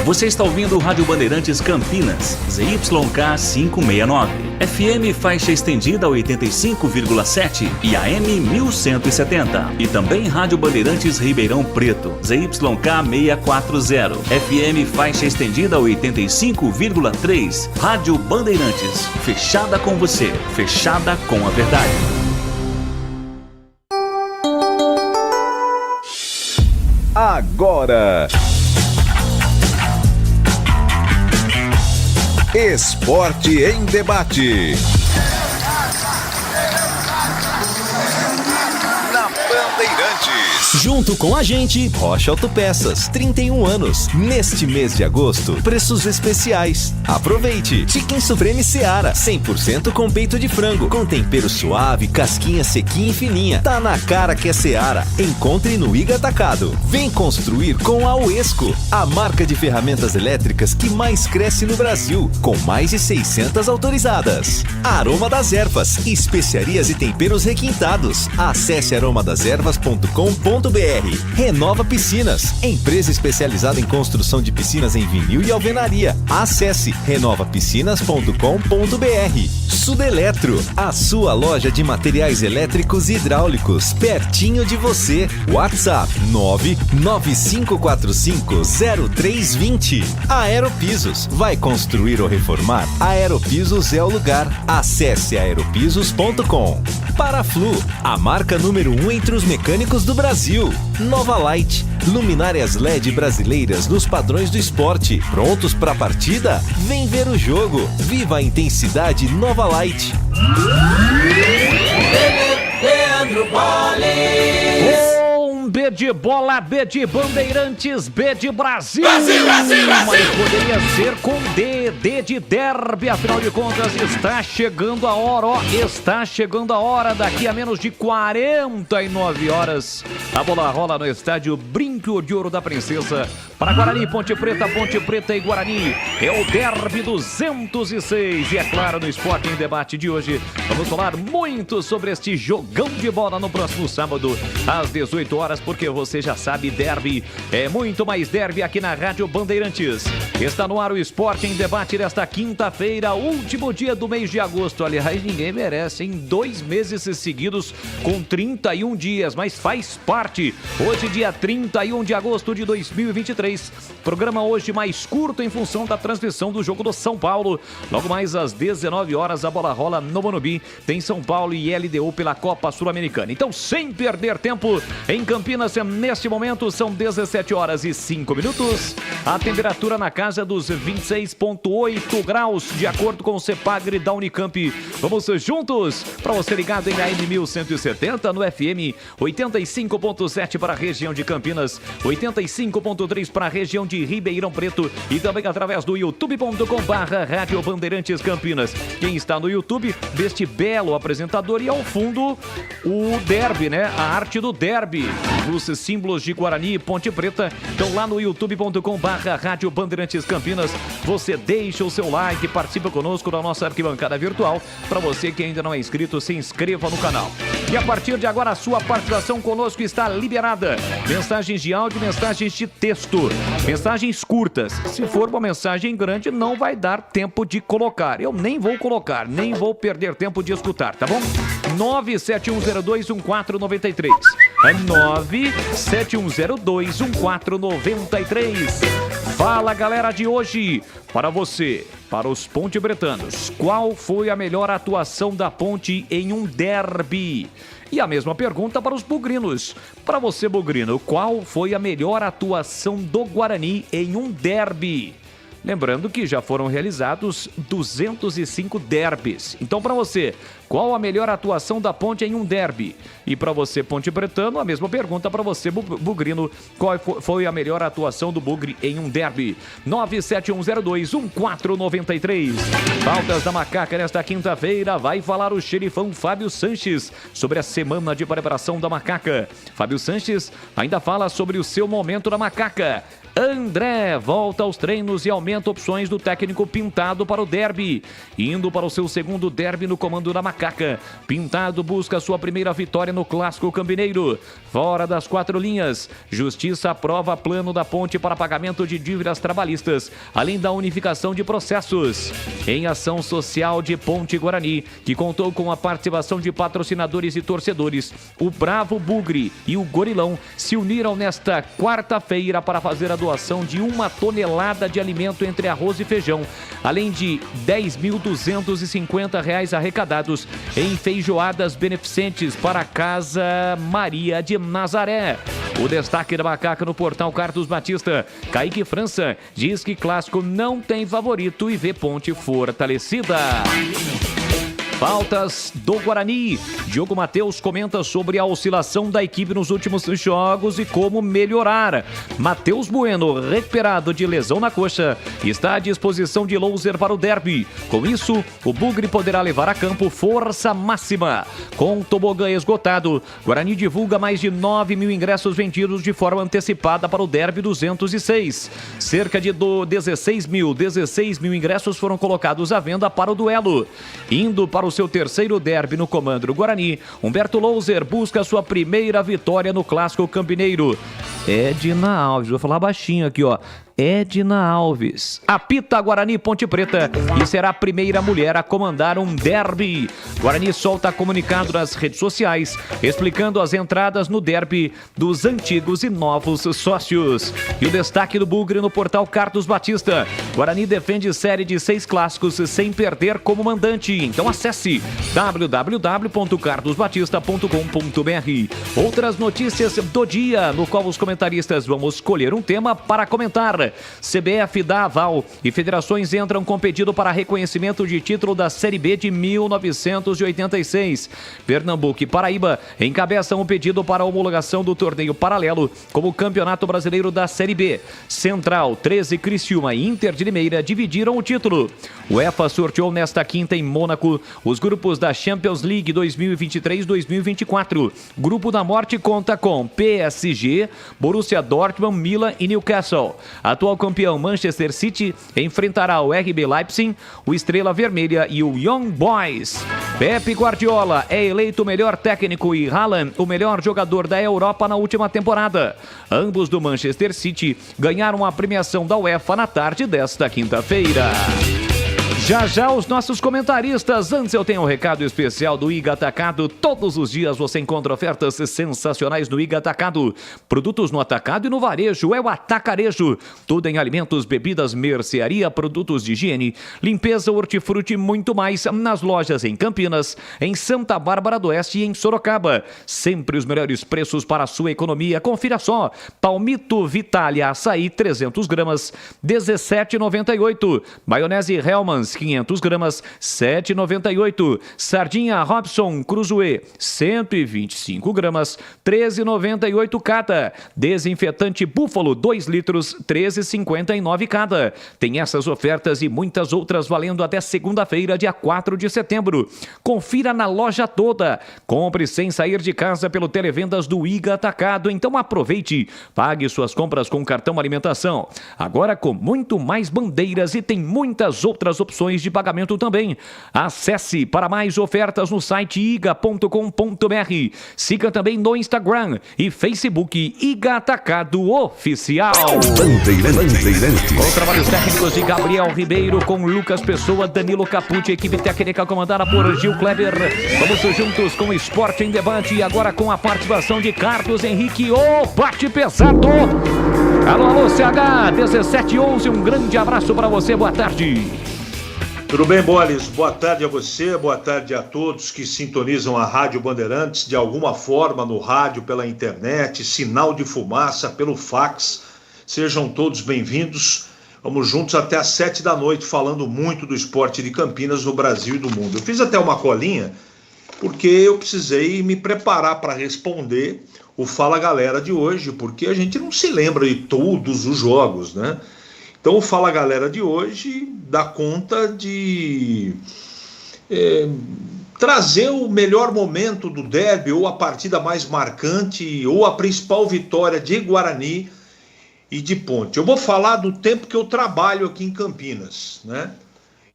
Você está ouvindo o Rádio Bandeirantes Campinas, ZYK 569, FM faixa estendida 85,7 e AM 1170. E também Rádio Bandeirantes Ribeirão Preto, ZYK 640, FM faixa estendida 85,3. Rádio Bandeirantes, fechada com você, fechada com a verdade. Agora, Esporte em Debate. Na Bandeirantes. Junto com a gente, Rocha Autopeças, 31 anos. Neste mês de agosto, preços especiais. Aproveite! Chicken Supreme Seara, 100% com peito de frango, com tempero suave, casquinha sequinha e fininha. Tá na cara que é Seara. Encontre no Iga Atacado. Vem construir com a Uesco, a marca de ferramentas elétricas que mais cresce no Brasil, com mais de 600 autorizadas. Aroma das Ervas, especiarias e temperos requintados. Acesse aromadeservas.com.br. Renova Piscinas, empresa especializada em construção de piscinas em vinil e alvenaria. Acesse renovapiscinas.com.br. Sudeletro, a sua loja de materiais elétricos e hidráulicos, pertinho de você. WhatsApp 995450320. Aeropisos, vai construir ou reformar? Aeropisos é o lugar. Acesse aeropisos.com. Paraflu, a marca número 1 entre os mecânicos do Brasil. Nova Light, luminárias LED brasileiras nos padrões do esporte. Prontos para a partida? Vem ver o jogo. Viva a intensidade Nova Light. Leandro Boles. B de bola, B de Bandeirantes, B de Brasil. Brasil, Brasil, Brasil. Mas poderia ser com D de derby. Afinal de contas, está chegando a hora, está chegando a hora. Daqui a menos de 49 horas, a bola rola no estádio Brinco de Ouro da Princesa. Para Guarani, Ponte Preta e Guarani. É o derby 206. E é claro, no Esporte em Debate de hoje, vamos falar muito sobre este jogão de bola no próximo sábado, às 18 horas, porque você já sabe, derby é muito mais derby aqui na Rádio Bandeirantes. Está no ar o Esporte em Debate desta quinta-feira, último dia do mês de agosto. Aliás, ninguém merece, em 2 meses seguidos com 31 dias, mas faz parte. Hoje, dia 31 de agosto de 2023. Programa hoje mais curto em função da transmissão do jogo do São Paulo. Logo mais às 19 horas, a bola rola no Morumbi. Tem São Paulo e LDU pela Copa Sul-Americana. Então, sem perder tempo, em Campinas, neste momento, são 17 horas e 5 minutos. A temperatura na casa dos 26,8 graus, de acordo com o CEPAGRE da Unicamp. Vamos juntos, para você ligado em AM 1170, no FM 85,7 para a região de Campinas, 85,3 para a região de Ribeirão Preto e também através do youtube.com/Rádio Bandeirantes Campinas. Quem está no YouTube, deste belo apresentador, e ao fundo o derby, né? A arte do derby, os símbolos de Guarani e Ponte Preta. Então lá no youtube.com/Rádio Bandeirantes Campinas, você deixa o seu like, participa conosco da nossa arquibancada virtual. Para você que ainda não é inscrito, se inscreva no canal. E a partir de agora, a sua participação conosco está liberada. Mensagens de áudio, mensagens de texto, mensagens curtas. Se for uma mensagem grande, não vai dar tempo de colocar. Eu nem vou colocar, nem vou perder tempo de escutar, tá bom? 971021493. 971021493. Fala, galera de hoje. Para você, para os ponte-bretanos, qual foi a melhor atuação da Ponte em um derby? E a mesma pergunta para os bugrinos. Para você, bugrino, qual foi a melhor atuação do Guarani em um derby? Lembrando que já foram realizados 205 derbys. Então, para você, qual a melhor atuação da Ponte em um derby? E para você, Ponte Bretano, a mesma pergunta para você, bugrino. Qual foi a melhor atuação do Bugre em um derby? 971021493. Pautas da Macaca nesta quinta-feira. Vai falar o xerifão Fábio Sanches sobre a semana de preparação da Macaca. Fábio Sanches ainda fala sobre o seu momento da Macaca. André volta aos treinos e aumenta aumenta opções do técnico Pintado para o derby. Indo para o seu segundo derby no comando da Macaca, Pintado busca sua primeira vitória no Clássico Campineiro. Fora das 4 linhas, Justiça aprova plano da Ponte para pagamento de dívidas trabalhistas, além da unificação de processos. Em ação social de Ponte Guarani, que contou com a participação de patrocinadores e torcedores, o Bravo Bugre e o Gorilão se uniram nesta quarta-feira para fazer a doação de 1 tonelada de alimento entre arroz e feijão, além de R$10.250 arrecadados em feijoadas beneficentes para a Casa Maria de Nazaré. O destaque da Macaca no portal Carlos Batista. Kaique França diz que Clássico não tem favorito e vê Ponte fortalecida. Faltas do Guarani. Diogo Matheus comenta sobre a oscilação da equipe nos últimos jogos e como melhorar. Matheus Bueno, recuperado de lesão na coxa, está à disposição de Louser para o derby. Com isso, o Bugre poderá levar a campo força máxima. Com o tobogã esgotado, Guarani divulga mais de 9 mil ingressos vendidos de forma antecipada para o derby 206. Cerca de 16 mil ingressos foram colocados à venda para o duelo. Indo para o seu terceiro derby no comando do Guarani, Humberto Louser busca sua primeira vitória no Clássico Campineiro. Edna Alves, vou falar baixinho aqui, ó. Edna Alves apita Guarani Ponte Preta e será a primeira mulher a comandar um derby. Guarani solta comunicado nas redes sociais explicando as entradas no derby dos antigos e novos sócios. E o destaque do Bugre no portal Carlos Batista: Guarani defende série de 6 clássicos sem perder como mandante. Então acesse www.carlosbatista.com.br. Outras notícias do dia, no qual os comentaristas vão escolher um tema para comentar. CBF dá aval e federações entram com pedido para reconhecimento de título da Série B de 1986. Pernambuco e Paraíba encabeçam o pedido para a homologação do torneio paralelo como Campeonato Brasileiro da Série B. Central, 13, Criciúma e Inter de Limeira dividiram o título. O UEFA sorteou nesta quinta em Mônaco os grupos da Champions League 2023-2024. Grupo da Morte conta com PSG, Borussia Dortmund, Milan e Newcastle. Atual campeão Manchester City enfrentará o RB Leipzig, o Estrela Vermelha e o Young Boys. Pep Guardiola é eleito o melhor técnico e Haaland o melhor jogador da Europa na última temporada. Ambos do Manchester City ganharam a premiação da UEFA na tarde desta quinta-feira. Já os nossos comentaristas. Antes eu tenho um recado especial do Iga Atacado. Todos os dias você encontra ofertas sensacionais no Iga Atacado. Produtos no atacado e no varejo, é o Atacarejo. Tudo em alimentos, bebidas, mercearia, produtos de higiene, limpeza, hortifruti e muito mais nas lojas em Campinas, em Santa Bárbara do Oeste e em Sorocaba. Sempre os melhores preços para a sua economia. Confira só. Palmito Vitalia Açaí 300 gramas, R$17,98. Maionese Hellmann's 500 gramas, R$7,98. Sardinha Robson Cruzoé, 125 gramas, R$13,98 cada. Desinfetante Búfalo, 2 litros, R$13,59 cada. Tem essas ofertas e muitas outras valendo até segunda-feira, dia 4 de setembro. Confira na loja toda. Compre sem sair de casa pelo Televendas do Iga Atacado. Então aproveite. Pague suas compras com cartão alimentação. Agora com muito mais bandeiras e tem muitas outras opções de pagamento também. Acesse para mais ofertas no site iga.com.br. Siga também no Instagram e Facebook Iga Atacado Oficial. Bandeirantes. Com trabalhos técnicos de Gabriel Ribeiro, com Lucas Pessoa, Danilo Capucci, equipe técnica comandada por Gil Kleber. Vamos juntos com o Esporte em Debate e agora com a participação de Carlos Henrique, o bate pesado. Alô, CH 1711, um grande abraço para você, boa tarde. Tudo bem, Boles? Boa tarde a você, boa tarde a todos que sintonizam a Rádio Bandeirantes de alguma forma no rádio, pela internet, sinal de fumaça, pelo fax. Sejam todos bem-vindos. Vamos juntos até às 7 da noite falando muito do esporte de Campinas no Brasil e do mundo. Eu fiz até uma colinha porque eu precisei me preparar para responder o Fala Galera de hoje, porque a gente não se lembra de todos os jogos, né? Então o Fala Galera de hoje dá conta de trazer o melhor momento do derby, ou a partida mais marcante, ou a principal vitória de Guarani e de Ponte. Eu vou falar do tempo que eu trabalho aqui em Campinas, né?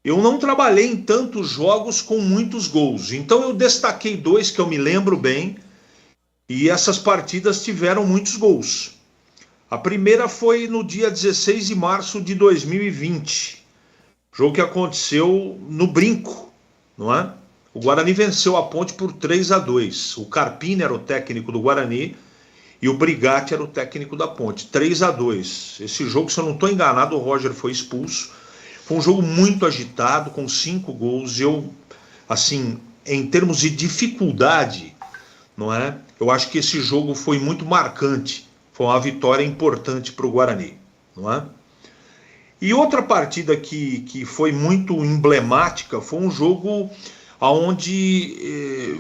Eu não trabalhei em tantos jogos com muitos gols, então eu destaquei 2 que eu me lembro bem, e essas partidas tiveram muitos gols. A primeira foi no dia 16 de março de 2020, jogo que aconteceu no Brinco, não é? O Guarani venceu a Ponte por 3-2. O Carpini era o técnico do Guarani e o Brigatti era o técnico da Ponte. 3-2. Esse jogo, se eu não estou enganado, o Roger foi expulso. Foi um jogo muito agitado, com 5 gols. Eu, assim, em termos de dificuldade, não é? Eu acho que esse jogo foi muito marcante. Foi uma vitória importante para o Guarani, não é? E outra partida que foi muito emblemática foi um jogo onde,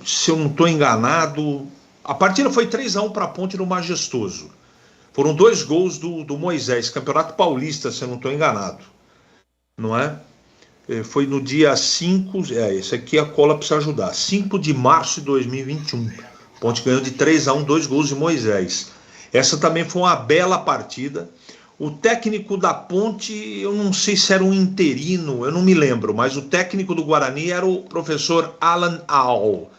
se eu não estou enganado, a partida foi 3-1 para a Ponte no Majestoso. Foram 2 gols do Moisés, Campeonato Paulista, se eu não estou enganado, não é? Foi no dia 5, esse aqui a cola precisa ajudar, 5 de março de 2021. A Ponte ganhou de 3-1, 2 gols de Moisés. Essa também foi uma bela partida. O técnico da Ponte, eu não sei se era um interino, eu não me lembro, mas o técnico do Guarani era o professor Alan Al.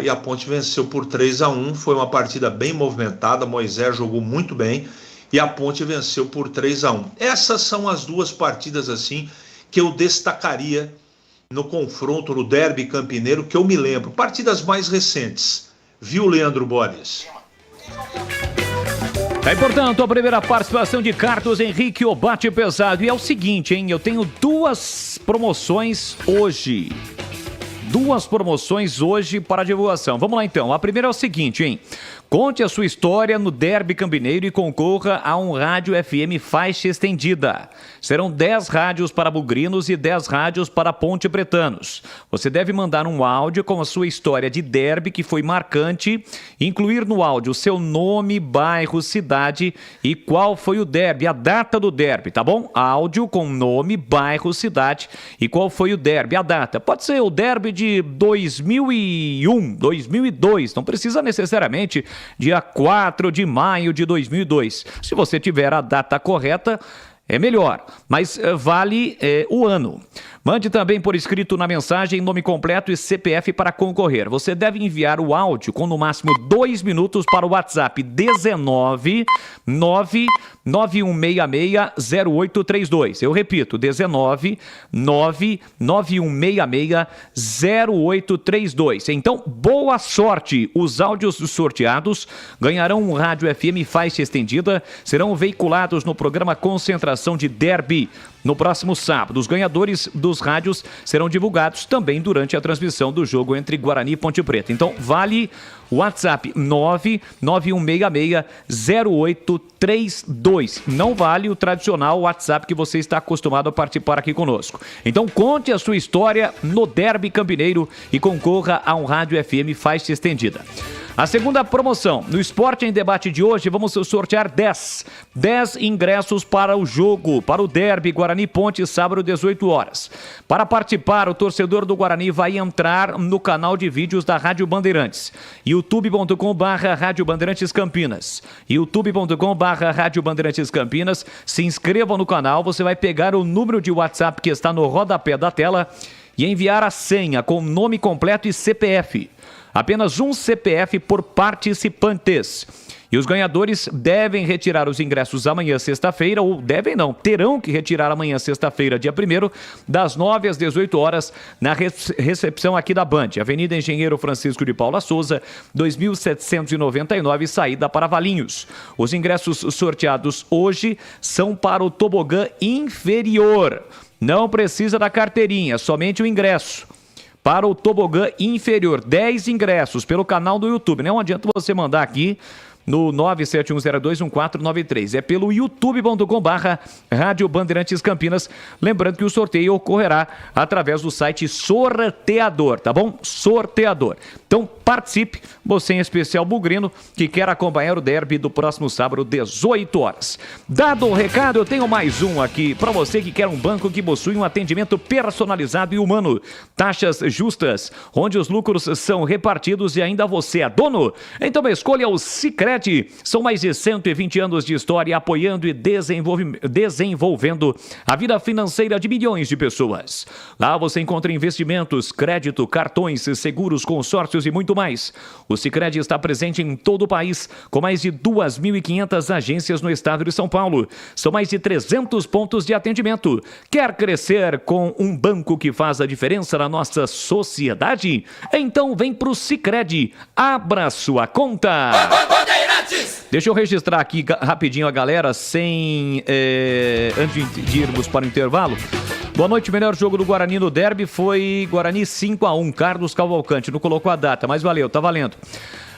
E a Ponte venceu por 3-1, foi uma partida bem movimentada, Moisés jogou muito bem e a Ponte venceu por 3-1. Essas são as 2 partidas assim que eu destacaria no confronto, no derby campineiro, que eu me lembro. Partidas mais recentes, viu, Leandro Borges? É, portanto, a primeira participação de Carlos Henrique, o bate pesado. E é o seguinte, hein? Eu tenho 2 promoções hoje. 2 promoções hoje para divulgação. Vamos lá, então. A primeira é o seguinte, hein? Conte a sua história no derby campineiro e concorra a um rádio FM faixa estendida. Serão 10 rádios para bugrinos e 10 rádios para ponte pretanos. Você deve mandar um áudio com a sua história de derby que foi marcante, incluir no áudio seu nome, bairro, cidade e qual foi o derby, a data do derby, tá bom? Áudio com nome, bairro, cidade e qual foi o derby, a data. Pode ser o derby de 2001, 2002, não precisa necessariamente dia 4 de maio de 2002. Se você tiver a data correta, é melhor, mas vale o ano. Mande também por escrito na mensagem nome completo e CPF para concorrer. Você deve enviar o áudio com no máximo 2 minutos para o WhatsApp 19 99166 0832. Eu repito, 19 99166 0832. Então, boa sorte! Os áudios sorteados ganharão um rádio FM faixa estendida, serão veiculados no programa Concentração de Derby no próximo sábado. Os ganhadores dos rádios serão divulgados também durante a transmissão do jogo entre Guarani e Ponte Preta. Então, vale o WhatsApp 99166 0832. Não vale o tradicional WhatsApp que você está acostumado a participar aqui conosco. Então, conte a sua história no derby campineiro e concorra a um rádio FM faixa estendida. A segunda promoção, no Esporte em Debate de hoje, vamos sortear 10 ingressos para o jogo, para o derby Guarani Ponte, sábado, 18 horas. Para participar, o torcedor do Guarani vai entrar no canal de vídeos da Rádio Bandeirantes, youtube.com/Rádio Bandeirantes Campinas, youtube.com/Rádio Bandeirantes Campinas. Se inscreva no canal, você vai pegar o número de WhatsApp que está no rodapé da tela e enviar a senha com nome completo e CPF. Apenas um CPF por participantes. E os ganhadores devem retirar os ingressos amanhã, sexta-feira, ou devem não, terão que retirar amanhã, sexta-feira, dia 1º, das 9 às 18 horas, na recepção aqui da Band, Avenida Engenheiro Francisco de Paula Souza, 2799, saída para Valinhos. Os ingressos sorteados hoje são para o tobogã inferior. Não precisa da carteirinha, somente o ingresso. Para o tobogã inferior, 10 ingressos pelo canal do YouTube. Não adianta você mandar aqui no 971021493. É pelo youtube.com/Rádio Bandeirantes Campinas. Lembrando que o sorteio ocorrerá através do site Sorteador, tá bom? Sorteador. Então participe, você em especial bugrino, que quer acompanhar o derby do próximo sábado, 18 horas. Dado o recado, eu tenho mais um aqui para você que quer um banco que possui um atendimento personalizado e humano. Taxas justas, onde os lucros são repartidos e ainda você é dono. Então escolha o Sicredi Sicredi, são mais de 120 anos de história apoiando e desenvolvendo a vida financeira de milhões de pessoas. Lá você encontra investimentos, crédito, cartões, seguros, consórcios e muito mais. O Sicredi está presente em todo o país, com mais de 2.500 agências no estado de São Paulo. São mais de 300 pontos de atendimento. Quer crescer com um banco que faz a diferença na nossa sociedade? Então vem pro Sicredi. Abra sua conta. Deixa eu registrar aqui rapidinho a galera, antes de irmos para o intervalo. Boa noite, o melhor jogo do Guarani no derby foi Guarani 5-1, Carlos Cavalcante, não colocou a data, mas valeu, tá valendo.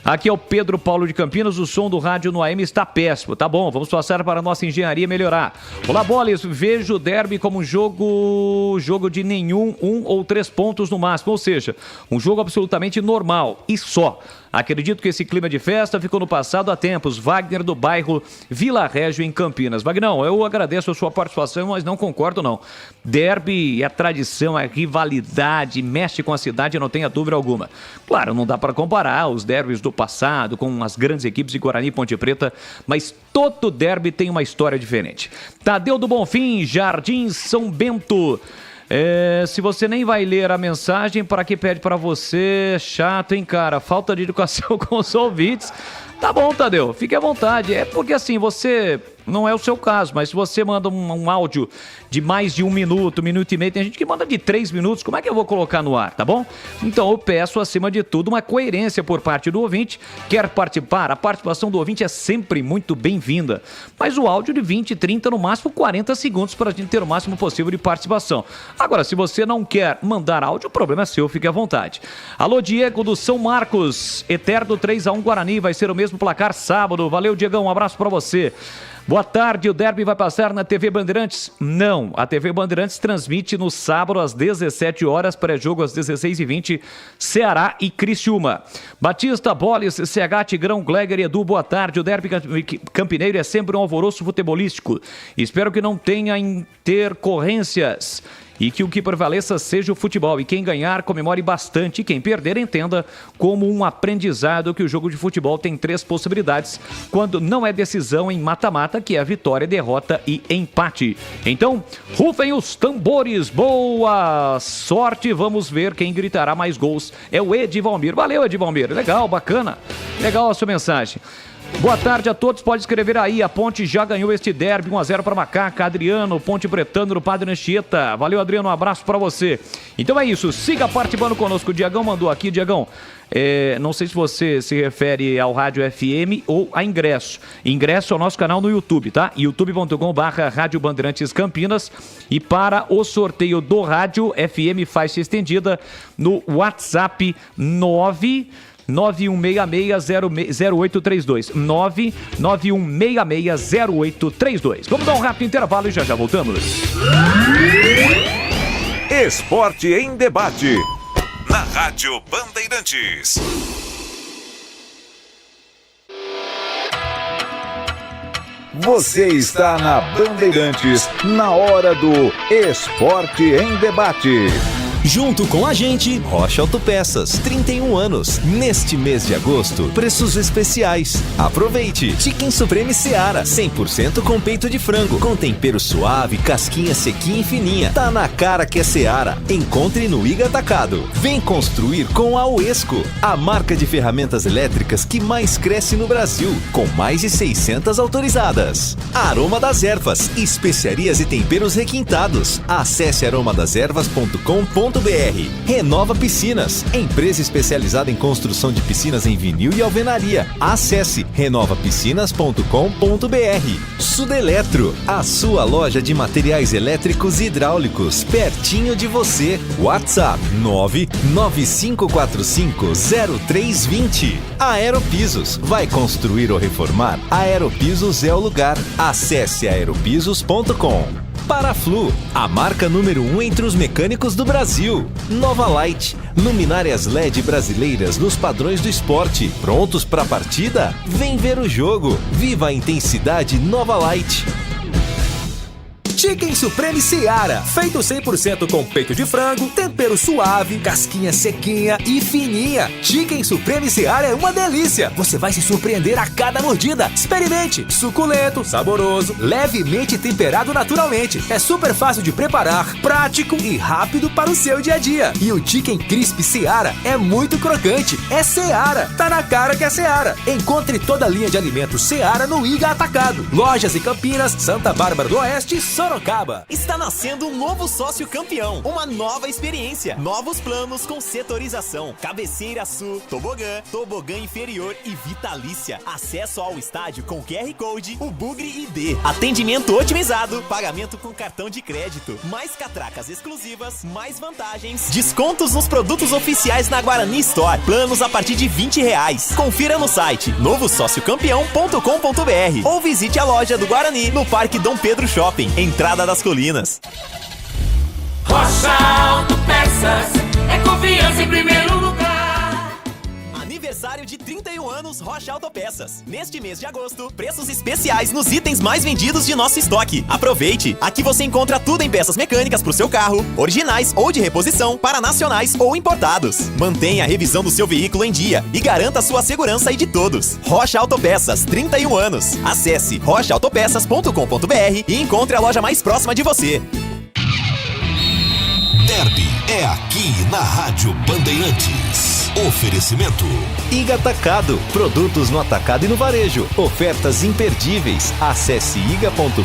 Aqui é o Pedro Paulo de Campinas, o som do rádio no AM está péssimo. Tá bom, vamos passar para a nossa engenharia melhorar. Olá, Boles, vejo o derby como um jogo de nenhum, 1 ou 3 pontos no máximo, ou seja, um jogo absolutamente normal e só. Acredito que esse clima de festa ficou no passado há tempos. Wagner do bairro Vila Régio, em Campinas. Wagnão, eu agradeço a sua participação, mas não concordo não. Derby é tradição, é rivalidade, mexe com a cidade, não tenha dúvida alguma. Claro, não dá para comparar os derbys do passado com as grandes equipes de Guarani e Ponte Preta, mas todo derby tem uma história diferente. Tadeu do Bonfim, Jardim São Bento. Se você nem vai ler a mensagem, para que pede para você? Chato, hein, cara? Falta de educação com os ouvintes. Tá bom, Tadeu, fique à vontade. É porque assim, você... Não é o seu caso, mas se você manda um áudio de mais de 1 minuto, 1 minuto e meio, tem gente que manda de 3 minutos, como é que eu vou colocar no ar, tá bom? Então eu peço, acima de tudo, uma coerência por parte do ouvinte. Quer participar? A participação do ouvinte é sempre muito bem-vinda. Mas o áudio de 20, 30, no máximo 40 segundos para a gente ter o máximo possível de participação. Agora, se você não quer mandar áudio, o problema é seu, fique à vontade. Alô, Diego do São Marcos, eterno 3-1 Guarani, vai ser o mesmo placar sábado. Valeu, Diegão, um abraço para você. Boa tarde, o derby vai passar na TV Bandeirantes? Não, a TV Bandeirantes transmite no sábado às 17 horas, pré-jogo às 16h20, Ceará e Criciúma. Batista, Boles, CH, Tigrão, Gleger e Edu, boa tarde. O derby campineiro é sempre um alvoroço futebolístico. Espero que não tenha intercorrências e que o que prevaleça seja o futebol. E quem ganhar, comemore bastante. E quem perder, entenda como um aprendizado que o jogo de futebol tem 3 possibilidades quando não é decisão em mata-mata, que é a vitória, derrota e empate. Então, rufem os tambores. Boa sorte. Vamos ver quem gritará mais gols. É o Edivalmir. Valeu, Edivalmir. Legal, bacana. Legal a sua mensagem. Boa tarde a todos, pode escrever aí, a Ponte já ganhou este derby, 1-0 para Macaca, Adriano, Ponte Bretano no Padre Anchieta. Valeu, Adriano, um abraço para você. Então é isso, siga participando conosco. O Diegão mandou aqui, Diegão, não sei se você se refere ao Rádio FM ou a Ingresso. Ingresso é o nosso canal no YouTube, tá? youtube.com/Rádio Bandeirantes Campinas. E para o sorteio do Rádio FM faixa estendida no WhatsApp 991660832. 991660832. Vamos dar um rápido intervalo e já voltamos. Esporte em debate. Na Rádio Bandeirantes. Você está na Bandeirantes, na hora do Esporte em Debate. Junto com a gente, Rocha Autopeças, 31 anos. Neste mês de agosto, preços especiais. Aproveite! Chicken Supreme Seara, 100% com peito de frango, com tempero suave, casquinha sequinha e fininha. Tá na cara que é Seara. Encontre no Iga Atacado. Vem construir com a Uesco, a marca de ferramentas elétricas que mais cresce no Brasil, com mais de 600 autorizadas. Aroma das Ervas, especiarias e temperos requintados. Acesse aromadeservas.com.br. Renova Piscinas, empresa especializada em construção de piscinas em vinil e alvenaria. Acesse renovapiscinas.com.br. Sudeletro, a sua loja de materiais elétricos e hidráulicos, pertinho de você. WhatsApp 995450320. Aeropisos, vai construir ou reformar? Aeropisos é o lugar. Acesse aeropisos.com. Paraflu, a marca número 1 entre os mecânicos do Brasil. Nova Light, luminárias LED brasileiras nos padrões do esporte. Prontos para a partida? Vem ver o jogo. Viva a intensidade Nova Light. Chicken Supreme Seara, feito 100% com peito de frango, tempero suave, casquinha sequinha e fininha. Chicken Supreme Seara é uma delícia. Você vai se surpreender a cada mordida. Experimente. Suculento, saboroso, levemente temperado naturalmente. É super fácil de preparar, prático e rápido para o seu dia a dia. E o Chicken Crisp Seara é muito crocante. É Seara. Tá na cara que é Seara. Encontre toda a linha de alimentos Seara no Iga Atacado. Lojas em Campinas, Santa Bárbara do Oeste e Sorocaba. Está nascendo um novo sócio campeão. Uma nova experiência. Novos planos com setorização. Cabeceira Sul, tobogã, tobogã inferior e vitalícia. Acesso ao estádio com QR Code, o Bugre ID. Atendimento otimizado. Pagamento com cartão de crédito. Mais catracas exclusivas. Mais vantagens. Descontos nos produtos oficiais na Guarani Store. Planos a partir de R$20. Confira no site novosociocampeão.com.br ou visite a loja do Guarani no Parque Dom Pedro Shopping, Entrada das Colinas. Rocha Autopeças é confiança em primeiro lugar. Aniversário de 31 anos Rocha Autopeças. Neste mês de agosto, preços especiais nos itens mais vendidos de nosso estoque. Aproveite! Aqui você encontra tudo em peças mecânicas para o seu carro, originais ou de reposição, para nacionais ou importados. Mantenha a revisão do seu veículo em dia e garanta sua segurança e de todos. Rocha Autopeças, 31 anos. Acesse rochaautopeças.com.br e encontre a loja mais próxima de você. Derby é aqui na Rádio Bandeirantes. Oferecimento Iga Atacado, produtos no atacado e no varejo. Ofertas imperdíveis. Acesse iga.com.br.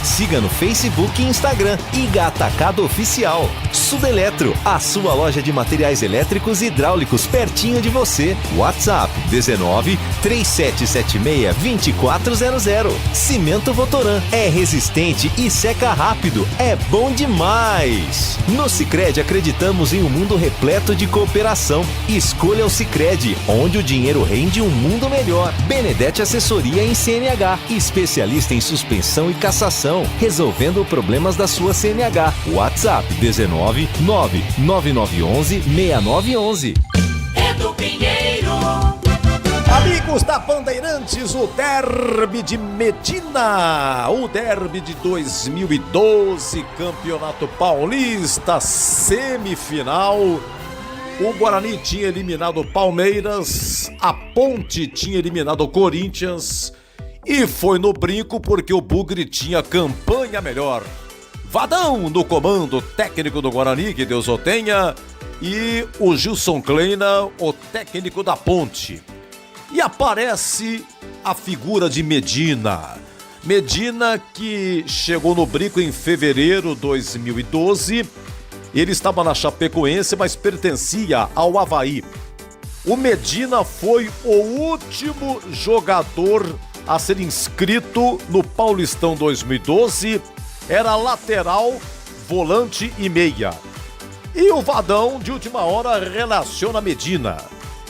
Siga no Facebook e Instagram. Iga Atacado Oficial. Sudeletro, a sua loja de materiais elétricos e hidráulicos pertinho de você. WhatsApp 19 3776 2400. Cimento Votoran é resistente e seca rápido. É bom demais. No Sicredi acreditamos em um mundo repleto de cooperação. Escolha o Sicredi, onde o dinheiro rende um mundo melhor. Benedetti Assessoria em CNH, especialista em suspensão e cassação, resolvendo problemas da sua CNH. WhatsApp 19 99911 6911. Edu Pinheiro. Amigos da Bandeirantes, o Derby de Medina, o Derby de 2012, Campeonato Paulista, semifinal. O Guarani tinha eliminado o Palmeiras, a Ponte tinha eliminado o Corinthians e foi no brinco porque o Bugre tinha campanha melhor. Vadão no comando técnico do Guarani, que Deus o tenha, e o Gilson Kleina, o técnico da Ponte. E aparece a figura de Medina. Medina que chegou no brinco em fevereiro de 2012. Ele estava na Chapecoense, mas pertencia ao Avaí. O Medina foi o último jogador a ser inscrito no Paulistão 2012. Era lateral, volante e meia. E o Vadão, de última hora, relaciona Medina.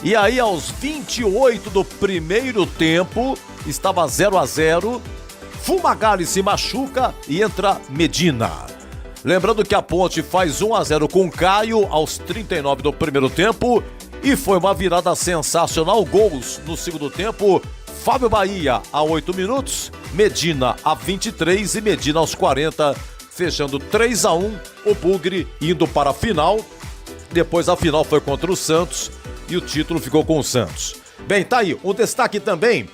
E aí, aos 28 do primeiro tempo, estava 0-0. Fumagalli se machuca e entra Medina. Lembrando que a Ponte faz 1-0 com Caio aos 39 do primeiro tempo. E foi uma virada sensacional. Gols no segundo tempo. Fábio Bahia a 8 minutos. Medina a 23 e Medina aos 40. Fechando 3-1. O Bugre indo para a final. Depois a final foi contra o Santos. E o título ficou com o Santos. Bem, tá aí. Um destaque também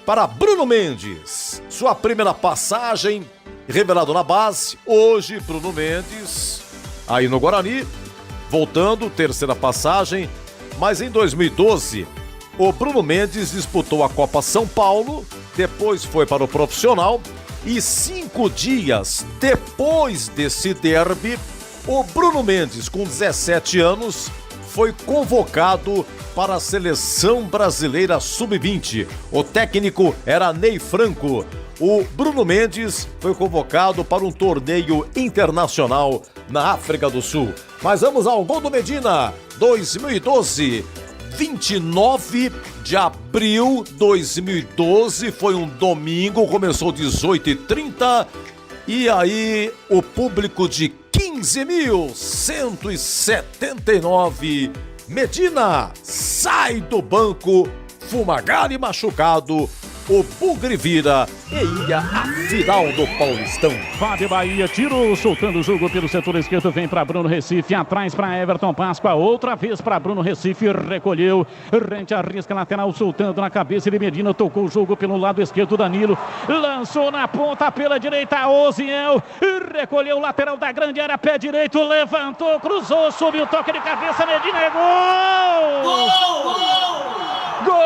para Bruno Mendes. Sua primeira passagem, revelado na base. Hoje, Bruno Mendes, aí no Guarani, voltando, terceira passagem. Mas em 2012, o Bruno Mendes disputou a Copa São Paulo, depois foi para o profissional. E 5 dias depois desse derby, o Bruno Mendes, com 17 anos, foi convocado para a Seleção Brasileira Sub-20. O técnico era Ney Franco. O Bruno Mendes foi convocado para um torneio internacional na África do Sul. Mas vamos ao gol do Medina, 2012. 29 de abril de 2012, foi um domingo, começou 18h30. E aí o público de 15.179. Medina sai do banco, Fumagalli machucado. o Bugre vira e ia a final do Paulistão. Fábio Bahia, tiro, soltando o jogo pelo setor esquerdo, vem para Bruno Recife, atrás para Everton Páscoa, outra vez para Bruno Recife, recolheu, rente a risca lateral, soltando na cabeça de Medina, tocou o jogo pelo lado esquerdo, Danilo, lançou na ponta pela direita, Oziel, recolheu o lateral da grande área, pé direito, levantou, cruzou, subiu o toque de cabeça, Medina, é gol! Gol! Gol! Gol!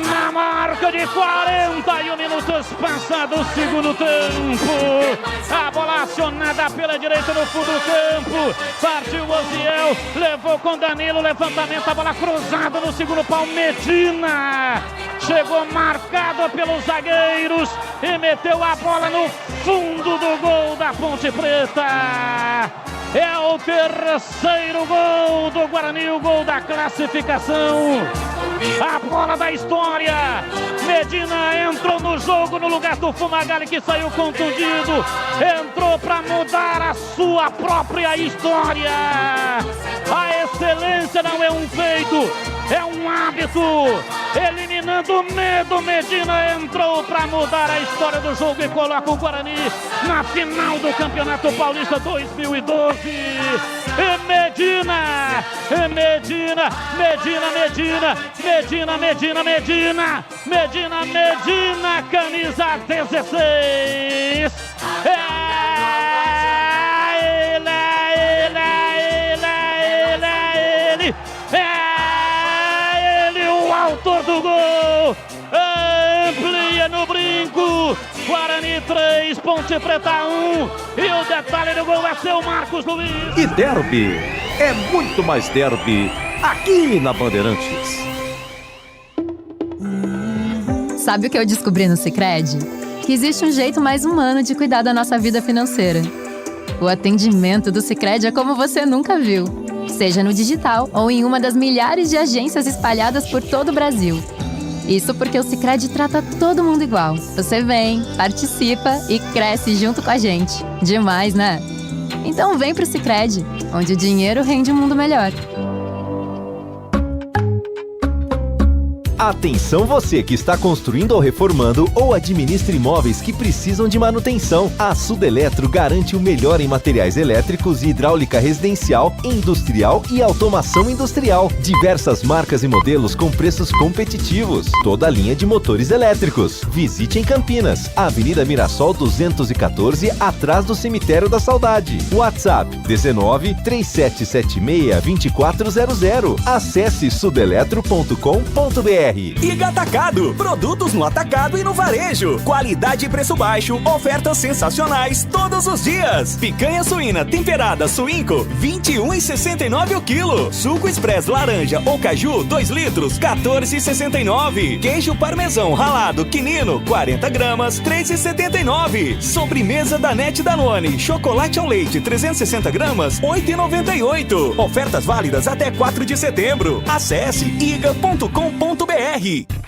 Na marca de 41 minutos passado o segundo tempo, a bola acionada pela direita no fundo do campo, partiu o Oziel, levou com Danilo, levantamento, a bola cruzada no segundo pau, Medina chegou marcado pelos zagueiros e meteu a bola no fundo do gol da Ponte Preta. É o terceiro gol do Guarani, o gol da classificação. A bola da história. Medina entrou no jogo no lugar do Fumagalli, que saiu contundido. Entrou para mudar a sua própria história. A excelência não é um feito, é um hábito. Eliminando o medo, Medina entrou para mudar a história do jogo e coloca o Guarani na final do Campeonato Paulista 2012. E Medina, Medina, Medina, Medina, Medina, Medina, Medina, Medina, Medina, camisa 16. Ele, o autor do gol. Amplia no brinco. Guarani 3, Ponte Preta 1. E o detalhe do gol é seu Marcos Luiz. E derby é muito mais derby aqui na Bandeirantes. Sabe o que eu descobri no Sicredi? Que existe um jeito mais humano de cuidar da nossa vida financeira. O atendimento do Sicredi é como você nunca viu. Seja no digital ou em uma das milhares de agências espalhadas por todo o Brasil. Isso porque o Sicredi trata todo mundo igual. Você vem, participa e cresce junto com a gente. Demais, né? Então vem pro Sicredi, onde o dinheiro rende um mundo melhor. Atenção você que está construindo ou reformando ou administra imóveis que precisam de manutenção. A Sudeletro garante o melhor em materiais elétricos e hidráulica residencial, industrial e automação industrial. Diversas marcas e modelos com preços competitivos. Toda a linha de motores elétricos. Visite em Campinas, Avenida Mirassol 214, atrás do Cemitério da Saudade. WhatsApp 19 3776 2400. Acesse sudeletro.com.br. Iga Atacado, produtos no atacado e no varejo. Qualidade e preço baixo, ofertas sensacionais todos os dias. Picanha suína temperada Suinco, 21,69 o quilo. Suco Express laranja ou caju, 2 litros, 14,69. Queijo parmesão ralado Quinino, 40 gramas, 3,79. Sobremesa Danette Danone, chocolate ao leite, 360 gramas, 8,98. Ofertas válidas até 4 de setembro. Acesse iga.com.br.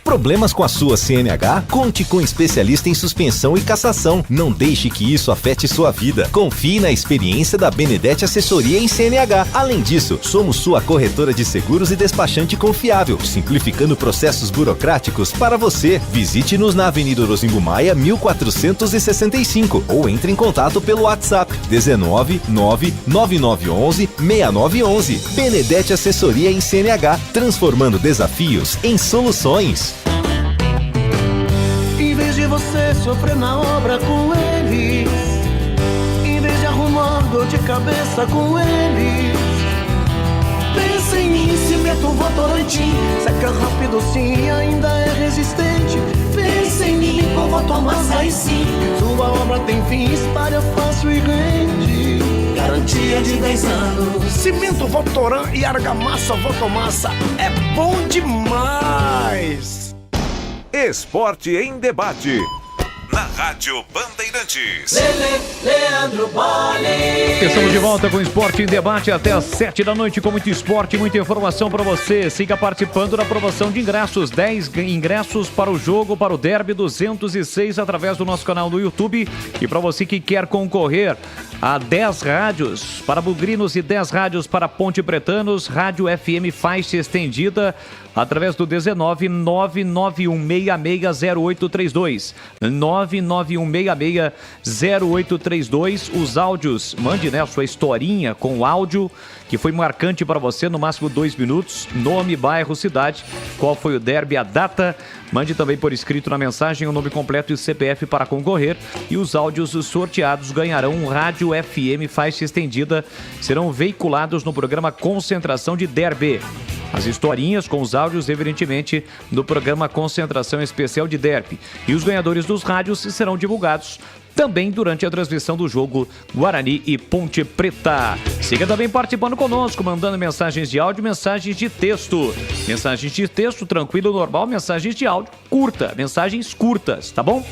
Problemas com a sua CNH? Conte com um especialista em suspensão e cassação. Não deixe que isso afete sua vida. Confie na experiência da Benedetti Assessoria em CNH. Além disso, somos sua corretora de seguros e despachante confiável, simplificando processos burocráticos para você. Visite-nos na Avenida Orozimbo Maia, 1465 ou entre em contato pelo WhatsApp 19 99911 6911. Benedetti Assessoria em CNH, transformando desafios em soluções. Em vez de você sofrer na obra com eles, em vez de arrumar dor de cabeça com eles, pense em mim, Cimento Votorantim. Seca rápido sim, ainda é resistente. Pense em mim, com Votomassa e sim, sua obra tem fim, espalha fácil e rende. Garantia de 10 anos. Cimento Votoran e argamassa Votomassa é bom demais. Esporte em debate. na Rádio Bandeirantes. Leandro Bolle. Estamos de volta com o Esporte em Debate até às 7 da noite com muito esporte e muita informação para você. Siga participando da promoção de ingressos. 10 ingressos para o jogo, para o Derby 206 através do nosso canal no YouTube. E para você que quer concorrer a 10 rádios para bugrinos e 10 rádios para ponte pretanos, rádio FM faixa estendida através do 19 991660832. 991660832. Os áudios, mande, né, a sua historinha com o áudio que foi marcante para você, no máximo 2 minutos. Nome, bairro, cidade, qual foi o derby, a data. Mande também por escrito na mensagem o nome completo e o CPF para concorrer. E os áudios sorteados ganharão um rádio FM faixa estendida. Serão veiculados no programa Concentração de Derby. As historinhas com os áudios, evidentemente, no programa Concentração Especial de Derby. E os ganhadores dos rádios serão divulgados também durante a transmissão do jogo Guarani e Ponte Preta. Siga também participando conosco, mandando mensagens de áudio, mensagens de texto. Mensagens de texto, tranquilo, normal, mensagens de áudio, curta, mensagens curtas, tá bom?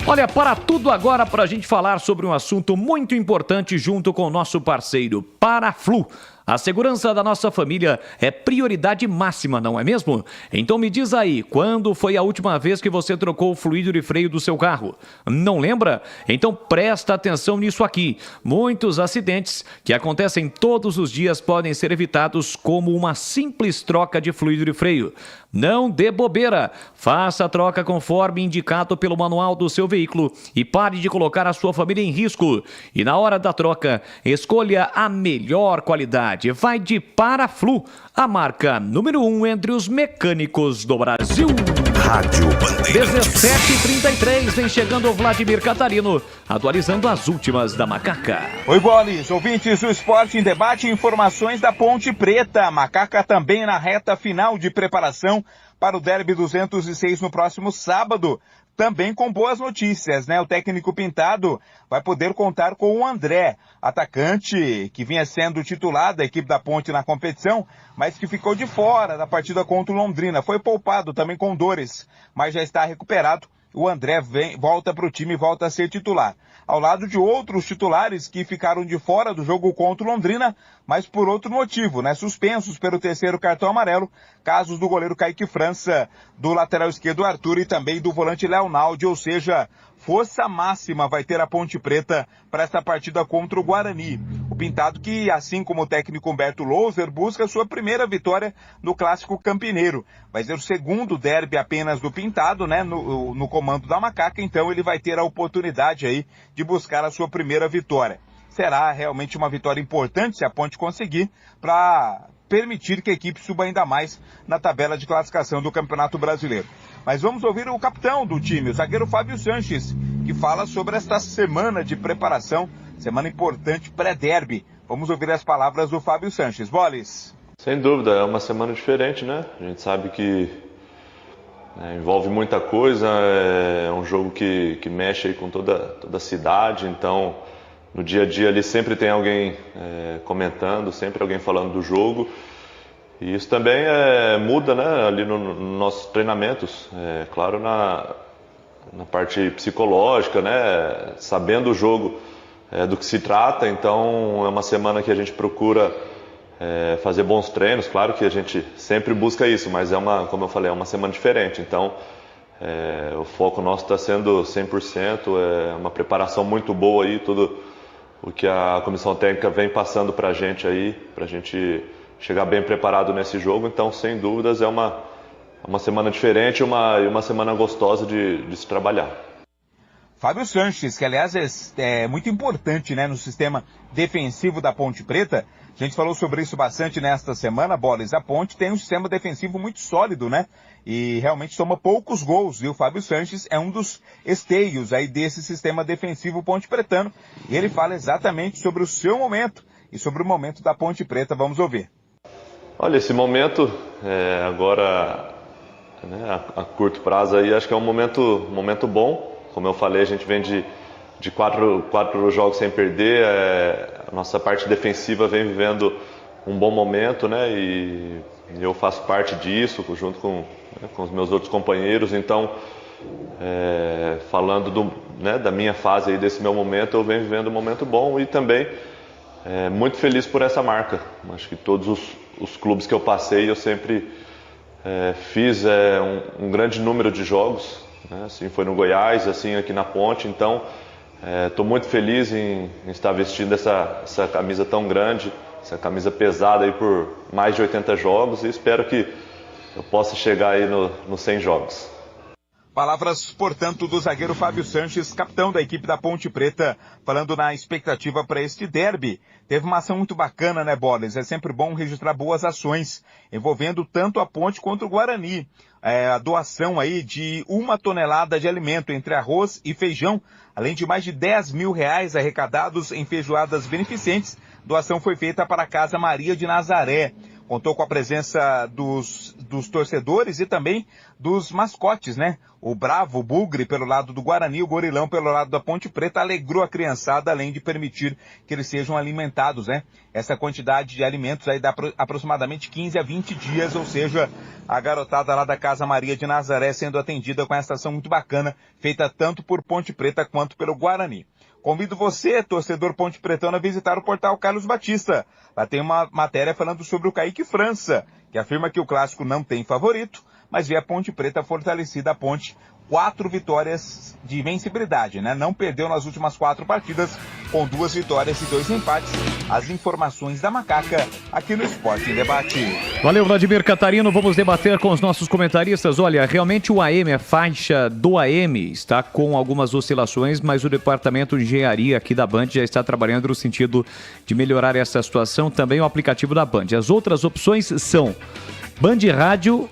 Olha, para tudo agora, para a gente falar sobre um assunto muito importante junto com o nosso parceiro Paraflu. A segurança da nossa família é prioridade máxima, não é mesmo? Então me diz aí, quando foi a última vez que você trocou o fluido de freio do seu carro? Não lembra? Então presta atenção nisso aqui. Muitos acidentes que acontecem todos os dias podem ser evitados como uma simples troca de fluido de freio. Não dê bobeira. Faça a troca conforme indicado pelo manual do seu veículo e pare de colocar a sua família em risco. E na hora da troca, escolha a melhor qualidade. Vai de Paraflu, a marca número 1 entre os mecânicos do Brasil. Rádio Bandeirantes. 17h33, vem chegando o Vladimir Catarino, atualizando as últimas da Macaca. Oi, Boles, ouvintes do Esporte em Debate, informações da Ponte Preta. Macaca também na reta final de preparação para o Derby 206 no próximo sábado. Também com boas notícias, né? O técnico Pintado vai poder contar com o André, atacante que vinha sendo titular da equipe da Ponte na competição, mas que ficou de fora da partida contra o Londrina. Foi poupado também com dores, mas já está recuperado. O André volta para o time e volta a ser titular. Ao lado de outros titulares que ficaram de fora do jogo contra o Londrina, mas por outro motivo, né? Suspensos pelo terceiro cartão amarelo, casos do goleiro Kaique França, do lateral esquerdo Arthur e também do volante Leonaldi, ou seja, força máxima vai ter a Ponte Preta para esta partida contra o Guarani. O Pintado que, assim como o técnico Humberto Louser, busca sua primeira vitória no Clássico Campineiro. Vai ser o segundo derby apenas do Pintado, né, no comando da Macaca, então ele vai ter a oportunidade aí de buscar a sua primeira vitória. Será realmente uma vitória importante se a Ponte conseguir para permitir que a equipe suba ainda mais na tabela de classificação do Campeonato Brasileiro. Mas vamos ouvir o capitão do time, o zagueiro Fábio Sanches, que fala sobre esta semana de preparação, semana importante pré-derby. Vamos ouvir as palavras do Fábio Sanches. Boles. Sem dúvida, é uma semana diferente, né? A gente sabe que envolve muita coisa, é um jogo que mexe aí com toda a cidade, então no dia a dia ali sempre tem alguém comentando, sempre alguém falando do jogo. E isso também muda, né, ali nos nossos treinamentos, claro, na parte psicológica, né, sabendo o jogo do que se trata. Então é uma semana que a gente procura fazer bons treinos, claro que a gente sempre busca isso, mas como eu falei, é uma semana diferente. Então o foco nosso está sendo 100%, é uma preparação muito boa aí, tudo o que a comissão técnica vem passando para a gente aí, para a gente chegar bem preparado nesse jogo. Então, sem dúvidas, é uma semana diferente e uma semana gostosa de se trabalhar. Fábio Sanches, que aliás é muito importante, né, no sistema defensivo da Ponte Preta. A gente falou sobre isso bastante nesta semana, Boles. A Ponte tem um sistema defensivo muito sólido, né? E realmente toma poucos gols. E o Fábio Sanches é um dos esteios aí desse sistema defensivo ponte-pretano. E ele fala exatamente sobre o seu momento e sobre o momento da Ponte Preta. Vamos ouvir. Olha, esse momento agora, né, a curto prazo aí, acho que é um momento bom. Como eu falei, a gente vem de quatro jogos sem perder, a nossa parte defensiva vem vivendo um bom momento, né, e eu faço parte disso, junto com os meus outros companheiros. Então, falando da minha fase aí, desse meu momento, eu venho vivendo um momento bom e também muito feliz por essa marca. Acho que todos os clubes que eu passei, eu sempre fiz um grande número de jogos, né? Assim foi no Goiás, assim aqui na Ponte, então estou muito feliz em estar vestindo essa camisa tão grande, essa camisa pesada aí por mais de 80 jogos, e espero que eu possa chegar aí nos 100 jogos. Palavras, portanto, do zagueiro Fábio Sanches, capitão da equipe da Ponte Preta, falando na expectativa para este derby. Teve uma ação muito bacana, né, Boles? É sempre bom registrar boas ações, envolvendo tanto a Ponte quanto o Guarani. A doação aí de 1 tonelada de alimento entre arroz e feijão, além de mais de R$10 mil arrecadados em feijoadas beneficentes. Doação foi feita para a Casa Maria de Nazaré. Contou com a presença dos torcedores e também dos mascotes, né? O Bravo, o Bugre pelo lado do Guarani, o Gorilão pelo lado da Ponte Preta, alegrou a criançada, além de permitir que eles sejam alimentados, né? Essa quantidade de alimentos aí dá aproximadamente 15 a 20 dias, ou seja, a garotada lá da Casa Maria de Nazaré sendo atendida com essa ação muito bacana, feita tanto por Ponte Preta quanto pelo Guarani. Convido você, torcedor Ponte Pretano, a visitar o portal Carlos Batista. Lá tem uma matéria falando sobre o Kaique França, que afirma que o clássico não tem favorito, mas vê a Ponte Preta fortalecida, a Ponte, 4 vitórias de invencibilidade, né? Não perdeu nas últimas 4 partidas, com 2 vitórias e 2 empates. As informações da Macaca, aqui no Esporte em Debate. Valeu, Vladimir Catarino. Vamos debater com os nossos comentaristas. Olha, realmente o AM, a faixa do AM, está com algumas oscilações, mas o departamento de engenharia aqui da Band já está trabalhando no sentido de melhorar essa situação. Também o aplicativo da Band. As outras opções são Band Rádio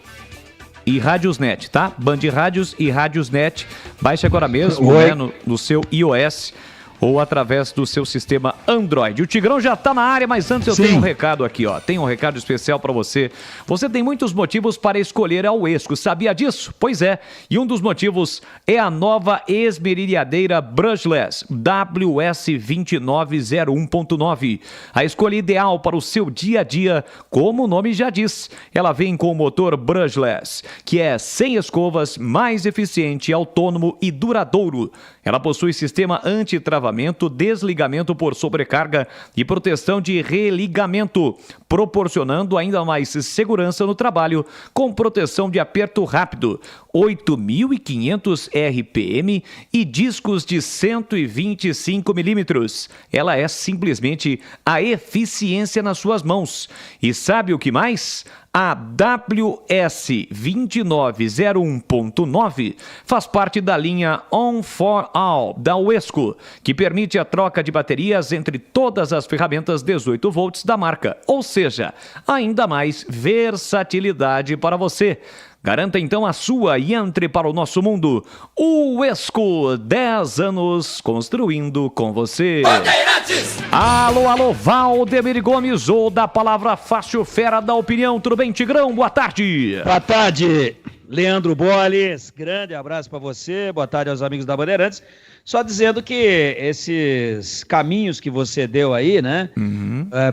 e Rádiosnet, tá? Band Rádios e Rádiosnet. Baixe agora mesmo, né, no seu iOS ou através do seu sistema Android. O Tigrão já tá na área, mas antes eu tenho um recado aqui, ó. Tem um recado especial para você. Você tem muitos motivos para escolher a Uesco, sabia disso? Pois é, e um dos motivos é a nova esmerilhadeira Brushless WS2901.9. A escolha ideal para o seu dia a dia, como o nome já diz. Ela vem com o motor Brushless, que é sem escovas, mais eficiente, autônomo e duradouro. Ela possui sistema anti-travamento, desligamento por sobrecarga e proteção de religamento, proporcionando ainda mais segurança no trabalho, com proteção de aperto rápido, 8.500 RPM e discos de 125 milímetros. Ela é simplesmente a eficiência nas suas mãos. E sabe o que mais? A WS2901.9 faz parte da linha On for All da Uesco, que permite a troca de baterias entre todas as ferramentas 18 volts da marca, ou seja, ainda mais versatilidade para você. Garanta então a sua e entre para o nosso mundo. Uesco, 10 anos construindo com você. Bandeirantes! Alô, alô, Valdemir Gomes, ou da palavra fácil, fera da opinião. Tudo bem, Tigrão? Boa tarde. Boa tarde, Leandro Boles. Grande abraço para você. Boa tarde aos amigos da Bandeirantes. Só dizendo que esses caminhos que você deu aí, né?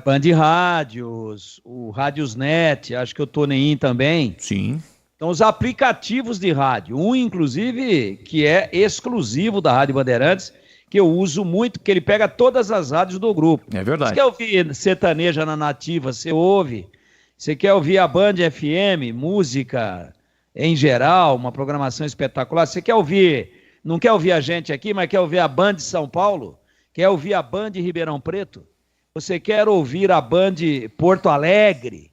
Band Rádios, o Rádiosnet, acho que o Toneim também. Sim. Então, os aplicativos de rádio, um inclusive que é exclusivo da Rádio Bandeirantes, que eu uso muito, porque ele pega todas as rádios do grupo. É verdade. Você quer ouvir sertaneja na Nativa, você ouve. Você quer ouvir a Band FM, música em geral, uma programação espetacular. Você quer ouvir, não quer ouvir a gente aqui, mas quer ouvir a Band São Paulo? Quer ouvir a Band Ribeirão Preto? Você quer ouvir a Band Porto Alegre?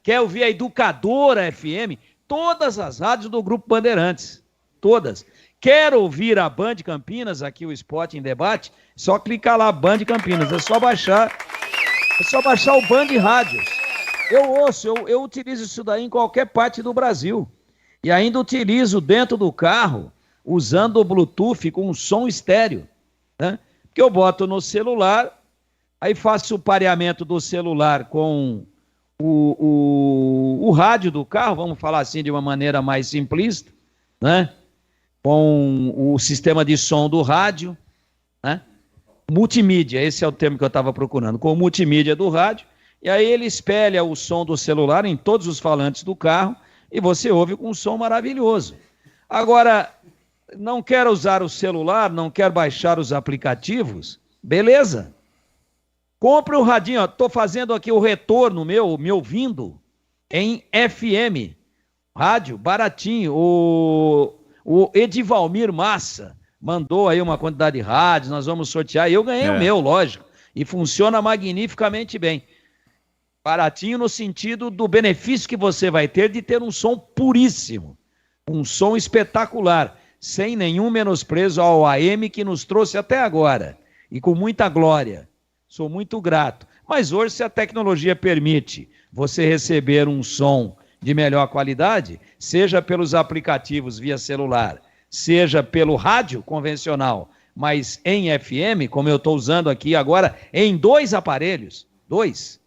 Quer ouvir a Educadora FM? Todas as rádios do Grupo Bandeirantes, todas. Quer ouvir a Band Campinas, aqui o Esporte em Debate? Só clicar lá, Band Campinas, é só baixar o Band Rádios. Eu utilizo isso daí em qualquer parte do Brasil. E ainda utilizo dentro do carro, usando o Bluetooth com som estéreo, né? Que eu boto no celular, aí faço o pareamento do celular com o rádio do carro, vamos falar assim de uma maneira mais simplista, né? Com o sistema de som do rádio, né? Multimídia, esse é o termo que eu estava procurando, com o multimídia do rádio, e aí ele espelha o som do celular em todos os falantes do carro e você ouve com um som maravilhoso. Agora, não quer usar o celular, não quer baixar os aplicativos, beleza. Compre o radinho, ó. Tô fazendo aqui o retorno me ouvindo em FM. Rádio, baratinho. O Edivalmir Massa mandou aí uma quantidade de rádios, nós vamos sortear. Eu ganhei o meu, lógico. E funciona magnificamente bem. Baratinho no sentido do benefício que você vai ter de ter um som puríssimo. Um som espetacular. Sem nenhum menosprezo ao AM que nos trouxe até agora. E com muita glória. Sou muito grato. Mas hoje, se a tecnologia permite você receber um som de melhor qualidade, seja pelos aplicativos via celular, seja pelo rádio convencional, mas em FM, como eu estou usando aqui agora, em 2 aparelhos, dois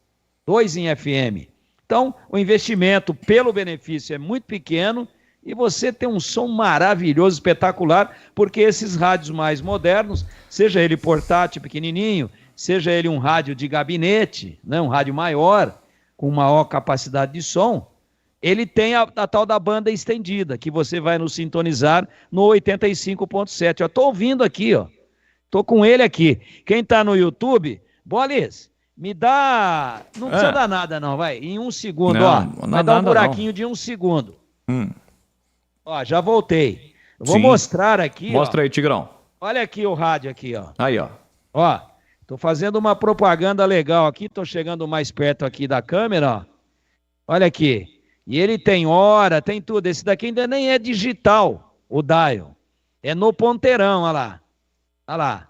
em FM. Então, o investimento pelo benefício é muito pequeno e você tem um som maravilhoso, espetacular, porque esses rádios mais modernos, seja ele portátil, pequenininho, seja ele um rádio de gabinete, né, um rádio maior, com maior capacidade de som, ele tem a tal da banda estendida, que você vai nos sintonizar no 85.7. Eu estou ouvindo aqui, ó. Estou com ele aqui. Quem está no YouTube, Bolis, me dá... Não precisa dar nada, não, vai. Em 1 segundo, não, ó. Vai dar um buraquinho de 1 segundo. Ó, já voltei. Eu vou mostrar aqui, Mostra aí, Tigrão. Olha aqui o rádio aqui, ó. Aí, ó. Ó, tô fazendo uma propaganda legal aqui, tô chegando mais perto aqui da câmera, ó. Olha aqui. E ele tem hora, tem tudo. Esse daqui ainda nem é digital, o dial. É no ponteirão, olha lá. Olha lá.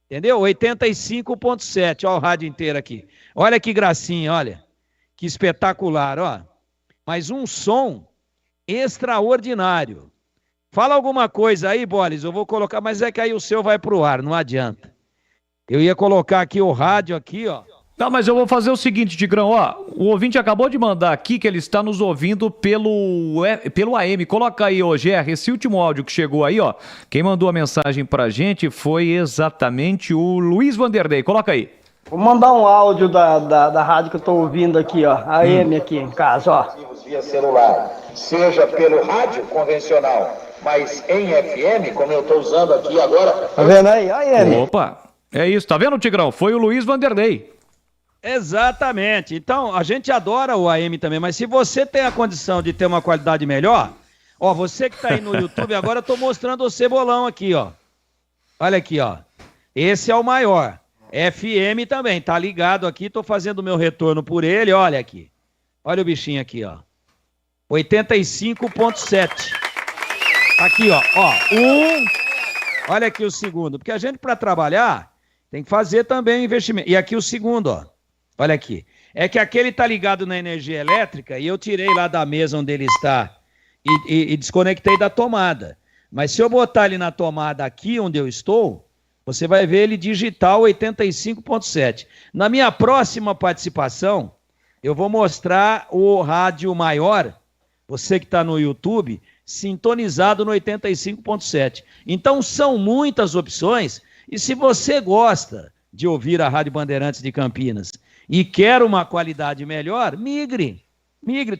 Entendeu? 85.7, ó o rádio inteiro aqui. Olha que gracinha, olha. Que espetacular, ó. Mas um som extraordinário. Fala alguma coisa aí, Bolis, eu vou colocar, mas é que aí o seu vai pro ar, não adianta. Eu ia colocar aqui o rádio aqui, ó. Não, mas eu vou fazer o seguinte, Tigrão, ó, o ouvinte acabou de mandar aqui que ele está nos ouvindo pelo AM. Coloca aí, ô GR, esse último áudio que chegou aí, ó. Quem mandou a mensagem pra gente foi exatamente o Luiz Vanderlei. Coloca aí. Vou mandar um áudio da rádio que eu tô ouvindo aqui, ó. AM aqui em casa, ó. Via celular, seja pelo rádio convencional, mas em FM, como eu tô usando aqui agora. Tá vendo aí? AM. Opa, é isso, tá vendo, Tigrão? Foi o Luiz Vanderlei. Exatamente. Então, a gente adora o AM também, mas se você tem a condição de ter uma qualidade melhor, ó, você que tá aí no YouTube, agora eu tô mostrando o cebolão aqui, ó. Olha aqui, ó. Esse é o maior. FM também, tá ligado aqui, tô fazendo o meu retorno por ele, olha aqui. Olha o bichinho aqui, ó. 85.7. Aqui, ó. Olha aqui o segundo, porque a gente para trabalhar tem que fazer também o investimento. E aqui o segundo, ó. Olha aqui. É que aquele tá ligado na energia elétrica e eu tirei lá da mesa onde ele está e desconectei da tomada. Mas se eu botar ele na tomada aqui onde eu estou, você vai ver ele digital 85.7. Na minha próxima participação, eu vou mostrar o rádio maior, você que está no YouTube, sintonizado no 85.7. Então são muitas opções e se você gosta de ouvir a Rádio Bandeirantes de Campinas e quer uma qualidade melhor, migre.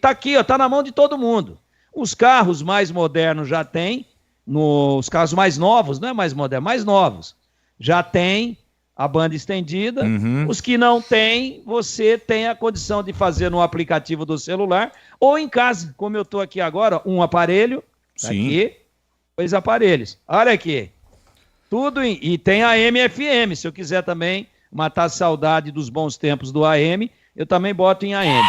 Tá aqui, ó, tá na mão de todo mundo. Os carros mais modernos já tem, os carros mais novos, não é mais modernos, mais novos, já tem a banda estendida. Os que não tem, você tem a condição de fazer no aplicativo do celular ou em casa, como eu estou aqui agora, um aparelho, aqui, 2 aparelhos. Olha aqui, tudo e tem AM e FM, se eu quiser também matar a saudade dos bons tempos do AM, eu também boto em AM.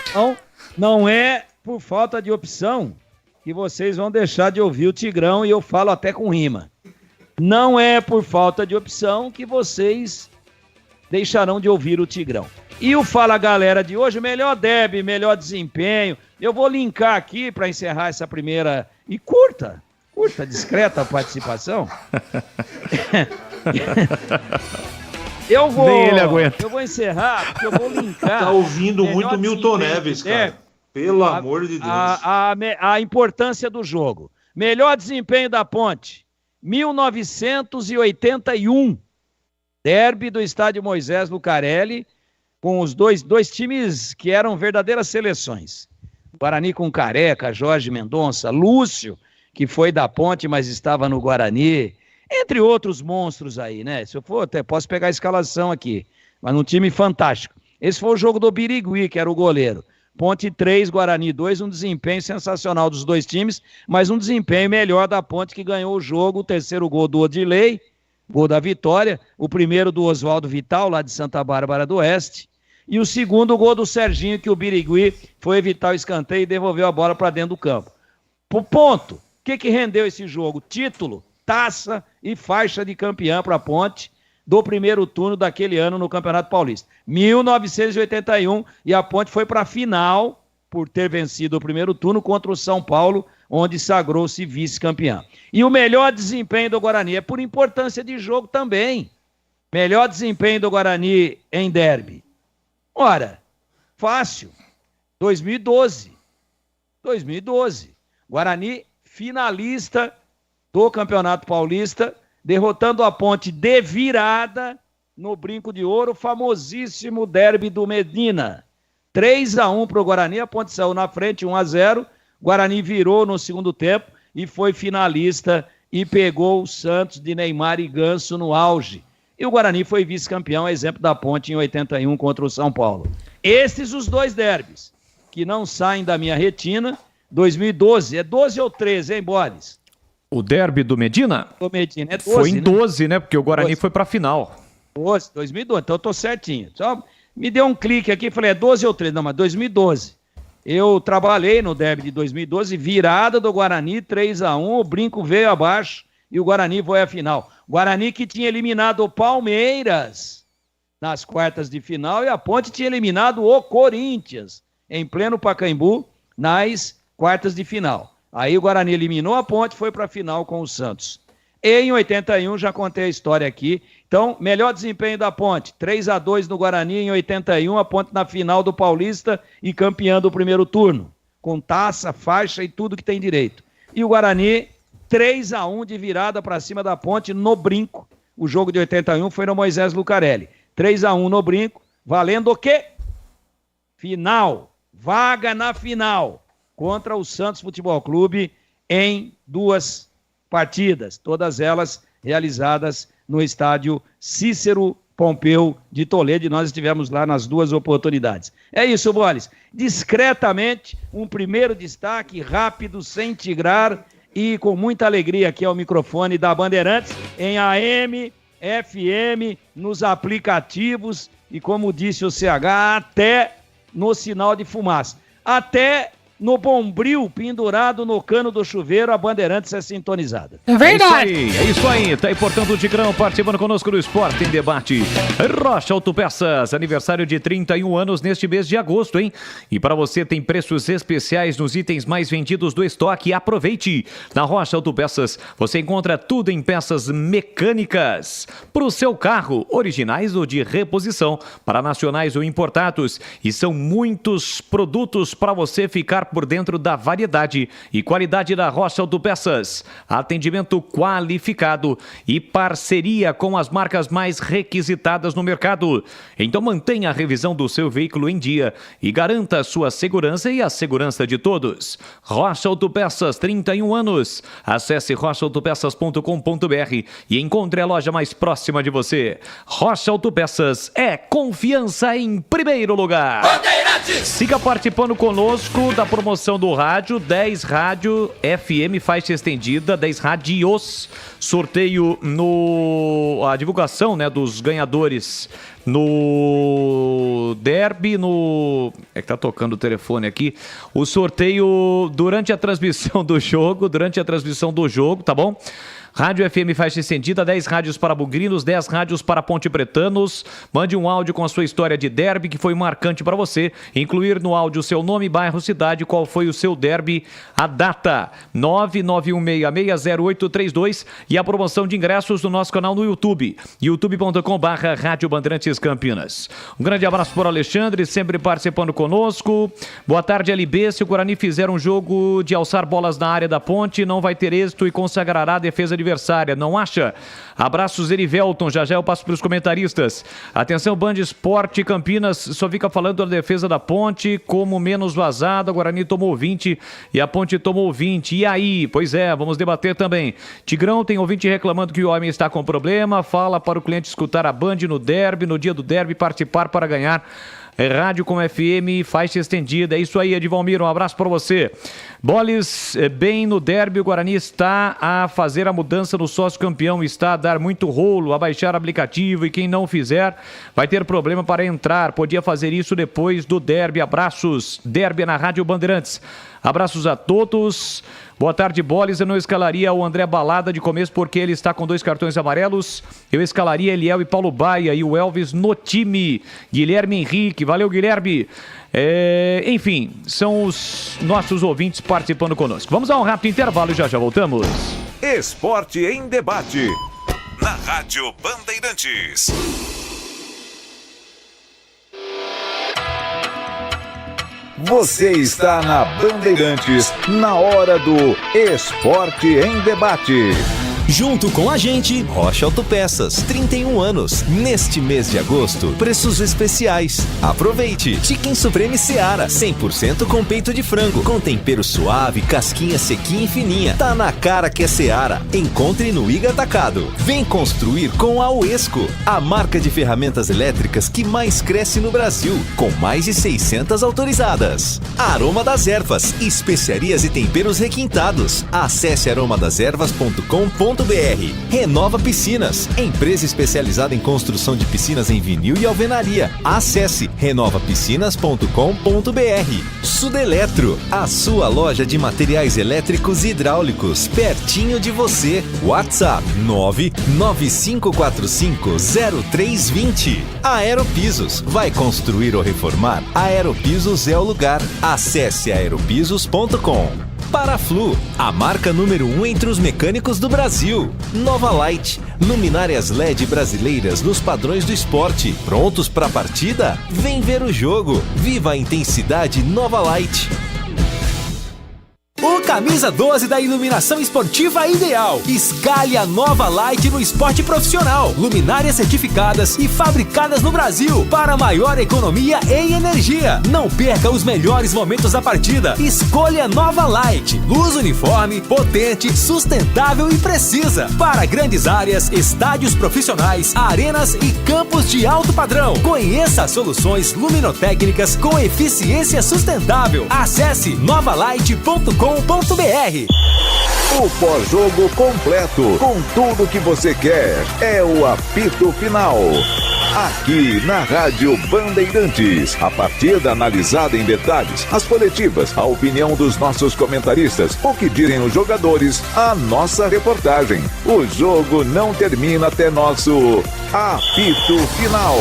Então, não é por falta de opção que vocês vão deixar de ouvir o Tigrão, e eu falo até com rima. Não é por falta de opção que vocês deixarão de ouvir o Tigrão. E o Fala Galera de hoje, melhor derby, melhor desempenho. Eu vou linkar aqui para encerrar essa primeira e curta, discreta participação. Eu vou, nem ele aguenta. Eu vou encerrar, porque eu vou linkar. Tá ouvindo muito Milton Neves, cara. Pelo amor de Deus. A importância do jogo. Melhor desempenho da Ponte, 1981. Derby do Estádio Moisés Lucarelli, com os dois times que eram verdadeiras seleções. Guarani com Careca, Jorge Mendonça, Lúcio, que foi da Ponte, mas estava no Guarani, entre outros monstros aí, né? Se eu for, até posso pegar a escalação aqui, mas num time fantástico. Esse foi o jogo do Birigui, que era o goleiro. Ponte 3, Guarani 2, um desempenho sensacional dos dois times, mas um desempenho melhor da Ponte, que ganhou o jogo. O terceiro gol do Odilei, gol da vitória, o primeiro do Oswaldo Vital, lá de Santa Bárbara do Oeste, e o segundo gol do Serginho, que o Birigui foi evitar o escanteio e devolveu a bola para dentro do campo. Por ponto, o que rendeu esse jogo? Título, taça e faixa de campeão para a Ponte do primeiro turno daquele ano no Campeonato Paulista. 1981, e a Ponte foi para a final por ter vencido o primeiro turno contra o São Paulo, onde sagrou-se vice-campeão. E o melhor desempenho do Guarani é por importância de jogo também. Melhor desempenho do Guarani em derby. Ora, fácil. 2012. Guarani finalista do Campeonato Paulista, derrotando a Ponte de virada no Brinco de Ouro, famosíssimo derby do Medina. 3-1 para o Guarani, a Ponte saiu na frente, 1-0, Guarani virou no segundo tempo e foi finalista e pegou o Santos de Neymar e Ganso no auge. E o Guarani foi vice-campeão, exemplo da Ponte em 81 contra o São Paulo. Esses os dois derbys, que não saem da minha retina. 2012, é 12 ou 13, hein, Boris? O derby do Medina? Do Medina é 12, foi em 12, né? Porque o Guarani 12. Foi pra final. 2012, então eu tô certinho. Só me deu um clique aqui e falei, é 12 ou 13? Não, mas 2012. Eu trabalhei no derby de 2012, virada do Guarani, 3-1, o Brinco veio abaixo e o Guarani foi à final. Guarani que tinha eliminado o Palmeiras nas quartas de final e a Ponte tinha eliminado o Corinthians em pleno Pacaembu nas quartas de final. Aí o Guarani eliminou a Ponte, foi para a final com o Santos. E em 81, já contei a história aqui. Então, melhor desempenho da Ponte, 3-2 no Guarani em 81, a Ponte na final do Paulista e campeã do primeiro turno, com taça, faixa e tudo que tem direito. E o Guarani, 3-1 de virada para cima da Ponte no Brinco. O jogo de 81 foi no Moisés Lucarelli. 3-1 no Brinco, valendo o quê? Final, vaga na final, contra o Santos Futebol Clube em 2 partidas, todas elas realizadas no estádio Cícero Pompeu de Toledo, e nós estivemos lá nas 2 oportunidades. É isso, Bolis. Discretamente, um primeiro destaque, rápido, sem tigrar e com muita alegria aqui ao microfone da Bandeirantes, em AM, FM, nos aplicativos e, como disse o CH, até no sinal de fumaça. Até no bombril pendurado no cano do chuveiro, a Bandeirantes é sintonizada. É verdade. É isso aí. Tá aí, portanto, o Tigrão participando conosco do Esporte em Debate. Rocha Autopeças, aniversário de 31 anos neste mês de agosto, hein? E para você tem preços especiais nos itens mais vendidos do estoque. Aproveite! Na Rocha Autopeças você encontra tudo em peças mecânicas para o seu carro, originais ou de reposição, para nacionais ou importados. E são muitos produtos para você ficar por dentro da variedade e qualidade da Rocha Autopeças. Atendimento qualificado e parceria com as marcas mais requisitadas no mercado. Então mantenha a revisão do seu veículo em dia e garanta a sua segurança e a segurança de todos. Rocha Autopeças, 31 anos. Acesse rochaautopeças.com.br e encontre a loja mais próxima de você. Rocha Autopeças é confiança em primeiro lugar. Bandeirantes! Siga participando conosco da promoção do rádio, 10 rádio FM faixa estendida, 10 rádios, sorteio a divulgação, né, dos ganhadores no derby, é que tá tocando o telefone aqui, o sorteio durante a transmissão do jogo, tá bom? Rádio FM faixa estendida, 10 rádios para bugrinos, 10 rádios para ponte pretanos. Mande um áudio com a sua história de derby que foi marcante para você. Incluir no áudio seu nome, bairro, cidade, qual foi o seu derby, a data, 991660832 e a promoção de ingressos no nosso canal no YouTube, youtube.com/Rádio Bandeirantes Campinas. Um grande abraço para o Alexandre, sempre participando conosco. Boa tarde, LB. Se o Guarani fizer um jogo de alçar bolas na área da Ponte, não vai ter êxito e consagrará a defesa de adversária, não acha? Abraços, Erivelton. Já eu passo para os comentaristas. Atenção, Band Esporte Campinas só fica falando da defesa da Ponte como menos vazada. O Guarani tomou 20 e a Ponte tomou 20. E aí? Pois é, vamos debater também. Tigrão, tem ouvinte reclamando que o homem está com problema. Fala para o cliente escutar a Band no derby, no dia do derby, participar para ganhar. Rádio com FM, faixa estendida. É isso aí, Edvalmir, um abraço para você. Boles, bem no derby, o Guarani está a fazer a mudança no sócio campeão, está a dar muito rolo, a baixar o aplicativo, e quem não fizer vai ter problema para entrar. Podia fazer isso depois do derby. Abraços, derby na Rádio Bandeirantes. Abraços a todos. Boa tarde, Boles. Eu não escalaria o André Balada de começo porque ele está com 2 cartões amarelos. Eu escalaria Eliel e Paulo Baia e o Elvis no time. Guilherme Henrique. Valeu, Guilherme. Enfim, são os nossos ouvintes participando conosco. Vamos a um rápido intervalo e já voltamos. Esporte em debate. Na Rádio Bandeirantes. Você está na Bandeirantes, na hora do Esporte em Debate. Junto com a gente, Rocha Autopeças, 31 anos. Neste mês de agosto, preços especiais. Aproveite! Chicken Supreme Seara, 100% com peito de frango, com tempero suave, casquinha sequinha e fininha. Tá na cara que é Seara. Encontre no Iga Atacado. Vem construir com a Uesco, a marca de ferramentas elétricas que mais cresce no Brasil, com mais de 600 autorizadas. Aroma das Ervas, especiarias e temperos requintados. Acesse aromadaservas.com.br. Renova Piscinas, empresa especializada em construção de piscinas em vinil e alvenaria. Acesse renovapiscinas.com.br. Sudeletro, a sua loja de materiais elétricos e hidráulicos, pertinho de você. WhatsApp 995450320. Aeropisos, vai construir ou reformar? Aeropisos é o lugar. Acesse aeropisos.com. Paraflu, a marca número 1 entre os mecânicos do Brasil. Nova Light, luminárias LED brasileiras nos padrões do esporte. Prontos para a partida? Vem ver o jogo. Viva a intensidade Nova Light. O camisa 12 da iluminação esportiva ideal. Escale a Nova Light no esporte profissional. Luminárias certificadas e fabricadas no Brasil para maior economia em energia. Não perca os melhores momentos da partida. Escolha Nova Light. Luz uniforme, potente, sustentável e precisa. Para grandes áreas, estádios profissionais, arenas e campos de alto padrão. Conheça soluções luminotécnicas com eficiência sustentável. Acesse novalight.com.br. O pós-jogo completo, com tudo que você quer, é o apito final. Aqui na Rádio Bandeirantes, a partida analisada em detalhes, as coletivas, a opinião dos nossos comentaristas, o que dizem os jogadores, a nossa reportagem. O jogo não termina até nosso apito final.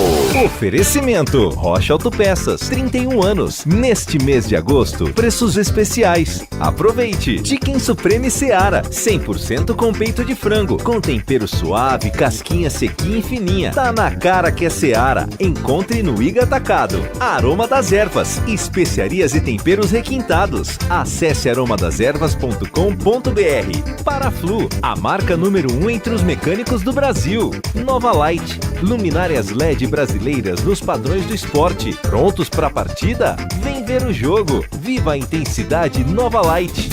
Oferecimento Rocha Autopeças, 31 anos. Neste mês de agosto, preços especiais. Aproveite! Chicken Supreme Seara, 100% com peito de frango, com tempero suave, casquinha sequinha e fininha. Tá na cara que é Seara. Encontre no Iga Atacado. Aroma das Ervas, especiarias e temperos requintados. Acesse aromadaservas.com.br. Paraflu, a marca número 1 entre os mecânicos do Brasil. Nova Light, luminárias LED brasileiras nos padrões do esporte. Prontos para a partida? Vem ver o jogo. Viva a intensidade Nova Light.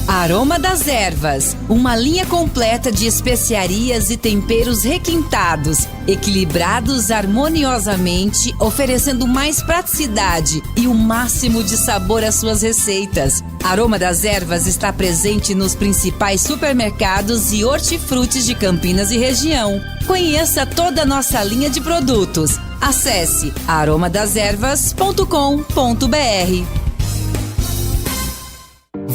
Aroma das Ervas, uma linha completa de especiarias e temperos requintados, equilibrados harmoniosamente, oferecendo mais praticidade e o máximo de sabor às suas receitas. Aroma das Ervas está presente nos principais supermercados e hortifrutis de Campinas e região. Conheça toda a nossa linha de produtos. Acesse aromadasерvas.com.br.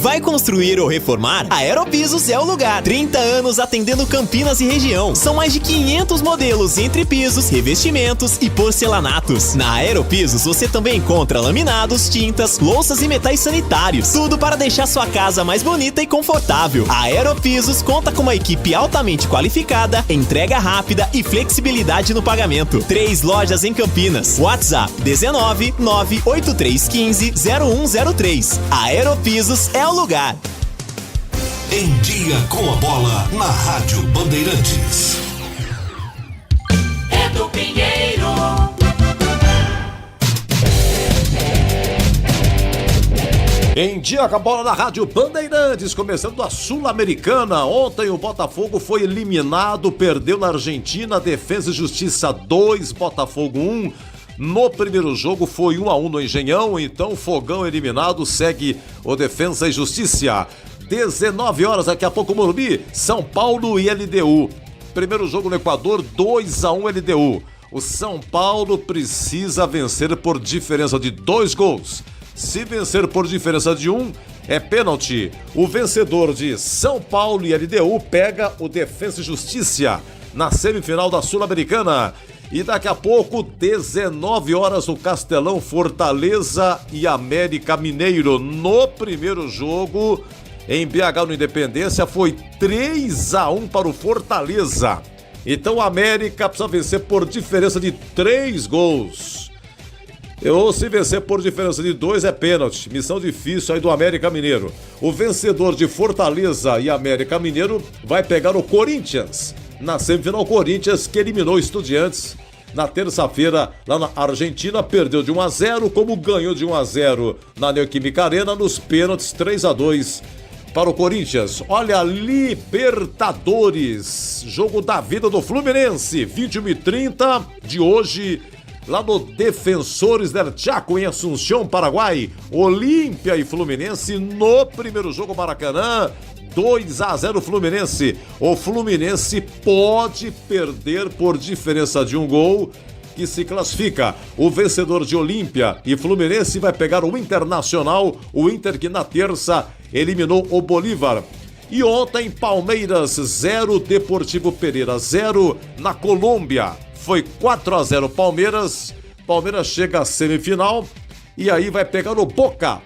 Vai construir ou reformar? A Aeropisos é o lugar. 30 anos atendendo Campinas e região. São mais de 500 modelos entre pisos, revestimentos e porcelanatos. Na Aeropisos você também encontra laminados, tintas, louças e metais sanitários. Tudo para deixar sua casa mais bonita e confortável. A Aeropisos conta com uma equipe altamente qualificada, entrega rápida e flexibilidade no pagamento. 3 lojas em Campinas. WhatsApp 19 98315 0103. A Aeropisos é o lugar. Em Dia com a Bola, na Rádio Bandeirantes. Edu Pinheiro. Em Dia com a Bola na Rádio Bandeirantes, começando a Sul-Americana. Ontem o Botafogo foi eliminado, perdeu na Argentina, Defensa e Justiça 2, Botafogo 1. No primeiro jogo foi 1-1 no Engenhão, então Fogão eliminado, segue o Defensa e Justiça. 19 horas, daqui a pouco Morumbi, São Paulo e LDU. Primeiro jogo no Equador, 2-1 LDU. O São Paulo precisa vencer por diferença de 2 gols. Se vencer por diferença de 1, é pênalti. O vencedor de São Paulo e LDU pega o Defensa e Justiça na semifinal da Sul-Americana. E daqui a pouco, 19 horas, no Castelão, Fortaleza e América Mineiro. No primeiro jogo, em BH, no Independência, foi 3-1 para o Fortaleza. Então o América precisa vencer por diferença de 3 gols. Ou se vencer por diferença de 2 é pênalti. Missão difícil aí do América Mineiro. O vencedor de Fortaleza e América Mineiro vai pegar o Corinthians. Na semifinal, Corinthians, que eliminou Estudiantes na terça-feira lá na Argentina, perdeu de 1-0, como ganhou de 1-0 na Neoquímica Arena, nos pênaltis 3-2 para o Corinthians. Olha, Libertadores, jogo da vida do Fluminense, 21h30 de hoje, lá no Defensores del Chaco, em Assunção, Paraguai. Olímpia e Fluminense no primeiro jogo, Maracanã. 2-0 Fluminense. O Fluminense pode perder por diferença de 1 gol, que se classifica. O vencedor de Olímpia e Fluminense vai pegar o Internacional, o Inter que na terça eliminou o Bolívar. E ontem, Palmeiras 0, Deportivo Pereira 0 na Colômbia. Foi 4-0 Palmeiras. Palmeiras chega à semifinal. E aí vai pegar o Boca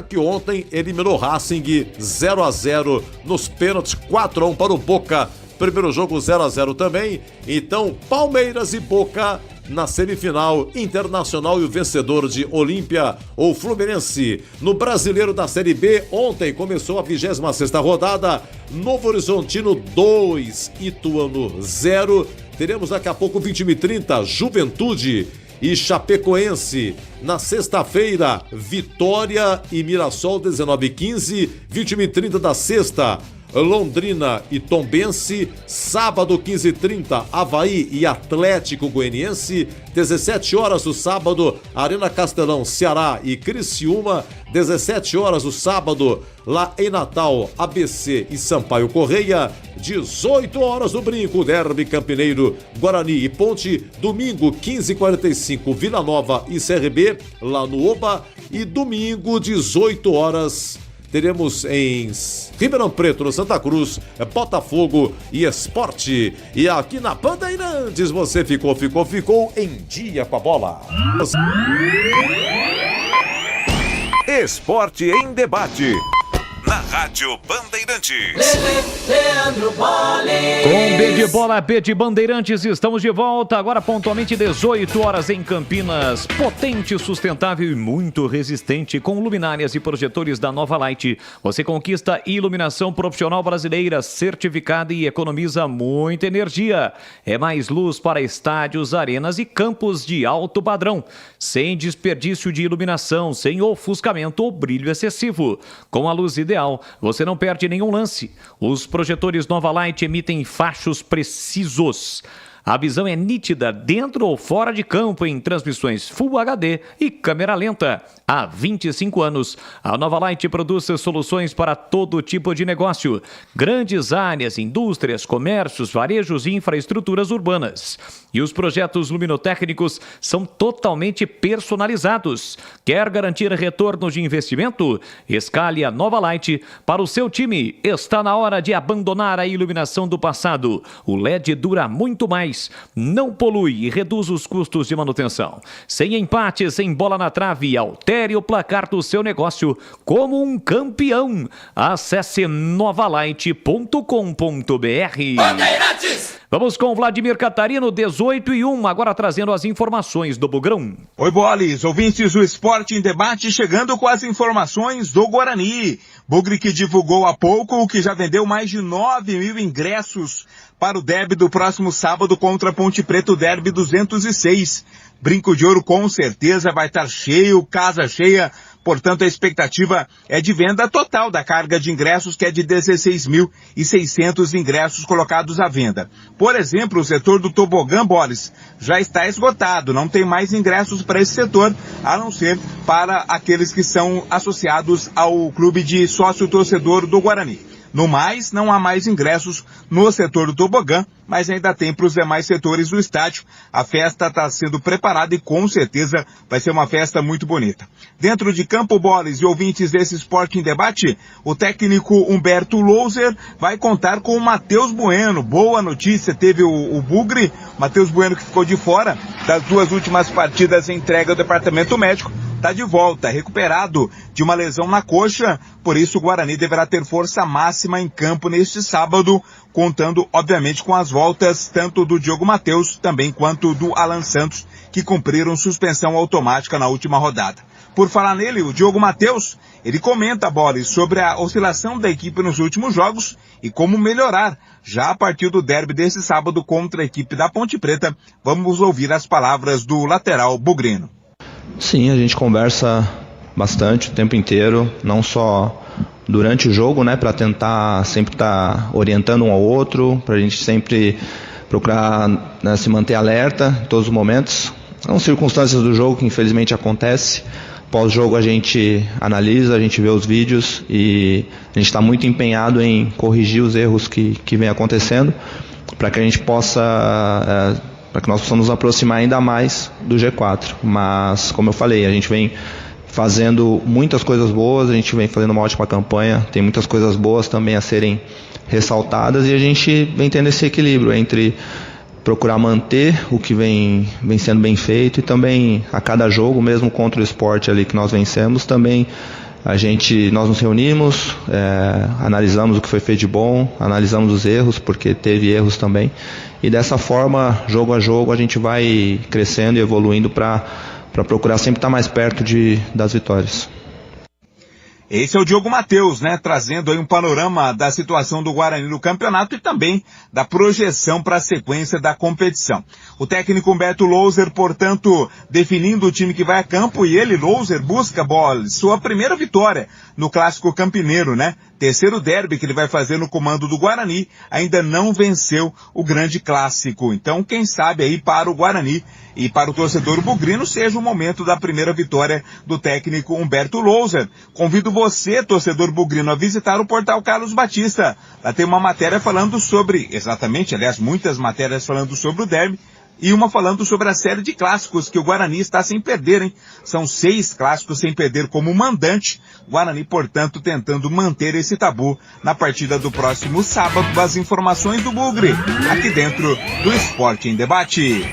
que ontem eliminou Racing 0-0 nos pênaltis, 4-1 para o Boca. Primeiro jogo 0-0 também. Então, Palmeiras e Boca na semifinal, Internacional e o vencedor de Olímpia, o Fluminense. No Brasileiro da Série B, ontem começou a 26ª rodada. Novo Horizontino 2, Ituano 0. Teremos daqui a pouco 21h30, Juventude e Chapecoense. Na sexta-feira, Vitória e Mirassol 19h15, 21h30 da sexta, Londrina e Tombense. Sábado 15h30, Avaí e Atlético Goianiense. 17 horas do sábado, Arena Castelão, Ceará e Criciúma. 17 horas do sábado, lá em Natal, ABC e Sampaio Correia. 18 horas do Brinco, Derby Campineiro, Guarani e Ponte. Domingo 15h45, Vila Nova e CRB, lá no Oba. E domingo 18 horas teremos em Ribeirão Preto, no Santa Cruz, Botafogo e Esporte. E aqui na Bandeirantes você ficou em Dia com a Bola. Esporte em debate. Na Rádio Bandeirantes. Leandro Bolle. Com B de bola, B de Bandeirantes, estamos de volta. Agora pontualmente 18 horas em Campinas. Potente, sustentável e muito resistente. Com luminárias e projetores da Nova Light, você conquista iluminação profissional brasileira, certificada e economiza muita energia. É mais luz para estádios, arenas e campos de alto padrão. Sem desperdício de iluminação, sem ofuscamento ou brilho excessivo. Com a luz ideal, você não perde nenhum lance. Os projetores Nova Light emitem fachos precisos. A visão é nítida dentro ou fora de campo em transmissões Full HD e câmera lenta. Há 25 anos, a Nova Light produz soluções para todo tipo de negócio. Grandes áreas, indústrias, comércios, varejos e infraestruturas urbanas. E os projetos luminotécnicos são totalmente personalizados. Quer garantir retorno de investimento? Escale a Nova Light para o seu time. Está na hora de abandonar a iluminação do passado. O LED dura muito mais, não polui e reduz os custos de manutenção. Sem empate, sem bola na trave, altere o placar do seu negócio como um campeão. Acesse novalight.com.br. Bandeirantes! Vamos com o Vladimir Catarino, 18:01, agora trazendo as informações do Bugrão. Oi, Bolis, ouvintes do Esporte em Debate, chegando com as informações do Guarani. Bugre que divulgou há pouco que já vendeu mais de 9.000 ingressos para o derby do próximo sábado contra a Ponte Preta, o derby 206. Brinco de Ouro com certeza vai estar cheio, casa cheia. Portanto, a expectativa é de venda total da carga de ingressos, que é de 16.600 ingressos colocados à venda. Por exemplo, o setor do tobogã, Boris, já está esgotado. Não tem mais ingressos para esse setor, a não ser para aqueles que são associados ao clube de sócio-torcedor do Guarani. No mais, não há mais ingressos no setor do tobogã, mas ainda tem para os demais setores do estádio. A festa está sendo preparada e com certeza vai ser uma festa muito bonita. Dentro de campo, Bolis e ouvintes desse Esporte em Debate, o técnico Humberto Louser vai contar com o Matheus Bueno. Boa notícia, teve o Bugre, Matheus Bueno, que ficou de fora das 2 últimas partidas em entrega ao departamento médico. Está de volta, recuperado de uma lesão na coxa, por isso o Guarani deverá ter força máxima em campo neste sábado, contando obviamente com as voltas tanto do Diogo Matheus também quanto do Alan Santos, que cumpriram suspensão automática na última rodada. Por falar nele, o Diogo Matheus, ele comenta, Boris, sobre a oscilação da equipe nos últimos jogos e como melhorar já a partir do derby desse sábado contra a equipe da Ponte Preta. Vamos ouvir as palavras do lateral bugrino. Sim, a gente conversa bastante o tempo inteiro, não só durante o jogo, né, para tentar sempre estar orientando um ao outro, para a gente sempre procurar, né, se manter alerta em todos os momentos. São circunstâncias do jogo que infelizmente acontece. Pós-jogo a gente analisa, a gente vê os vídeos e a gente está muito empenhado em corrigir os erros que vem acontecendo, para que a gente possa... para que nós possamos nos aproximar ainda mais do G4. Mas, como eu falei, a gente vem fazendo muitas coisas boas, a gente vem fazendo uma ótima campanha, tem muitas coisas boas também a serem ressaltadas e a gente vem tendo esse equilíbrio entre procurar manter o que vem sendo bem feito e também a cada jogo, mesmo contra o Sport ali que nós vencemos, também nós nos reunimos, analisamos o que foi feito de bom, analisamos os erros, porque teve erros também, e dessa forma, jogo a jogo, a gente vai crescendo e evoluindo para procurar sempre estar mais perto das vitórias. Esse é o Diogo Matheus, né, trazendo aí um panorama da situação do Guarani no campeonato e também da projeção para a sequência da competição. O técnico Humberto Louser, portanto, definindo o time que vai a campo, e ele, Louser, busca, sua primeira vitória no Clássico Campineiro, né? Terceiro derby que ele vai fazer no comando do Guarani, ainda não venceu o grande clássico. Então, quem sabe aí para o Guarani e para o torcedor bugrino seja o momento da primeira vitória do técnico Humberto Louser. Convido você, torcedor bugrino, a visitar o portal Carlos Batista. Lá tem uma matéria falando sobre, muitas matérias falando sobre o derby, e uma falando sobre a série de clássicos que o Guarani está sem perder, hein? São 6 clássicos sem perder como mandante. Guarani, portanto, tentando manter esse tabu na partida do próximo sábado. As informações do Bugre, aqui dentro do Esporte em Debate.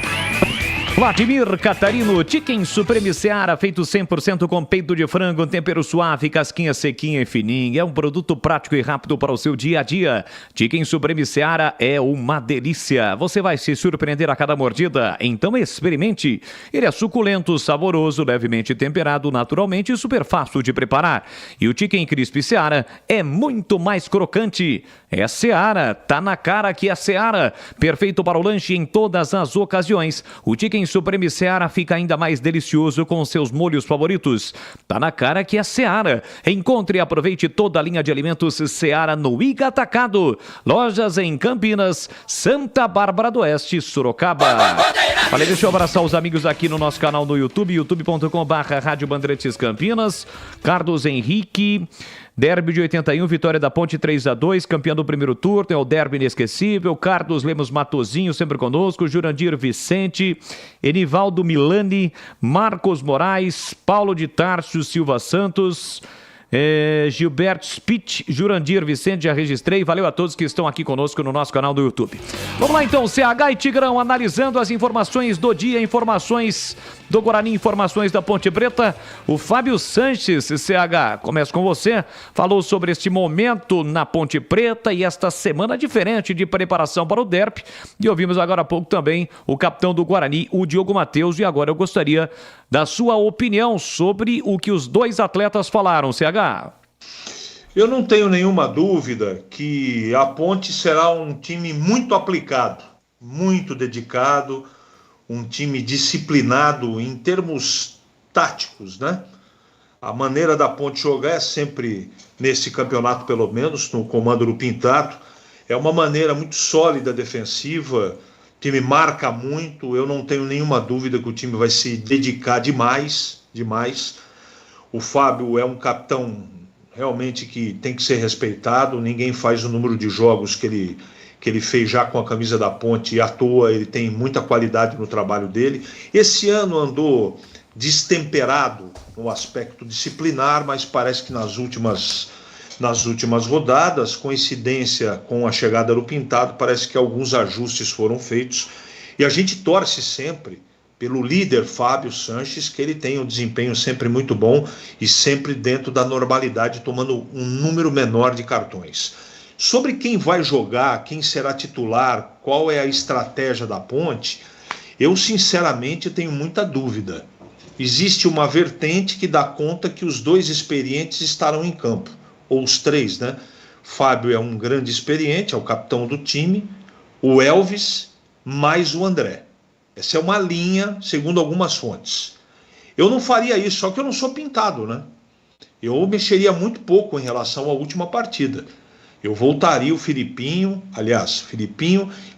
Vladimir Catarino, Chicken Supreme Seara, feito 100% com peito de frango, tempero suave, casquinha sequinha e fininha. É um produto prático e rápido para o seu dia a dia. Chicken Supreme Seara é uma delícia. Você vai se surpreender a cada mordida, então experimente. Ele é suculento, saboroso, levemente temperado, naturalmente e super fácil de preparar. E o Chicken Crispy Seara é muito mais crocante. É Seara, tá na cara que é Seara. Perfeito para o lanche em todas as ocasiões. O Chicken Supreme Seara fica ainda mais delicioso com seus molhos favoritos. Tá na cara que é Seara. Encontre e aproveite toda a linha de alimentos Seara no Iga Atacado. Lojas em Campinas, Santa Bárbara do Oeste, Sorocaba. Falei, deixa eu abraçar os amigos aqui no nosso canal no YouTube, youtube.com/Rádio Bandeirantes Campinas. Carlos Henrique... Derby de 81, vitória da Ponte 3-2, campeão do primeiro turno, é o derby inesquecível. Carlos Lemos Matozinho, sempre conosco. Jurandir Vicente, Enivaldo Milani, Marcos Moraes, Paulo de Tarso Silva Santos, Gilberto Spitt, Jurandir Vicente, já registrei. Valeu a todos que estão aqui conosco no nosso canal do YouTube. Vamos lá então, CH e Tigrão, analisando as informações do dia, informações do Guarani, informações da Ponte Preta. O Fábio Sanches, CH, começo com você, falou sobre este momento na Ponte Preta e esta semana diferente de preparação para o derby. E ouvimos agora há pouco também o capitão do Guarani, o Diogo Matheus, e agora eu gostaria da sua opinião sobre o que os dois atletas falaram, CH. Eu não tenho nenhuma dúvida que a Ponte será um time muito aplicado, muito dedicado, um time disciplinado em termos táticos, né? A maneira da Ponte jogar é sempre, nesse campeonato pelo menos, no comando do Pintado, é uma maneira muito sólida defensiva, o time marca muito, eu não tenho nenhuma dúvida que o time vai se dedicar demais. O Fábio é um capitão realmente que tem que ser respeitado, ninguém faz o número de jogos que ele fez já com a camisa da Ponte e à toa, ele tem muita qualidade no trabalho dele. Esse ano andou destemperado no aspecto disciplinar, mas parece que nas últimas rodadas, coincidência com a chegada do Pintado, parece que alguns ajustes foram feitos e a gente torce sempre pelo líder Fábio Sanches, que ele tem um desempenho sempre muito bom e sempre dentro da normalidade, tomando um número menor de cartões. Sobre quem vai jogar, quem será titular, qual é a estratégia da Ponte, eu sinceramente tenho muita dúvida. Existe uma vertente que dá conta que os dois experientes estarão em campo, ou os três, né? Fábio é um grande experiente, é o capitão do time, o Elvis mais o André. Essa é uma linha, segundo algumas fontes. Eu não faria isso, só que eu não sou Pintado, né? Eu mexeria muito pouco em relação à última partida. Eu voltaria o Filipinho,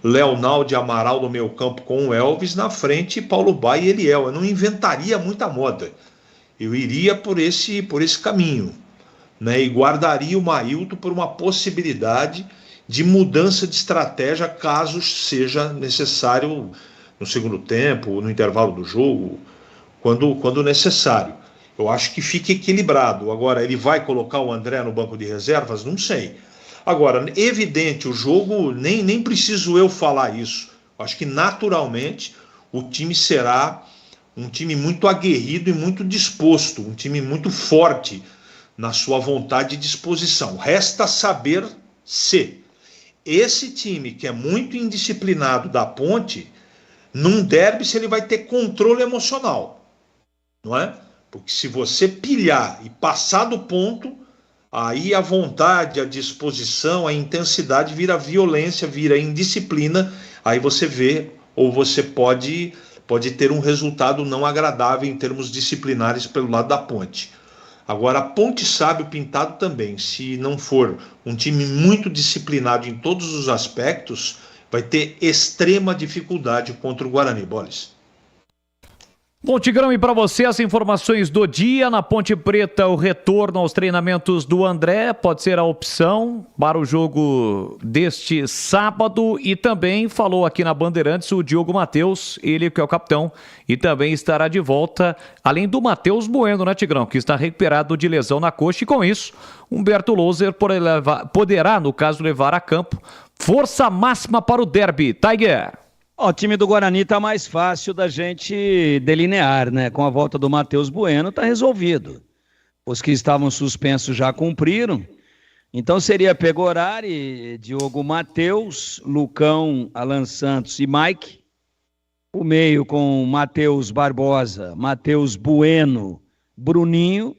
Leonaldo e Amaral no meio campo com o Elvis, na frente Paulo Baia e Eliel. Eu não inventaria muita moda. Eu iria por esse caminho, né? E guardaria o Mailton por uma possibilidade de mudança de estratégia caso seja necessário no segundo tempo, no intervalo do jogo, quando necessário. Eu acho que fica equilibrado. Agora, ele vai colocar o André no banco de reservas? Não sei. Agora, evidente, o jogo, nem preciso eu falar isso. Eu acho que naturalmente o time será um time muito aguerrido e muito disposto, um time muito forte na sua vontade e disposição. Resta saber se esse time que é muito indisciplinado da Ponte, num derby, se ele vai ter controle emocional, não é? Porque se você pilhar e passar do ponto, aí a vontade, a disposição, a intensidade vira violência, vira indisciplina, aí você vê, ou você pode ter um resultado não agradável em termos disciplinares pelo lado da Ponte. Agora, a Ponte sabe, o Pintado também, se não for um time muito disciplinado em todos os aspectos, vai ter extrema dificuldade contra o Guarani, Boles. Bom, Tigrão, e para você as informações do dia na Ponte Preta, o retorno aos treinamentos do André pode ser a opção para o jogo deste sábado, e também falou aqui na Bandeirantes o Diogo Matheus, ele que é o capitão, e também estará de volta, além do Matheus Bueno, né, Tigrão, que está recuperado de lesão na coxa, e com isso, Humberto Louser poderá, no caso, levar a campo força máxima para o derby. Tiger! O time do Guarani tá mais fácil da gente delinear, né? Com a volta do Matheus Bueno, tá resolvido. Os que estavam suspensos já cumpriram. Então seria Pegorari, Diogo Matheus, Lucão, Alan Santos e Mike. O meio com Matheus Barbosa, Matheus Bueno, Bruninho.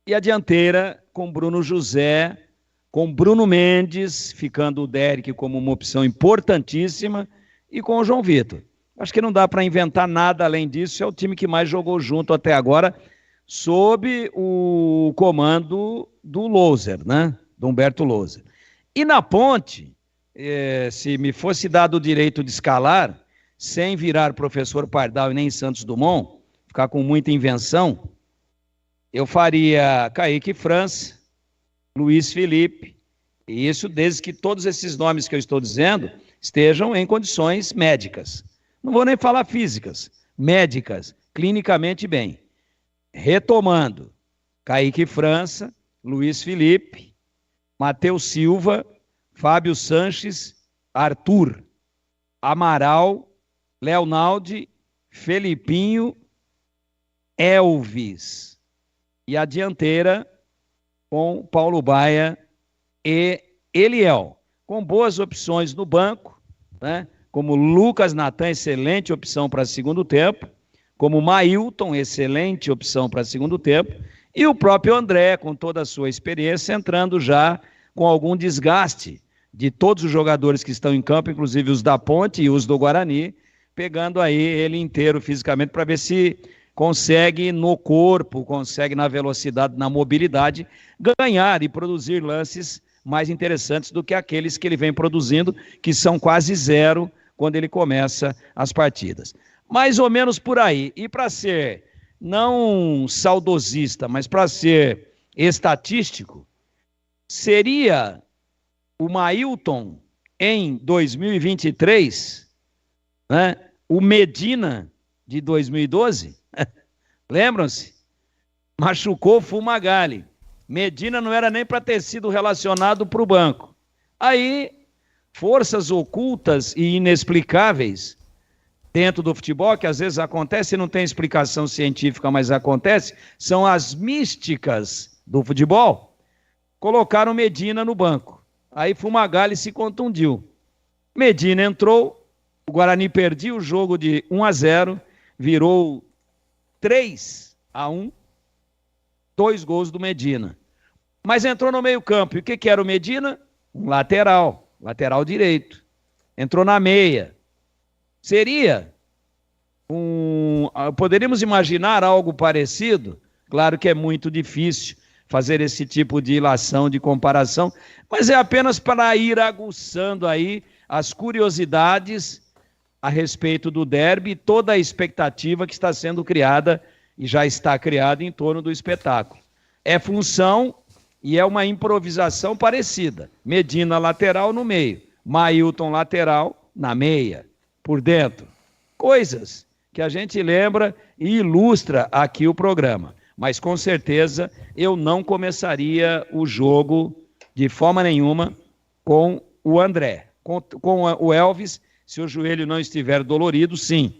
E a dianteira com Bruno José, com Bruno Mendes, ficando o Derek como uma opção importantíssima, e com o João Vitor. Acho que não dá para inventar nada além disso, é o time que mais jogou junto até agora, sob o comando do Louser, né? Do Humberto Louser. E na Ponte, se me fosse dado o direito de escalar, sem virar professor Pardal e nem Santos Dumont, ficar com muita invenção, eu faria Kaique França, Luiz Felipe, e isso desde que todos esses nomes que eu estou dizendo estejam em condições médicas. Não vou nem falar físicas, médicas, clinicamente bem. Retomando, Kaique França, Luiz Felipe, Matheus Silva, Fábio Sanches, Arthur, Amaral, Leonaldi, Felipinho, Elvis. E a dianteira com Paulo Baia e Eliel, com boas opções no banco, né? Como Lucas Natan, excelente opção para segundo tempo, como Mailton, excelente opção para segundo tempo, e o próprio André, com toda a sua experiência, entrando já com algum desgaste de todos os jogadores que estão em campo, inclusive os da Ponte e os do Guarani, pegando aí ele inteiro fisicamente para ver se consegue no corpo, consegue na velocidade, na mobilidade, ganhar e produzir lances mais interessantes do que aqueles que ele vem produzindo, que são quase zero quando ele começa as partidas. Mais ou menos por aí. E para ser não saudosista, mas para ser estatístico, seria o Mailton em 2023, né, o Medina de 2012? Lembram-se? Machucou o Fumagalli. Medina não era nem para ter sido relacionado para o banco. Aí, forças ocultas e inexplicáveis dentro do futebol, que às vezes acontece e não tem explicação científica, mas acontece, são as místicas do futebol, colocaram Medina no banco. Aí Fumagalli se contundiu. Medina entrou, o Guarani perdia o jogo de 1-0, virou 3-1, 2 gols do Medina. Mas entrou no meio-campo. E o que era o Medina? Um lateral direito. Entrou na meia. Seria poderíamos imaginar algo parecido? Claro que é muito difícil fazer esse tipo de ilação, de comparação, mas é apenas para ir aguçando aí as curiosidades a respeito do derby, toda a expectativa que está sendo criada e já está criada em torno do espetáculo. É função e é uma improvisação parecida. Medina lateral no meio, Mailton lateral na meia, por dentro. Coisas que a gente lembra e ilustra aqui o programa. Mas com certeza eu não começaria o jogo de forma nenhuma com o André. Com o Elvis, se o joelho não estiver dolorido, sim,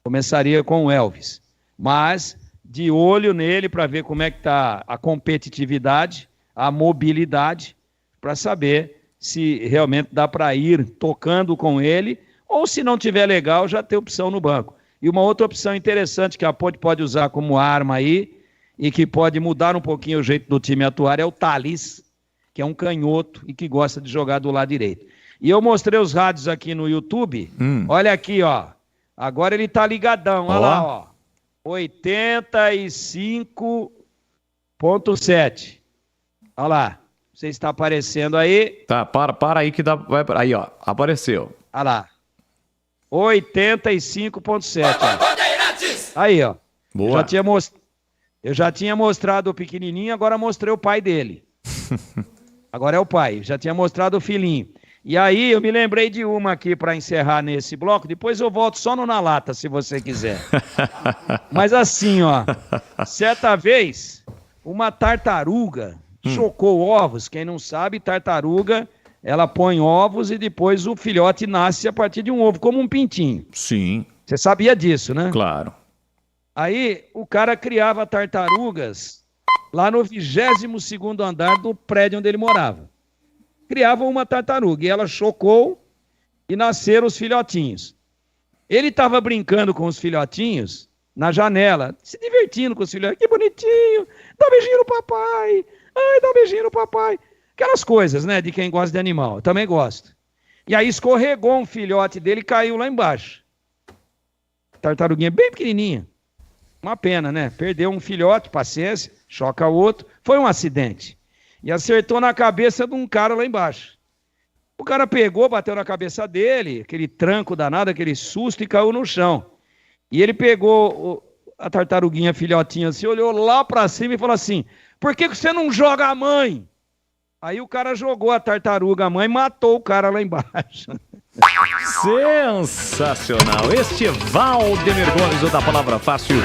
começaria com o Elvis. Mas de olho nele para ver como é que está a competitividade, a mobilidade, para saber se realmente dá para ir tocando com ele, ou se não tiver legal, já ter opção no banco. E uma outra opção interessante que a Ponte pode usar como arma aí, e que pode mudar um pouquinho o jeito do time atuar, é o Thalys, que é um canhoto e que gosta de jogar do lado direito. E eu mostrei os rádios aqui no YouTube. Olha aqui, ó. Agora ele tá ligadão. Olha lá, ó. 85.7. Olha lá. Você está aparecendo aí. Tá, para aí que dá. Vai, aí, ó. Apareceu. Olha lá. 85.7. Aí, ó. Boa. Eu já tinha mostrado o pequenininho, agora mostrei o pai dele. Agora é o pai. Já tinha mostrado o filhinho. E aí eu me lembrei de uma aqui para encerrar nesse bloco. Depois eu volto só no Na Lata, se você quiser. Mas assim, ó. Certa vez, uma tartaruga chocou ovos. Quem não sabe, tartaruga, ela põe ovos e depois o filhote nasce a partir de um ovo, como um pintinho. Sim. Você sabia disso, né? Claro. Aí o cara criava tartarugas lá no 22º andar do prédio onde ele morava. Criava uma tartaruga e ela chocou e nasceram os filhotinhos. Ele estava brincando com os filhotinhos na janela, se divertindo com os filhotinhos. Que bonitinho, dá um beijinho no papai, ai, dá um beijinho no papai. Aquelas coisas, né, de quem gosta de animal, eu também gosto. E aí escorregou um filhote dele e caiu lá embaixo. Tartaruguinha bem pequenininha. Uma pena, né? Perdeu um filhote, paciência, choca o outro. Foi um acidente. E acertou na cabeça de um cara lá embaixo. O cara pegou, bateu na cabeça dele, aquele tranco danado, aquele susto, e caiu no chão. E ele pegou a tartaruguinha filhotinha assim, olhou lá pra cima e falou assim: por que você não joga a mãe? Aí o cara jogou a tartaruga, a mãe, matou o cara lá embaixo. Sensacional. Este Valdemir Gomes, o da Palavra Fácil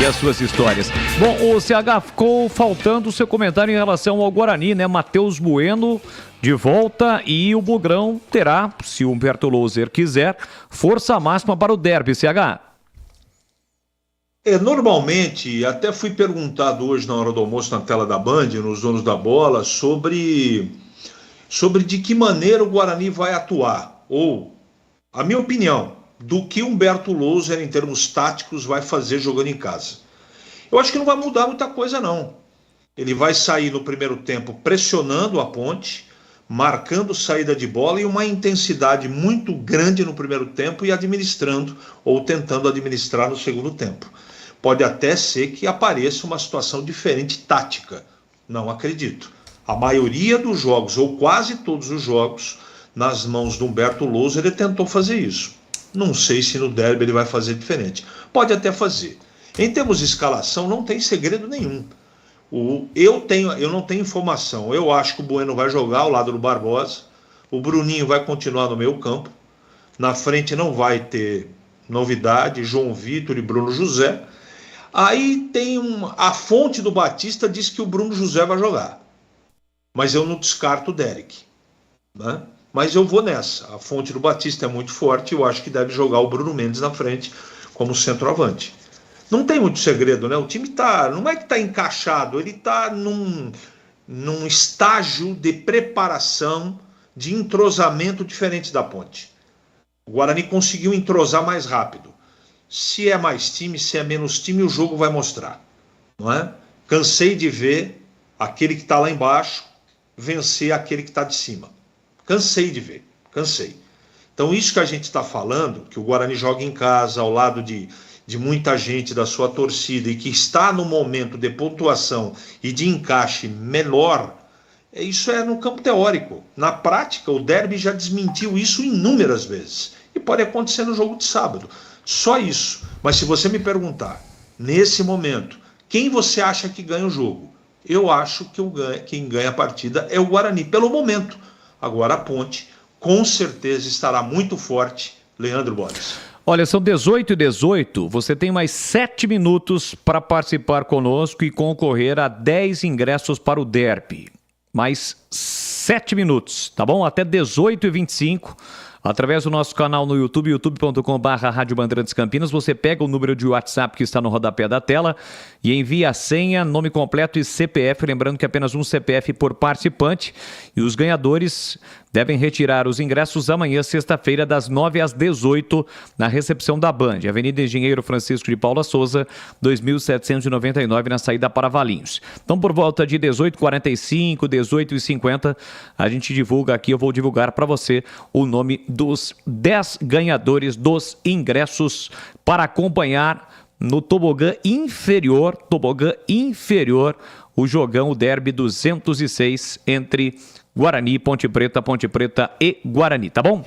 e as suas histórias. Bom, o CH ficou faltando o seu comentário em relação ao Guarani, né? Matheus Bueno de volta e o Bugrão terá, se o Humberto Louser quiser, força máxima para o derby, CH. Normalmente, até fui perguntado hoje na hora do almoço na tela da Band, nos donos da bola, sobre de que maneira o Guarani vai atuar, ou a minha opinião, do que Humberto Louser em termos táticos vai fazer jogando em casa. Eu acho que não vai mudar muita coisa não. Ele vai sair no primeiro tempo pressionando a Ponte, marcando saída de bola e uma intensidade muito grande no primeiro tempo e administrando ou tentando administrar no segundo tempo. Pode até ser que apareça uma situação diferente tática. Não acredito. A maioria dos jogos, ou quase todos os jogos, nas mãos do Humberto Louser, ele tentou fazer isso. Não sei se no derby ele vai fazer diferente. Pode até fazer. Em termos de escalação, não tem segredo nenhum. Eu não tenho informação. Eu acho que o Bueno vai jogar ao lado do Barbosa. O Bruninho vai continuar no meio campo. Na frente não vai ter novidade. João Vitor e Bruno José. Aí tem a fonte do Batista diz que o Bruno José vai jogar. Mas eu não descarto o Derek. Né? Mas eu vou nessa. A fonte do Batista é muito forte. Eu acho que deve jogar o Bruno Mendes na frente como centroavante. Não tem muito segredo, né? O time não é que está encaixado, ele está num estágio de preparação, de entrosamento diferente da Ponte. O Guarani conseguiu entrosar mais rápido. Se é mais time, se é menos time, o jogo vai mostrar. Não é? Cansei de ver aquele que está lá embaixo vencer aquele que está de cima. Cansei de ver, cansei. Então isso que a gente está falando, que o Guarani joga em casa, ao lado de muita gente da sua torcida e que está no momento de pontuação e de encaixe melhor, isso é no campo teórico. Na prática, o derby já desmentiu isso inúmeras vezes. E pode acontecer no jogo de sábado. Só isso. Mas se você me perguntar, nesse momento, quem você acha que ganha o jogo? Eu acho que quem ganha a partida é o Guarani, pelo momento. Agora a Ponte, com certeza, estará muito forte. Leandro Borges. Olha, são 18h18, você tem mais 7 minutos para participar conosco e concorrer a 10 ingressos para o derby. Mais 7 minutos, tá bom? Até 18h25. Através do nosso canal no YouTube, youtube.com/Rádio Bandeirantes Campinas, você pega o número de WhatsApp que está no rodapé da tela e envia a senha, nome completo e CPF, lembrando que apenas um CPF por participante, e os ganhadores devem retirar os ingressos amanhã, sexta-feira, das 9 às 18, na recepção da Band, Avenida Engenheiro Francisco de Paula Souza, 2799, na saída para Valinhos. Então, por volta de 18h45, 18h50, a gente divulga aqui, eu vou divulgar para você o nome dos 10 ganhadores dos ingressos para acompanhar no tobogã inferior, o jogão, o derby 206 entre Guarani, Ponte Preta e Guarani, tá bom?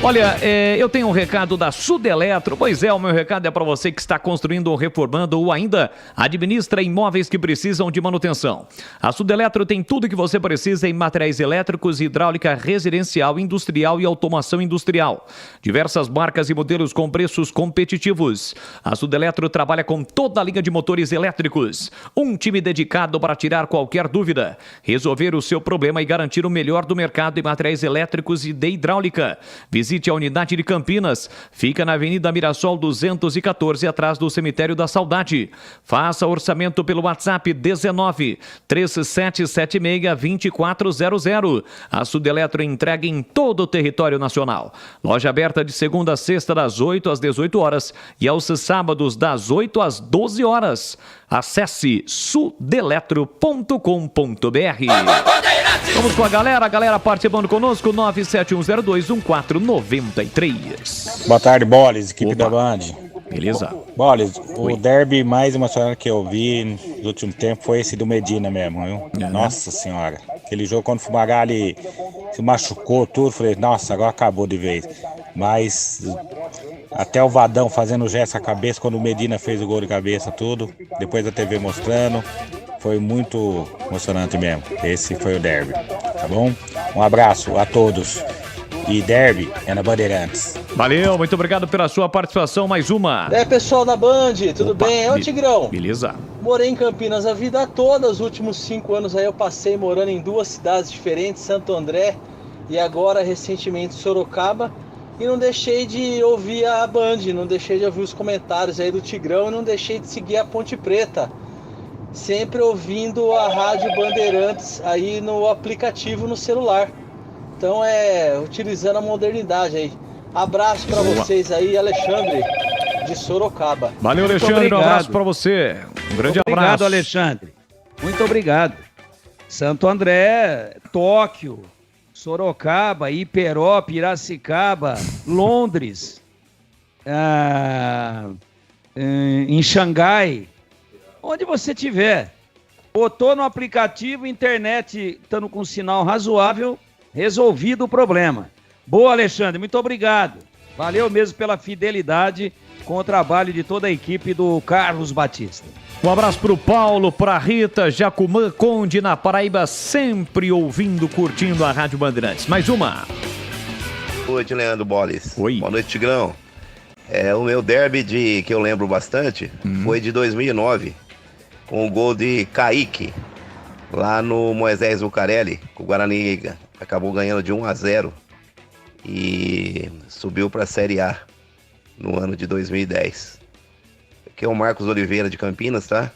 Olha, eu tenho um recado da Sudeletro. Pois é, o meu recado é para você que está construindo ou reformando ou ainda administra imóveis que precisam de manutenção. A Sudeletro tem tudo o que você precisa em materiais elétricos, hidráulica residencial, industrial e automação industrial. Diversas marcas e modelos com preços competitivos. A Sudeletro trabalha com toda a linha de motores elétricos. Um time dedicado para tirar qualquer dúvida, resolver o seu problema e garantir o melhor do mercado em materiais elétricos e de hidráulica. Visite a unidade de Campinas. Fica na Avenida Mirassol 214, atrás do Cemitério da Saudade. Faça orçamento pelo WhatsApp 19 3776 2400. A Sudeletro entrega em todo o território nacional. Loja aberta de segunda a sexta, das 8 às 18 horas e aos sábados, das 8 às 12 horas. Acesse sudeletro.com.br. Vamos com a galera participando conosco, 971021493. Boa tarde, Boles, equipe da Band. Beleza. Boles, o derby mais emocionante que eu vi nos últimos tempos foi esse do Medina mesmo, viu? Nossa senhora, aquele jogo quando o Fumagalli se machucou tudo, falei, nossa, agora acabou de vez. Mas até o Vadão fazendo gesto à cabeça quando o Medina fez o gol de cabeça, tudo, depois a TV mostrando, foi muito emocionante mesmo. Esse foi o derby, tá bom? Um abraço a todos. E derby é na Bandeirantes. Valeu, muito obrigado pela sua participação. Mais uma. Pessoal da Band, tudo bem? É o Tigrão. Beleza. Morei em Campinas a vida toda, os últimos 5 anos aí eu passei morando em 2 cidades diferentes, Santo André e agora recentemente Sorocaba. E não deixei de ouvir a Band, não deixei de ouvir os comentários aí do Tigrão e não deixei de seguir a Ponte Preta. Sempre ouvindo a Rádio Bandeirantes aí no aplicativo no celular. Então utilizando a modernidade aí. Abraço pra vocês aí, Alexandre de Sorocaba. Valeu, Alexandre, um abraço pra você. Um grande abraço. Obrigado, Alexandre. Muito obrigado. Santo André, Tóquio, Sorocaba, Iperó, Piracicaba, Londres, em Xangai, onde você tiver. Botou no aplicativo, internet estando com sinal razoável, resolvido o problema. Boa, Alexandre, muito obrigado. Valeu mesmo pela fidelidade com o trabalho de toda a equipe do Carlos Batista. Um abraço pro Paulo, pra Rita, Jacumã, Conde, na Paraíba, sempre ouvindo, curtindo a Rádio Bandeirantes. Mais uma. Boa noite, Leandro Bolis. Oi. Boa noite, Tigrão. O meu derby que eu lembro bastante foi de 2009, com o gol de Kaique, lá no Moisés Zucarelli, que o Guarani acabou ganhando de 1-0 e subiu para a Série A no ano de 2010. Aqui é o Marcos Oliveira de Campinas, tá?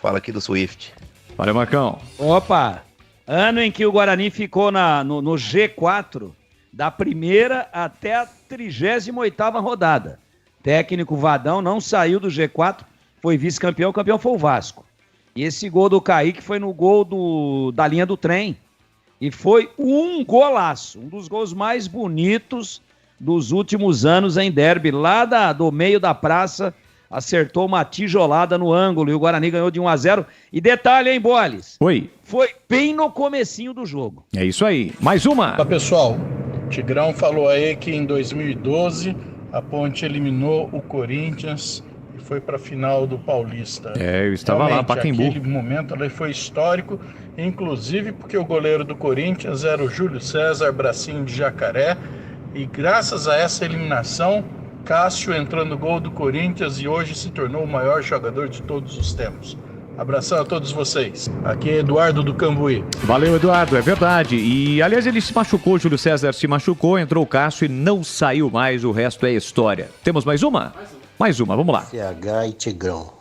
Fala aqui do Swift. Valeu, Marcão. Opa! Ano em que o Guarani ficou no G4, da primeira até a 38ª rodada. Técnico Vadão não saiu do G4, foi vice-campeão, o campeão foi o Vasco. E esse gol do Kaique foi no gol da linha do trem. E foi um golaço, um dos gols mais bonitos dos últimos anos em derby. Lá do meio da praça, acertou uma tijolada no ângulo e o Guarani ganhou de 1-0. E detalhe, hein, Bolis? Oi. Foi bem no comecinho do jogo. É isso aí. Mais uma. Olá, pessoal. O Tigrão falou aí que em 2012 a Ponte eliminou o Corinthians e foi para a final do Paulista. Eu estava lá, Pacaembu. Aquele momento ali foi histórico, inclusive porque o goleiro do Corinthians era o Júlio César Bracinho de Jacaré. E graças a essa eliminação, Cássio entrou no gol do Corinthians e hoje se tornou o maior jogador de todos os tempos. Abração a todos vocês. Aqui é Eduardo do Cambuí. Valeu, Eduardo, é verdade. E, aliás, ele se machucou, Júlio César se machucou, entrou o Cássio e não saiu mais, o resto é história. Temos mais uma? Mais uma, vamos lá. CH e Tigrão.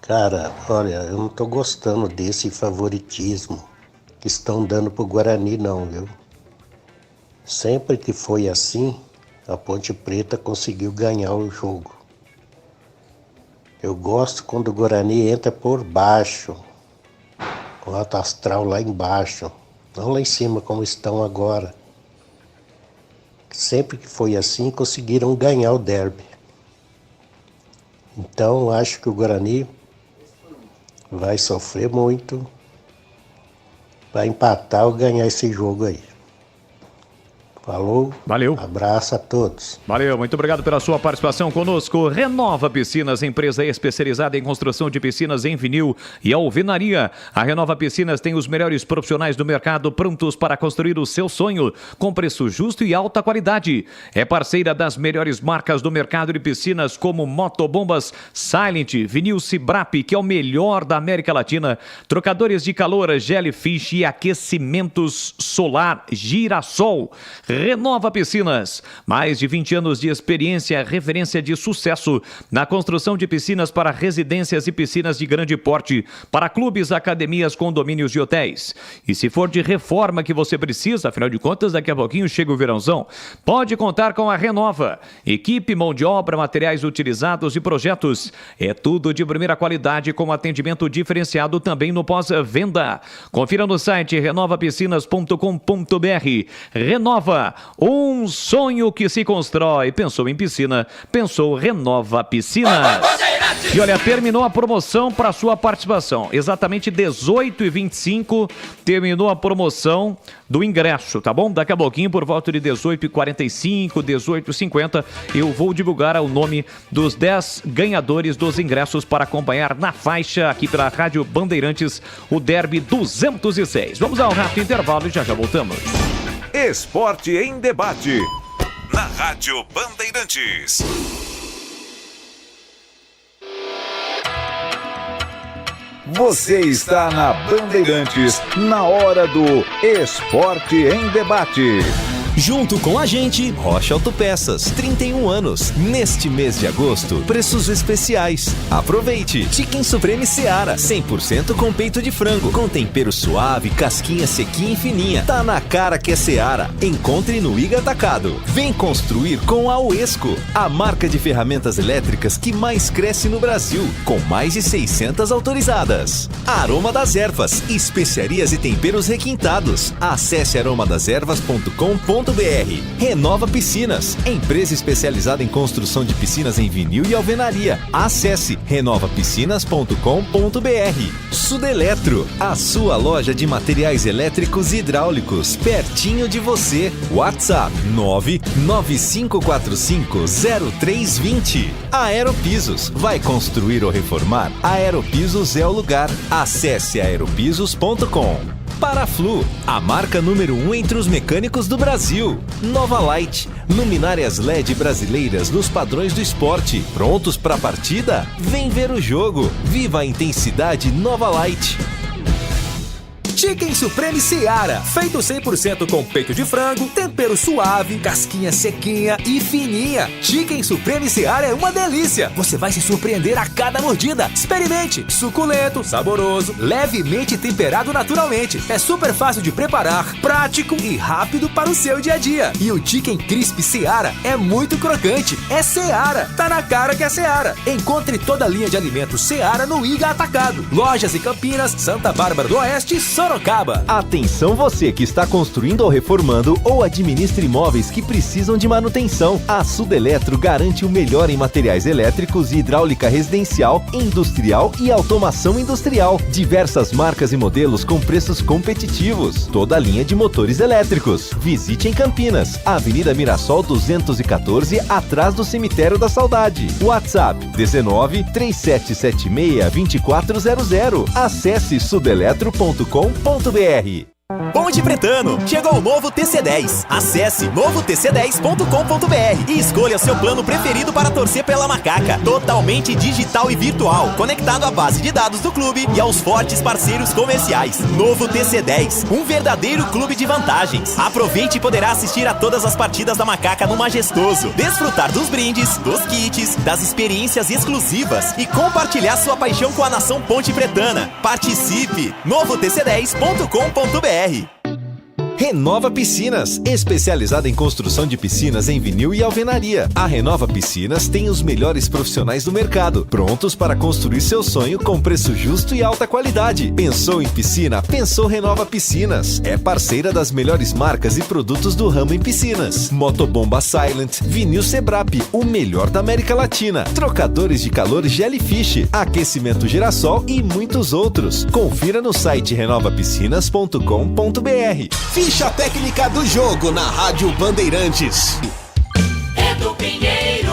Cara, olha, eu não tô gostando desse favoritismo que estão dando pro Guarani não, viu? Sempre que foi assim, a Ponte Preta conseguiu ganhar o jogo. Eu gosto quando o Guarani entra por baixo, com o alto astral lá embaixo, não lá em cima como estão agora. Sempre que foi assim, conseguiram ganhar o derby. Então, acho que o Guarani vai sofrer muito, vai empatar ou ganhar esse jogo aí. Falou. Valeu. Abraço a todos. Valeu, muito obrigado pela sua participação conosco. Renova Piscinas, empresa especializada em construção de piscinas em vinil e alvenaria. A Renova Piscinas tem os melhores profissionais do mercado prontos para construir o seu sonho com preço justo e alta qualidade. É parceira das melhores marcas do mercado de piscinas como Motobombas, Silent, Vinil Cibrap, que é o melhor da América Latina, trocadores de calor, Jellyfish e aquecimentos solar Girassol. Renova Piscinas, mais de 20 anos de experiência, referência de sucesso na construção de piscinas para residências e piscinas de grande porte, para clubes, academias, condomínios e hotéis. E se for de reforma que você precisa, afinal de contas, daqui a pouquinho chega o verãozão, pode contar com a Renova. Equipe, mão de obra, materiais utilizados e projetos. É tudo de primeira qualidade com atendimento diferenciado também no pós-venda. Confira no site renovapiscinas.com.br. Renova, um sonho que se constrói. Pensou em piscina, pensou Renova Piscinas. E olha, terminou a promoção para sua participação. Exatamente 18h25 terminou a promoção do ingresso, tá bom? Daqui a pouquinho, por volta de 18h45, 18h50, eu vou divulgar o nome dos 10 ganhadores dos ingressos para acompanhar na faixa aqui pela Rádio Bandeirantes, o Derby 206. Vamos ao rápido intervalo e já voltamos. Esporte em Debate. Na Rádio Bandeirantes. Você está na Bandeirantes, na hora do Esporte em Debate. Junto com a gente, Rocha Autopeças, 31 anos. Neste mês de agosto, preços especiais. Aproveite! Chicken Supreme Seara, 100% com peito de frango, com tempero suave, casquinha sequinha e fininha. Tá na cara que é Seara. Encontre no Iga Atacado. Vem construir com a Uesco, a marca de ferramentas elétricas que mais cresce no Brasil, com mais de 600 autorizadas. Aroma das Ervas, especiarias e temperos requintados. Acesse aromadaservas.com.br. Renova Piscinas, empresa especializada em construção de piscinas em vinil e alvenaria. Acesse renovapiscinas.com.br. Sudeletro, a sua loja de materiais elétricos e hidráulicos, pertinho de você. WhatsApp 995450320. Aeropisos, vai construir ou reformar? Aeropisos é o lugar. Acesse aeropisos.com. Paraflu, a marca número 1 entre os mecânicos do Brasil. Nova Light, luminárias LED brasileiras nos padrões do esporte. Prontos para a partida? Vem ver o jogo. Viva a intensidade Nova Light. Chicken Supreme Seara, feito 100% com peito de frango, tempero suave, casquinha sequinha e fininha. Chicken Supreme Seara é uma delícia. Você vai se surpreender a cada mordida. Experimente. Suculento, saboroso, levemente temperado naturalmente. É super fácil de preparar, prático e rápido para o seu dia a dia. E o Chicken Crisp Seara é muito crocante. É Seara. Tá na cara que é Seara. Encontre toda a linha de alimentos Seara no Iga Atacado. Lojas em Campinas, Santa Bárbara do Oeste e Sorocaba. Atenção você que está construindo ou reformando ou administra imóveis que precisam de manutenção. A Sudeletro garante o melhor em materiais elétricos e hidráulica residencial, industrial e automação industrial. Diversas marcas e modelos com preços competitivos. Toda a linha de motores elétricos. Visite em Campinas, Avenida Mirassol 214, atrás do Cemitério da Saudade. WhatsApp 19 3776 2400. Acesse sudeletro.com.br. Ponte Pretano, chegou o novo TC10. Acesse novotc10.com.br e escolha seu plano preferido para torcer pela Macaca. Totalmente digital e virtual, conectado à base de dados do clube e aos fortes parceiros comerciais. Novo TC10, um verdadeiro clube de vantagens. Aproveite e poderá assistir a todas as partidas da Macaca no Majestoso, desfrutar dos brindes, dos kits, das experiências exclusivas e compartilhar sua paixão com a nação ponte pretana. Participe! novotc10.com.br. Renova Piscinas, especializada em construção de piscinas em vinil e alvenaria. A Renova Piscinas tem os melhores profissionais do mercado, prontos para construir seu sonho com preço justo e alta qualidade. Pensou em piscina? Pensou Renova Piscinas. É parceira das melhores marcas e produtos do ramo em piscinas. Motobomba Silent, vinil Sebrap, o melhor da América Latina. Trocadores de calor Jellyfish, aquecimento Girassol e muitos outros. Confira no site renovapiscinas.com.br. Ficha técnica do jogo na Rádio Bandeirantes. Edu Pinheiro.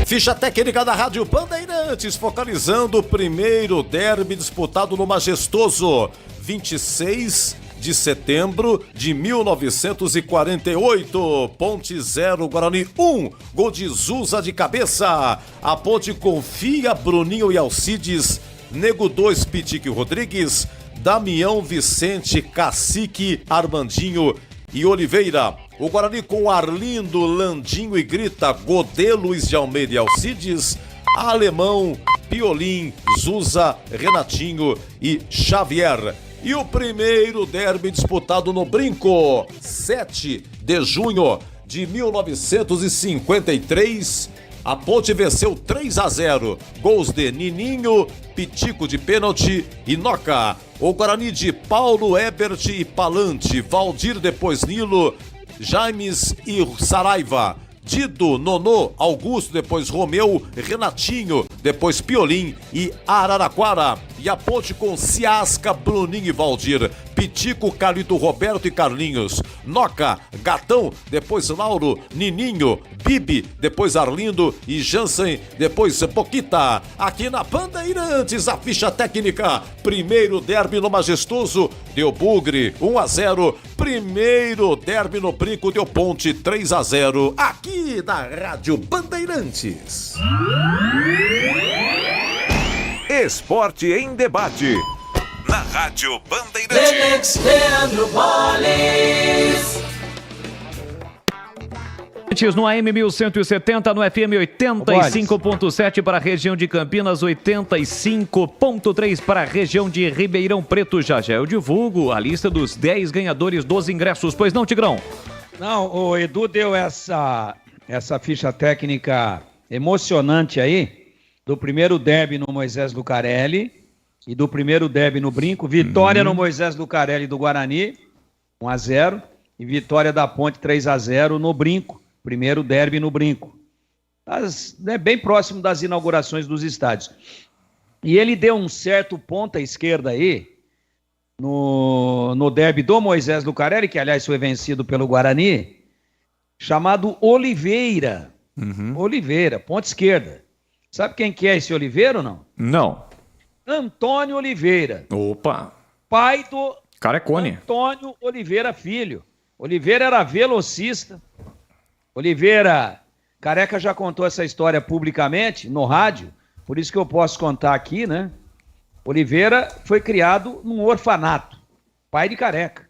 Ficha técnica da Rádio Bandeirantes, focalizando o primeiro derby disputado no Majestoso, 26 de setembro de 1948. Ponte 0, Guarani 1. Gol de Zusa de cabeça. A Ponte confia Bruninho e Alcides. Nego 2, Pitique Rodrigues, Damião, Vicente, Cacique, Armandinho e Oliveira. O Guarani com Arlindo, Landinho e Grita, Godê, Luiz de Almeida e Alcides, Alemão, Piolim, Zusa, Renatinho e Xavier. E o primeiro derby disputado no Brinco, 7 de junho de 1953, a Ponte venceu 3-0. Gols de Nininho, Pitico de pênalti e Noca. O Guarani de Paulo, Ebert e Palante, Valdir, depois Nilo, Jaimes e Saraiva. Dido, Nonô, Augusto, depois Romeu, Renatinho, depois Piolim e Araraquara. E a Ponte com Ciasca, Bruninho e Valdir. Pitico, Carlito, Roberto e Carlinhos. Noca, Gatão, depois Lauro, Nininho, Bibi, depois Arlindo e Jansen, depois Boquita. Aqui na Bandeirantes, a ficha técnica. Primeiro derby no Majestoso, deu Bugre, 1-0. Primeiro derby no Brinco, deu Ponte, 3-0. Aqui na Rádio Bandeirantes. Esporte em debate. Na Rádio Bandeirantes. Leandro Bolles. No AM 1170, no FM 85.7 para a região de Campinas, 85.3 para a região de Ribeirão Preto. Já eu divulgo a lista dos 10 ganhadores dos ingressos. Pois não, Tigrão? Não, o Edu deu essa ficha técnica emocionante aí, do primeiro derby no Moisés Lucarelli e do primeiro derby no Brinco. Vitória no Moisés Lucarelli do Guarani, 1-0, e vitória da Ponte, 3-0 no Brinco. Primeiro derby no Brinco. Bem próximo das inaugurações dos estádios. E ele deu um certo ponta esquerda aí, no derby do Moisés Lucarelli, que aliás foi vencido pelo Guarani, chamado Oliveira. Oliveira, ponta esquerda. Sabe quem que é esse Oliveira ou não? Não. Antônio Oliveira. Opa. Pai do Carecone. Antônio Oliveira Filho. Oliveira era velocista. Oliveira, Careca já contou essa história publicamente, no rádio, por isso que eu posso contar aqui, né? Oliveira foi criado num orfanato, pai de Careca.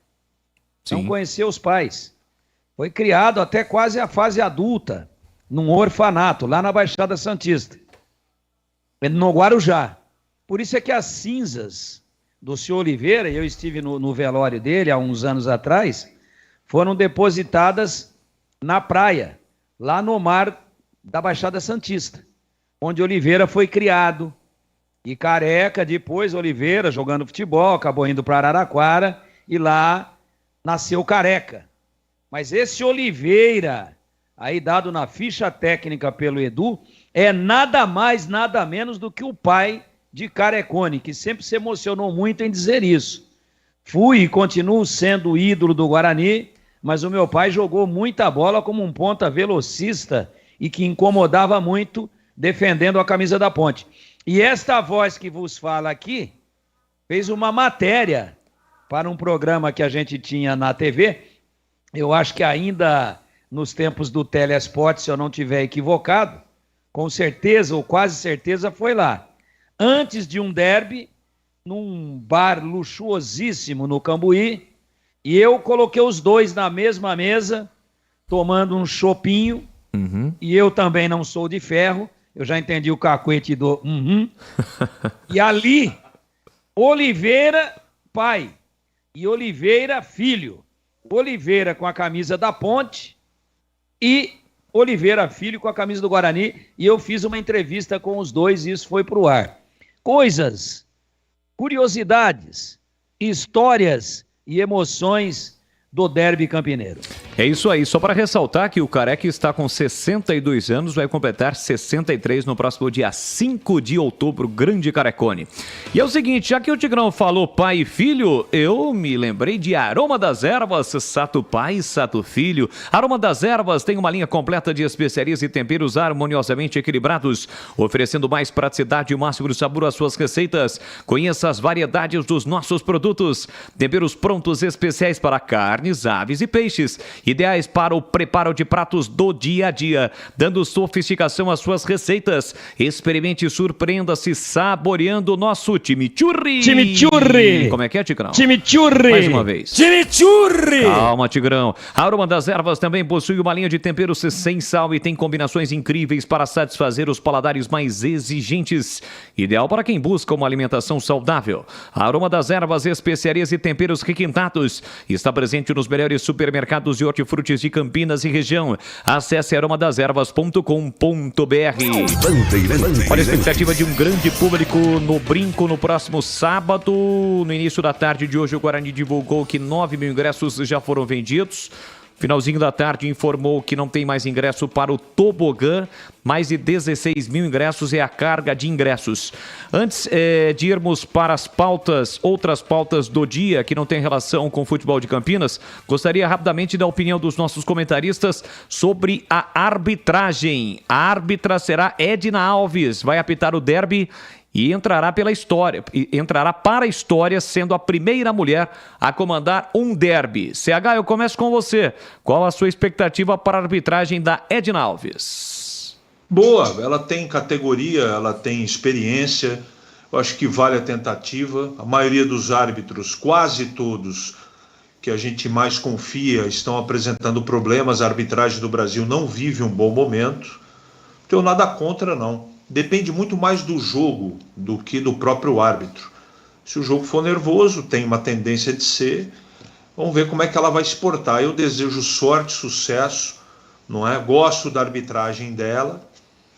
Sim. Não conheceu os pais. Foi criado até quase a fase adulta, num orfanato, lá na Baixada Santista, no Guarujá. Por isso é que as cinzas do senhor Oliveira, eu estive no velório dele há uns anos atrás, foram depositadas na praia, lá no mar da Baixada Santista, onde Oliveira foi criado. E Careca, depois Oliveira, jogando futebol, acabou indo para Araraquara e lá nasceu Careca. Mas esse Oliveira, aí dado na ficha técnica pelo Edu, é nada mais, nada menos do que o pai de Carecone, que sempre se emocionou muito em dizer isso. Fui e continuo sendo o ídolo do Guarani, mas o meu pai jogou muita bola como um ponta velocista e que incomodava muito defendendo a camisa da Ponte. E esta voz que vos fala aqui fez uma matéria para um programa que a gente tinha na TV, eu acho que ainda nos tempos do Telesport, se eu não estiver equivocado, com certeza ou quase certeza foi lá. Antes de um derby, num bar luxuosíssimo no Cambuí, e eu coloquei os dois na mesma mesa, tomando um chopinho, e eu também não sou de ferro, eu já entendi o cacuete do E ali, Oliveira, pai, e Oliveira, filho. Oliveira com a camisa da Ponte e Oliveira, filho, com a camisa do Guarani, e eu fiz uma entrevista com os dois e isso foi pro ar. Coisas, curiosidades, histórias e emoções do derby campineiro. É isso aí, só para ressaltar que o Careca está com 62 anos, vai completar 63 no próximo dia 5 de outubro, grande Carecone. E é o seguinte, já que o Tigrão falou pai e filho, eu me lembrei de Aroma das Ervas, Sato Pai, Sato Filho. Aroma das Ervas tem uma linha completa de especiarias e temperos harmoniosamente equilibrados, oferecendo mais praticidade e o máximo de sabor às suas receitas. Conheça as variedades dos nossos produtos, temperos prontos especiais para carnes, aves e peixes, ideais para o preparo de pratos do dia a dia, dando sofisticação às suas receitas. Experimente e surpreenda-se saboreando o nosso chimichurri. Chimichurri! Como é que é, Tigrão? Chimichurri! Mais uma vez. Chimichurri! Calma, Tigrão. A Aroma das Ervas também possui uma linha de temperos sem sal e tem combinações incríveis para satisfazer os paladares mais exigentes. Ideal para quem busca uma alimentação saudável. A Aroma das Ervas, especiarias e temperos requintados está presente nos melhores supermercados de hortifrutis de Campinas e região. Acesse aromadeservas.com.br. Olha a expectativa de um grande público no Brinco no próximo sábado. No início da tarde de hoje, o Guarani divulgou que 9 mil ingressos já foram vendidos. finalzinho da tarde, informou que não tem mais ingresso para o tobogã. Mais de 16 mil ingressos é a carga de ingressos. Antes de irmos para as outras pautas do dia, que não tem relação com o futebol de Campinas, gostaria rapidamente da opinião dos nossos comentaristas sobre a arbitragem. A árbitra será Edna Alves, vai apitar o derby e entrará para a história, sendo a primeira mulher a comandar um derby. CH, eu começo com você. Qual a sua expectativa para a arbitragem da Edna Alves? Boa, ela tem categoria, ela tem experiência, eu acho que vale a tentativa. A maioria dos árbitros, quase todos, que a gente mais confia, estão apresentando problemas. A arbitragem do Brasil não vive um bom momento. Não tenho nada contra, não. Depende muito mais do jogo do que do próprio árbitro. Se o jogo for nervoso, tem uma tendência de ser. Vamos ver como é que ela vai se portar. Eu desejo sorte, sucesso, não é? Gosto da arbitragem dela.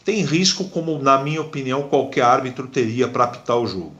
Tem risco, como na minha opinião qualquer árbitro teria para apitar o jogo.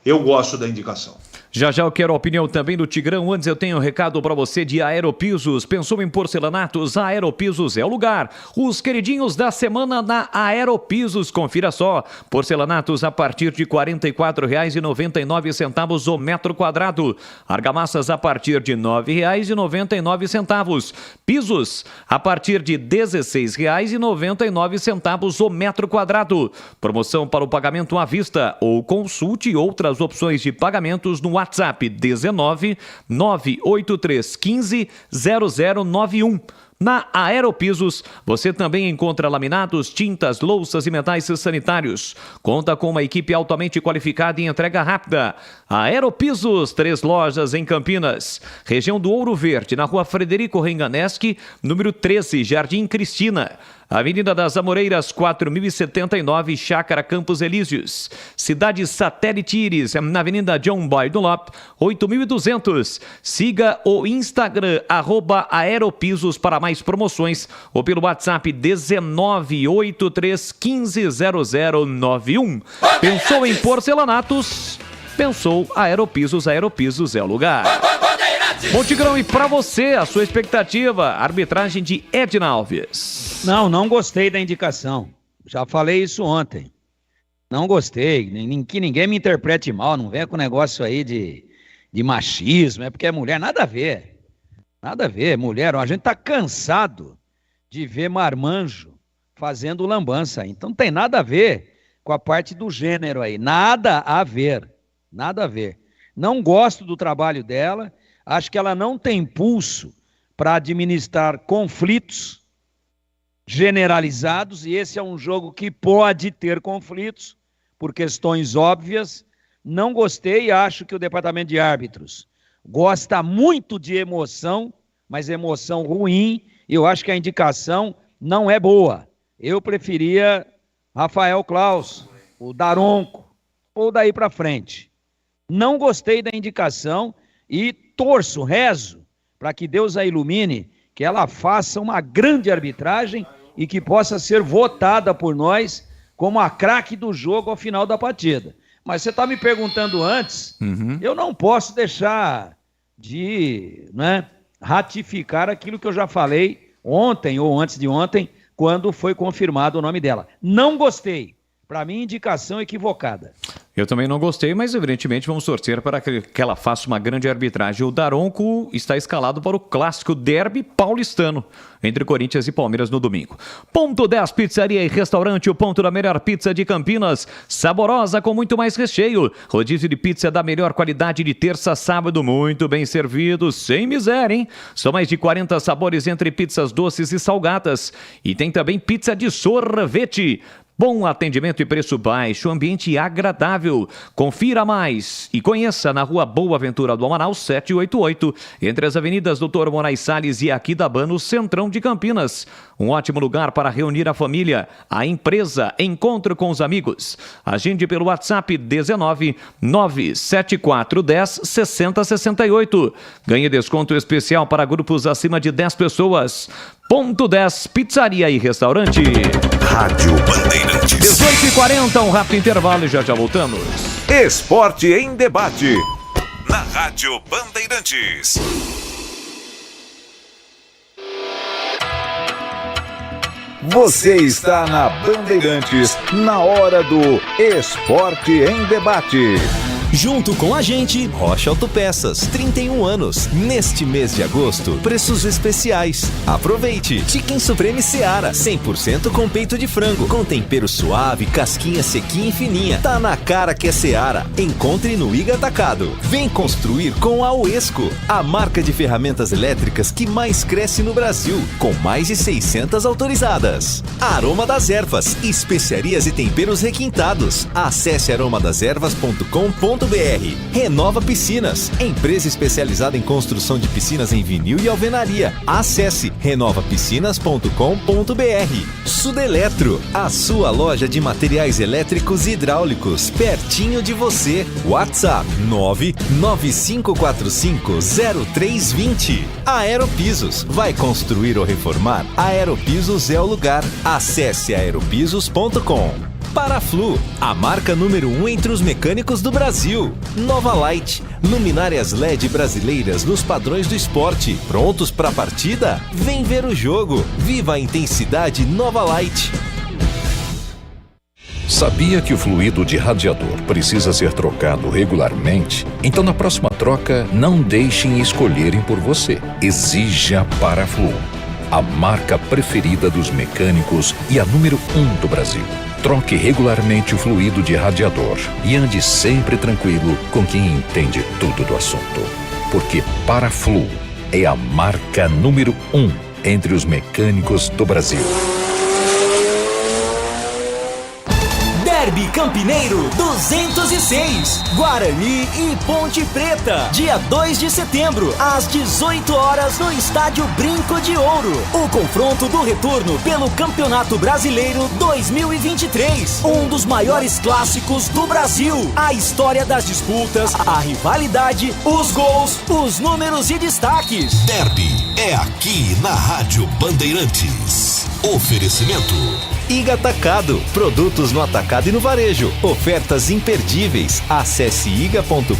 Eu gosto da indicação. Já eu quero a opinião também do Tigrão. Antes eu tenho um recado para você de Aeropisos. Pensou em porcelanatos? A Aeropisos é o lugar. Os queridinhos da semana na Aeropisos. Confira só. Porcelanatos a partir de R$ 44,99 o metro quadrado. Argamassas a partir de R$ 9,99. Pisos a partir de R$ 16,99 o metro quadrado. Promoção para o pagamento à vista ou consulte outras opções de pagamentos no WhatsApp 19 983 15 0091. Na Aeropisos, você também encontra laminados, tintas, louças e metais sanitários. Conta com uma equipe altamente qualificada e entrega rápida. Aeropisos, 3 lojas em Campinas. Região do Ouro Verde, na rua Frederico Renganeschi, número 13, Jardim Cristina. Avenida das Amoreiras, 4079, Chácara Campos Elíseos. Cidade Satélite Íris, na Avenida John Boy Dunlop, 8200. Siga o Instagram, @Aeropisos para mais promoções ou pelo WhatsApp 1983150091. Pensou em porcelanatos? Pensou Aeropisos. Aeropisos é o lugar. Bom, Tigrão, e pra você, a sua expectativa? Arbitragem de Edna Alves. Não gostei da indicação. Já falei isso ontem. Não gostei. Que ninguém me interprete mal. Não venha com negócio aí de machismo. É porque é mulher. Nada a ver. Nada a ver. Mulher, a gente tá cansado de ver marmanjo fazendo lambança. Então não tem nada a ver com a parte do gênero aí. Nada a ver. Nada a ver. Não gosto do trabalho dela. Acho que ela não tem pulso para administrar conflitos generalizados, e esse é um jogo que pode ter conflitos por questões óbvias. Não gostei e acho que o departamento de árbitros gosta muito de emoção, mas emoção ruim. Eu acho que a indicação não é boa. Eu preferia Rafael Claus, o Daronco, ou daí para frente. Não gostei da indicação e torço, rezo, para que Deus a ilumine, que ela faça uma grande arbitragem e que possa ser votada por nós como a craque do jogo ao final da partida. Mas você está me perguntando antes, eu não posso deixar de ratificar aquilo que eu já falei ontem ou antes de ontem, quando foi confirmado o nome dela. Não gostei. Para mim, indicação equivocada. Eu também não gostei, mas evidentemente vamos torcer para que ela faça uma grande arbitragem. O Daronco está escalado para o clássico derby paulistano entre Corinthians e Palmeiras no domingo. Ponto 10, pizzaria e restaurante, o ponto da melhor pizza de Campinas. Saborosa, com muito mais recheio. Rodízio de pizza da melhor qualidade de terça a sábado, muito bem servido, sem miséria, hein? São mais de 40 sabores entre pizzas doces e salgadas. E tem também pizza de sorvete. Bom atendimento e preço baixo, ambiente agradável. Confira mais e conheça na Rua Boa Ventura do Amaral 788, entre as avenidas Doutor Moraes Salles e Aquidabã, no centrão de Campinas. Um ótimo lugar para reunir a família, a empresa, encontro com os amigos. Agende pelo WhatsApp 19 97410 6068. Ganhe desconto especial para grupos acima de 10 pessoas. Ponto 10, pizzaria e restaurante. Rádio Bandeirantes. 18h40, um rápido intervalo e já voltamos. Esporte em debate. Na Rádio Bandeirantes. Você está na Bandeirantes, na hora do Esporte em Debate. Junto com a gente, Rocha Autopeças, 31 anos. Neste mês de agosto, preços especiais. Aproveite! Chicken Supreme Seara, 100% com peito de frango, com tempero suave, casquinha sequinha e fininha. Tá na cara que é Seara. Encontre no Iga Atacado. Vem construir com a Uesco, a marca de ferramentas elétricas que mais cresce no Brasil, com mais de 600 autorizadas. Aroma das Ervas, especiarias e temperos requintados. Acesse aromadeservas.com.br. Renova Piscinas, empresa especializada em construção de piscinas em vinil e alvenaria. Acesse renovapiscinas.com.br. Sudeletro, a sua loja de materiais elétricos e hidráulicos, pertinho de você. WhatsApp 995450320. Aeropisos, vai construir ou reformar? Aeropisos é o lugar. Acesse aeropisos.com. Paraflu, a marca número 1 entre os mecânicos do Brasil. Nova Light, luminárias LED brasileiras nos padrões do esporte. Prontos para a partida? Vem ver o jogo. Viva a intensidade Nova Light. Sabia que o fluido de radiador precisa ser trocado regularmente? Então, na próxima troca, não deixem escolherem por você. Exija Paraflu, a marca preferida dos mecânicos e a número 1 do Brasil. Troque regularmente o fluido de radiador e ande sempre tranquilo com quem entende tudo do assunto. Porque Paraflu é a marca número 1 entre os mecânicos do Brasil. Derby Campineiro 206, Guarani e Ponte Preta, dia 2 de setembro, às 18 horas no Estádio Brinco de Ouro. O confronto do retorno pelo Campeonato Brasileiro 2023, um dos maiores clássicos do Brasil. A história das disputas, a rivalidade, os gols, os números e destaques. Derby é aqui na Rádio Bandeirantes. Oferecimento Iga Atacado, produtos no atacado e no varejo. Ofertas imperdíveis. Acesse iga.com.br.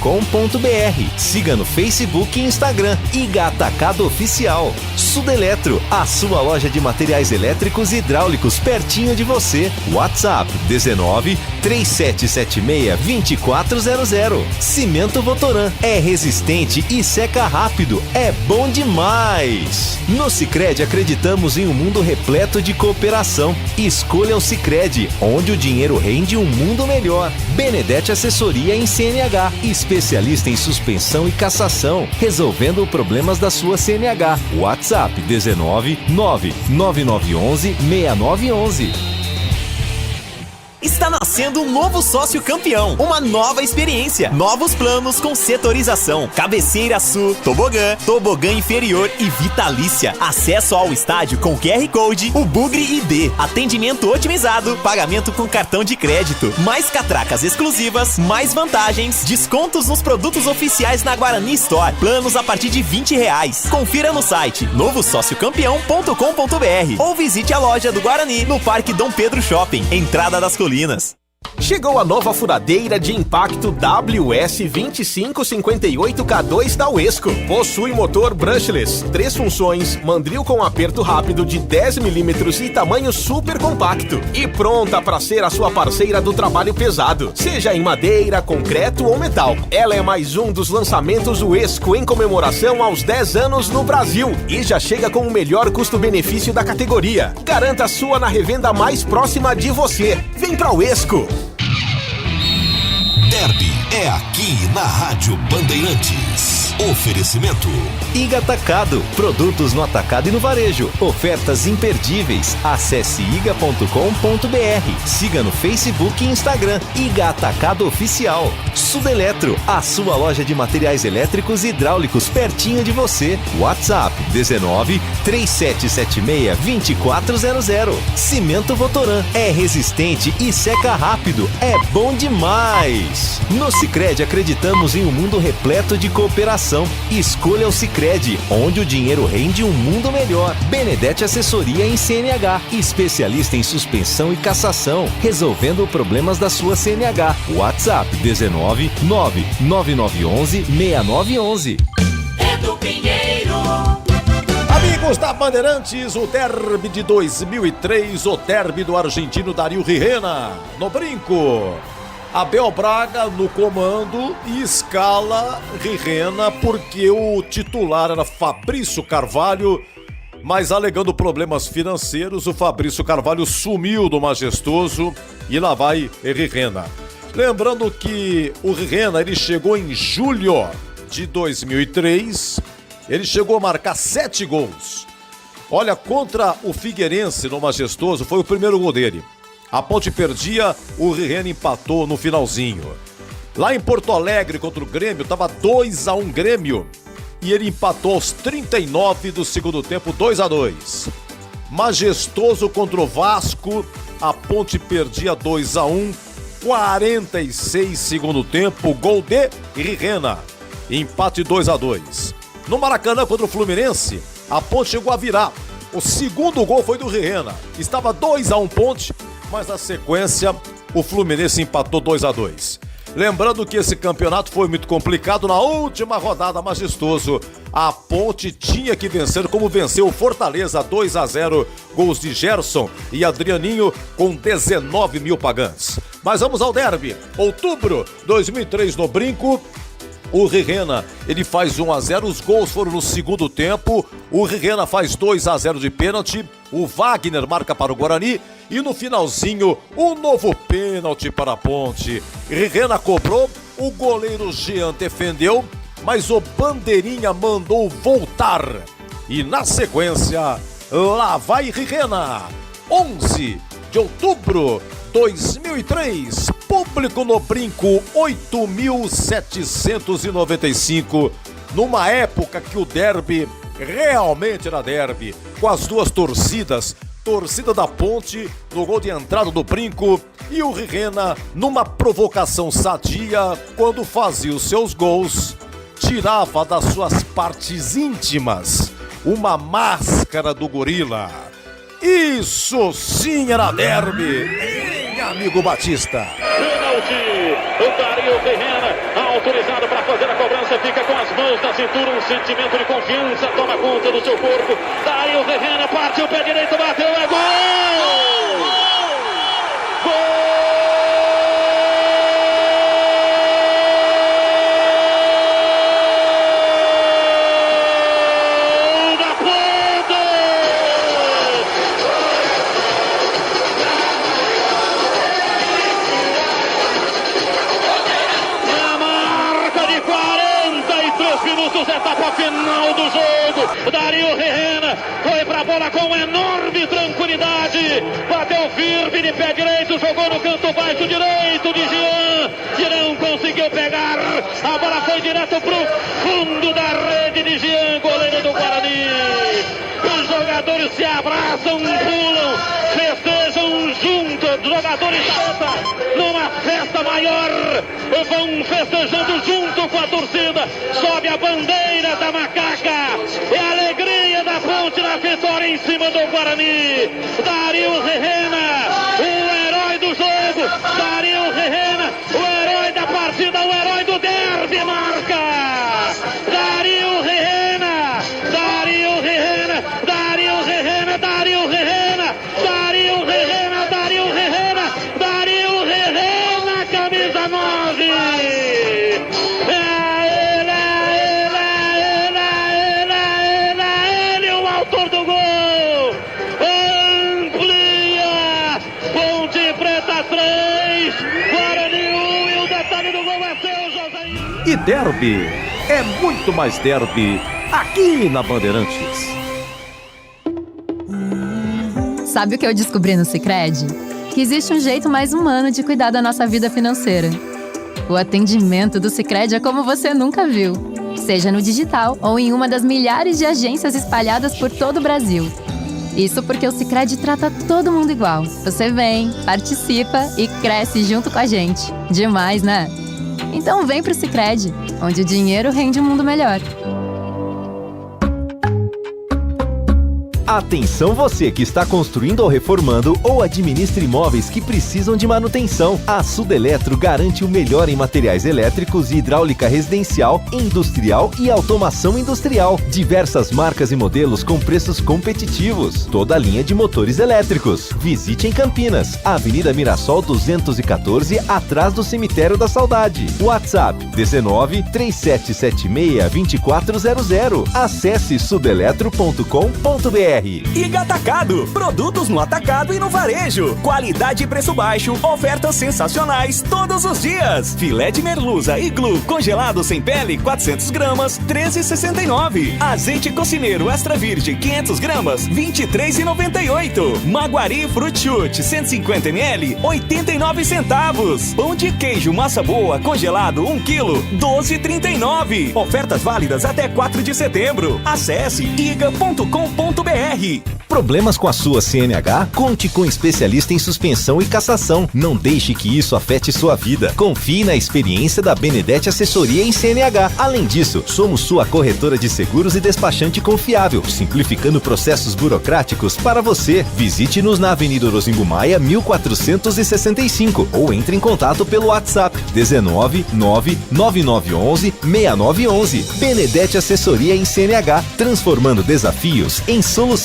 Siga no Facebook e Instagram. Iga Atacado Oficial. Sudeletro, a sua loja de materiais elétricos e hidráulicos pertinho de você. WhatsApp 19 3776 2400. Cimento Votoran, é resistente e seca rápido. É bom demais. No Sicredi acreditamos em um mundo repleto de cooperação. Escolha o Sicredi, onde o dinheiro rende um mundo melhor. Benedetti Assessoria em CNH, especialista em suspensão e cassação, resolvendo problemas da sua CNH. WhatsApp 19 99911 6911. Está nascendo um novo sócio campeão, uma nova experiência, novos planos com setorização, cabeceira sul, tobogã inferior e vitalícia, acesso ao estádio com QR Code, o Bugre ID, atendimento otimizado, pagamento com cartão de crédito, mais catracas exclusivas, mais vantagens, descontos nos produtos oficiais na Guarani Store, planos a partir de R$20. Confira no site novosociocampeão.com.br ou visite a loja do Guarani no Parque Dom Pedro Shopping, entrada das Colinas. Chegou a nova furadeira de impacto WS2558K2 da Uesco. Possui motor brushless, 3 funções, mandril com aperto rápido de 10 mm e tamanho super compacto. E pronta para ser a sua parceira do trabalho pesado, seja em madeira, concreto ou metal. Ela é mais um dos lançamentos Uesco em comemoração aos 10 anos no Brasil e já chega com o melhor custo-benefício da categoria. Garanta a sua na revenda mais próxima de você. Vem pra Uesco! Derby é aqui na Rádio Bandeirantes. Oferecimento Iga Atacado, produtos no atacado e no varejo. Ofertas imperdíveis. Acesse iga.com.br. Siga no Facebook e Instagram. Iga Atacado Oficial. Sudeletro, a sua loja de materiais elétricos e hidráulicos pertinho de você. WhatsApp 19 3776 2400. Cimento Votoran, é resistente e seca rápido. É bom demais. No Sicredi acreditamos em um mundo repleto de cooperação. Escolha o Sicredi, onde o dinheiro rende um mundo melhor. Benedetti Assessoria em CNH, especialista em suspensão e cassação, resolvendo problemas da sua CNH. WhatsApp 19 99911 6911. É do Pinheiro. Amigos da Bandeirantes, o derby de 2003, o derby do argentino Dario Rijena, no brinco. Abel Braga no comando e escala Rijena porque o titular era Fabrício Carvalho, mas alegando problemas financeiros, o Fabrício Carvalho sumiu do Majestoso e lá vai Rijena. Lembrando que o Rijena, ele chegou em julho de 2003, ele chegou a marcar 7 gols. Olha, contra o Figueirense no Majestoso foi o primeiro gol dele. A Ponte perdia, o Rijena empatou no finalzinho. Lá em Porto Alegre contra o Grêmio, estava 2-1 Grêmio. E ele empatou aos 39 do segundo tempo, 2-2. Majestoso contra o Vasco, a Ponte perdia 2-1, 46 segundo tempo, gol de Rijena. Empate 2-2. No Maracanã contra o Fluminense, a Ponte chegou a virar. O segundo gol foi do Rijena. Estava 2-1 Ponte, mas na sequência o Fluminense empatou 2-2. Lembrando que esse campeonato foi muito complicado. Na última rodada, Majestoso, a Ponte tinha que vencer, como venceu o Fortaleza 2-0, gols de Gerson e Adrianinho com 19 mil pagantes. Mas vamos ao derby. Outubro 2003 no Brinco. O Rijena, ele faz 1-0, os gols foram no segundo tempo, o Rijena faz 2-0 de pênalti, o Wagner marca para o Guarani e no finalzinho, um novo pênalti para a Ponte. Rijena cobrou, o goleiro Jean defendeu, mas o Bandeirinha mandou voltar. E na sequência, lá vai Rijena, 11 de outubro 2003, público no Brinco 8.795, numa época que o derby realmente era derby, com as duas torcidas, torcida da Ponte no gol de entrada do Brinco e o Rijena numa provocação sadia quando fazia os seus gols, tirava das suas partes íntimas uma máscara do gorila. Isso sim era derby, amigo Batista. Pênalti, o Dario Rijena, autorizado para fazer a cobrança, fica com as mãos na cintura, um sentimento de confiança toma conta do seu corpo. Dario Rijena parte o pé direito, bateu, é gol! Gol! Etapa final do jogo, Dario Rijena foi pra bola com enorme tranquilidade, bateu firme de pé direito, jogou no canto baixo direito de Jean, não conseguiu pegar, a bola foi direto pro fundo da rede de Jean, goleiro do Guarani. Os jogadores se abraçam, pulam, festejam juntos, os jogadores numa festa maior, vão festejando junto com a torcida, sobe a bandeira da macaca, é a alegria da Ponte na vitória em cima do Guarani. Dario Rijena, o herói do jogo, Dario Rijena, o herói da partida, o herói do derby, marca! Dario Rijena, Dario Rijena, Dario Rijena, Dario Rijena, Dario Rijena, Dario Rijena, Dario Rijena, camisa 9! E derby é muito mais derby aqui na Bandeirantes. Sabe o que eu descobri no Sicredi? Que existe um jeito mais humano de cuidar da nossa vida financeira. O atendimento do Sicredi é como você nunca viu, seja no digital ou em uma das milhares de agências espalhadas por todo o Brasil. Isso porque o Sicredi trata todo mundo igual. Você vem, participa e cresce junto com a gente. Demais, né? Então vem pro Sicredi, onde o dinheiro rende um mundo melhor. Atenção você que está construindo ou reformando ou administra imóveis que precisam de manutenção. A Sudeletro garante o melhor em materiais elétricos e hidráulica residencial, industrial e automação industrial. Diversas marcas e modelos com preços competitivos. Toda a linha de motores elétricos. Visite em Campinas, Avenida Mirassol 214, atrás do Cemitério da Saudade. WhatsApp 19 3776 2400. Acesse sudeletro.com.br. Iga Atacado, produtos no atacado e no varejo. Qualidade e preço baixo, ofertas sensacionais todos os dias. Filé de merluza Iglu, congelado sem pele, 400 gramas, R$13,69. Azeite cocineiro extra virgem, 500 gramas, R$23,98. Maguari Fruit Chute, 150 ml, 89 centavos. Pão de queijo massa boa, congelado, 1 kg, R$12,39. Ofertas válidas até 4 de setembro. Acesse iga.com.br. Problemas com a sua CNH? Conte com um especialista em suspensão e cassação. Não deixe que isso afete sua vida. Confie na experiência da Benedetti Assessoria em CNH. Além disso, somos sua corretora de seguros e despachante confiável, simplificando processos burocráticos para você. Visite-nos na Avenida Orozimbo Maia, 1465 ou entre em contato pelo WhatsApp 19 99911 6911. Benedetti Assessoria em CNH, transformando desafios em soluções.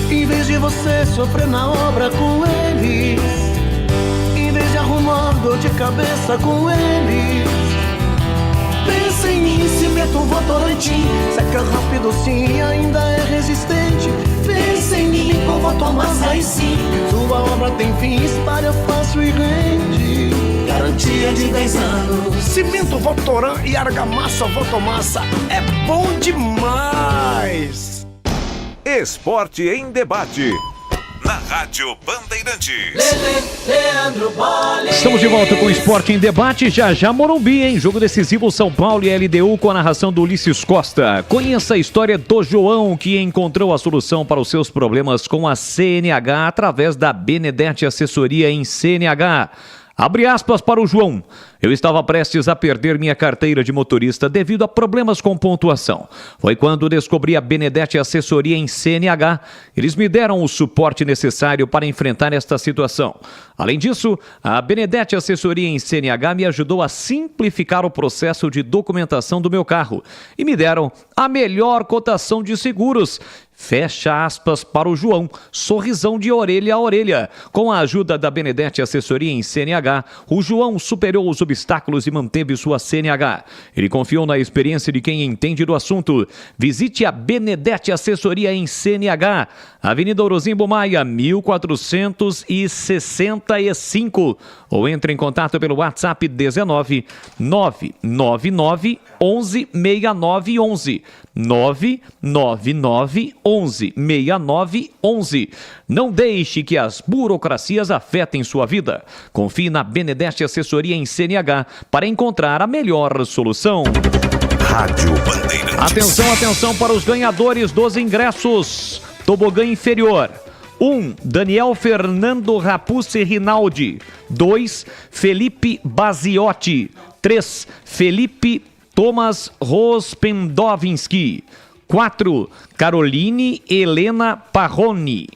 Em vez de você sofrer na obra com eles, em vez de arrumar dor de cabeça com eles, pense em mim, Cimento Votorantim. Seca rápido sim, ainda é resistente. Pense em mim, com Votomassa e sim, sua obra tem fim, espalha fácil e rende. Garantia de 10 anos. Cimento Votoran e argamassa Votomassa é bom demais. Esporte em debate. Na Rádio Bandeirantes. Leandro Boles. Estamos de volta com o Esporte em Debate. Já Morumbi, hein? Jogo decisivo São Paulo e LDU com a narração do Ulisses Costa. Conheça a história do João, que encontrou a solução para os seus problemas com a CNH através da Benedetti Assessoria em CNH. Abre aspas para o João. Eu estava prestes a perder minha carteira de motorista devido a problemas com pontuação. Foi quando descobri a Benedetti Assessoria em CNH. Eles me deram o suporte necessário para enfrentar esta situação. Além disso, a Benedetti Assessoria em CNH me ajudou a simplificar o processo de documentação do meu carro e me deram a melhor cotação de seguros. Fecha aspas para o João, sorrisão de orelha a orelha. Com a ajuda da Benedetti Assessoria em CNH, o João superou os obstáculos e manteve sua CNH. Ele confiou na experiência de quem entende do assunto. Visite a Benedetti Assessoria em CNH, Avenida Orozimbo Maia, 1465. Ou entre em contato pelo WhatsApp 19 999 11 6911. 999 11 6911. Não deixe que as burocracias afetem sua vida. Confie na Benedetti Assessoria em CNH para encontrar a melhor solução. Rádio Bandeirantes. Atenção para os ganhadores dos ingressos. Tobogã inferior. 1. Daniel Fernando Rapucci Rinaldi. 2. Felipe Baziotti. 3. Felipe Thomas Rospendovinski. 4. Caroline Helena Parroni.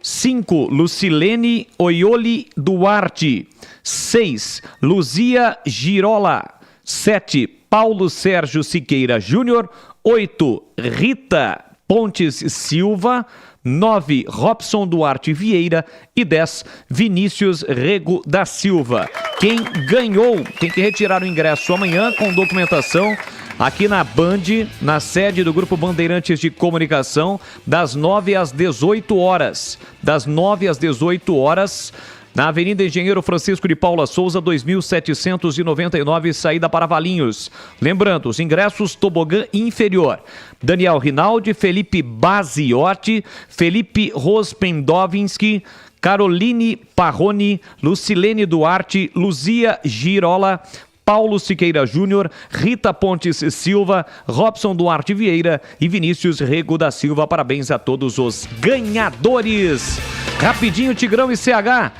5. Lucilene Oioli Duarte. 6. Luzia Girola. 7. Paulo Sérgio Siqueira Júnior. 8. Rita Pontes Silva. 9. Robson Duarte Vieira. E 10. Vinícius Rego da Silva. Quem ganhou tem que retirar o ingresso amanhã com documentação aqui na Band, na sede do Grupo Bandeirantes de Comunicação, das 9 às 18 horas. Das 9 às 18 horas, na Avenida Engenheiro Francisco de Paula Souza, 2799, saída para Valinhos. Lembrando, os ingressos tobogã inferior. Daniel Rinaldi, Felipe Baziotti, Felipe Rospendovinski, Caroline Parroni, Lucilene Duarte, Luzia Girola, Paulo Siqueira Júnior, Rita Pontes Silva, Robson Duarte Vieira e Vinícius Rego da Silva. Parabéns a todos os ganhadores. Rapidinho, Tigrão e CH.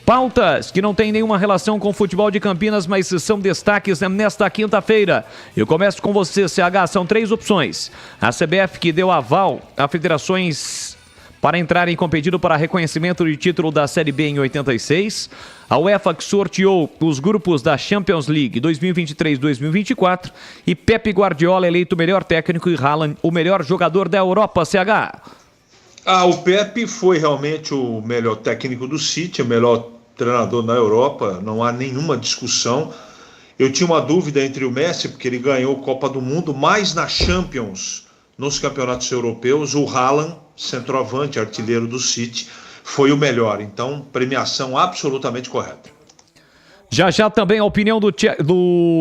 Pautas que não têm nenhuma relação com o futebol de Campinas, mas são destaques nesta quinta-feira. Eu começo com você, CH, são 3 opções. A CBF que deu aval a federações para entrarem com pedido para reconhecimento de título da Série B em 86. A UEFA que sorteou os grupos da Champions League 2023-2024. E Pepe Guardiola eleito o melhor técnico e Haaland o melhor jogador da Europa, CH. O Pepe foi realmente o melhor técnico do City, o melhor treinador na Europa, não há nenhuma discussão. Eu tinha uma dúvida entre o Messi, porque ele ganhou a Copa do Mundo, mas na Champions, nos campeonatos europeus, o Haaland, centroavante, artilheiro do City, foi o melhor. Então, premiação absolutamente correta. Já também a opinião do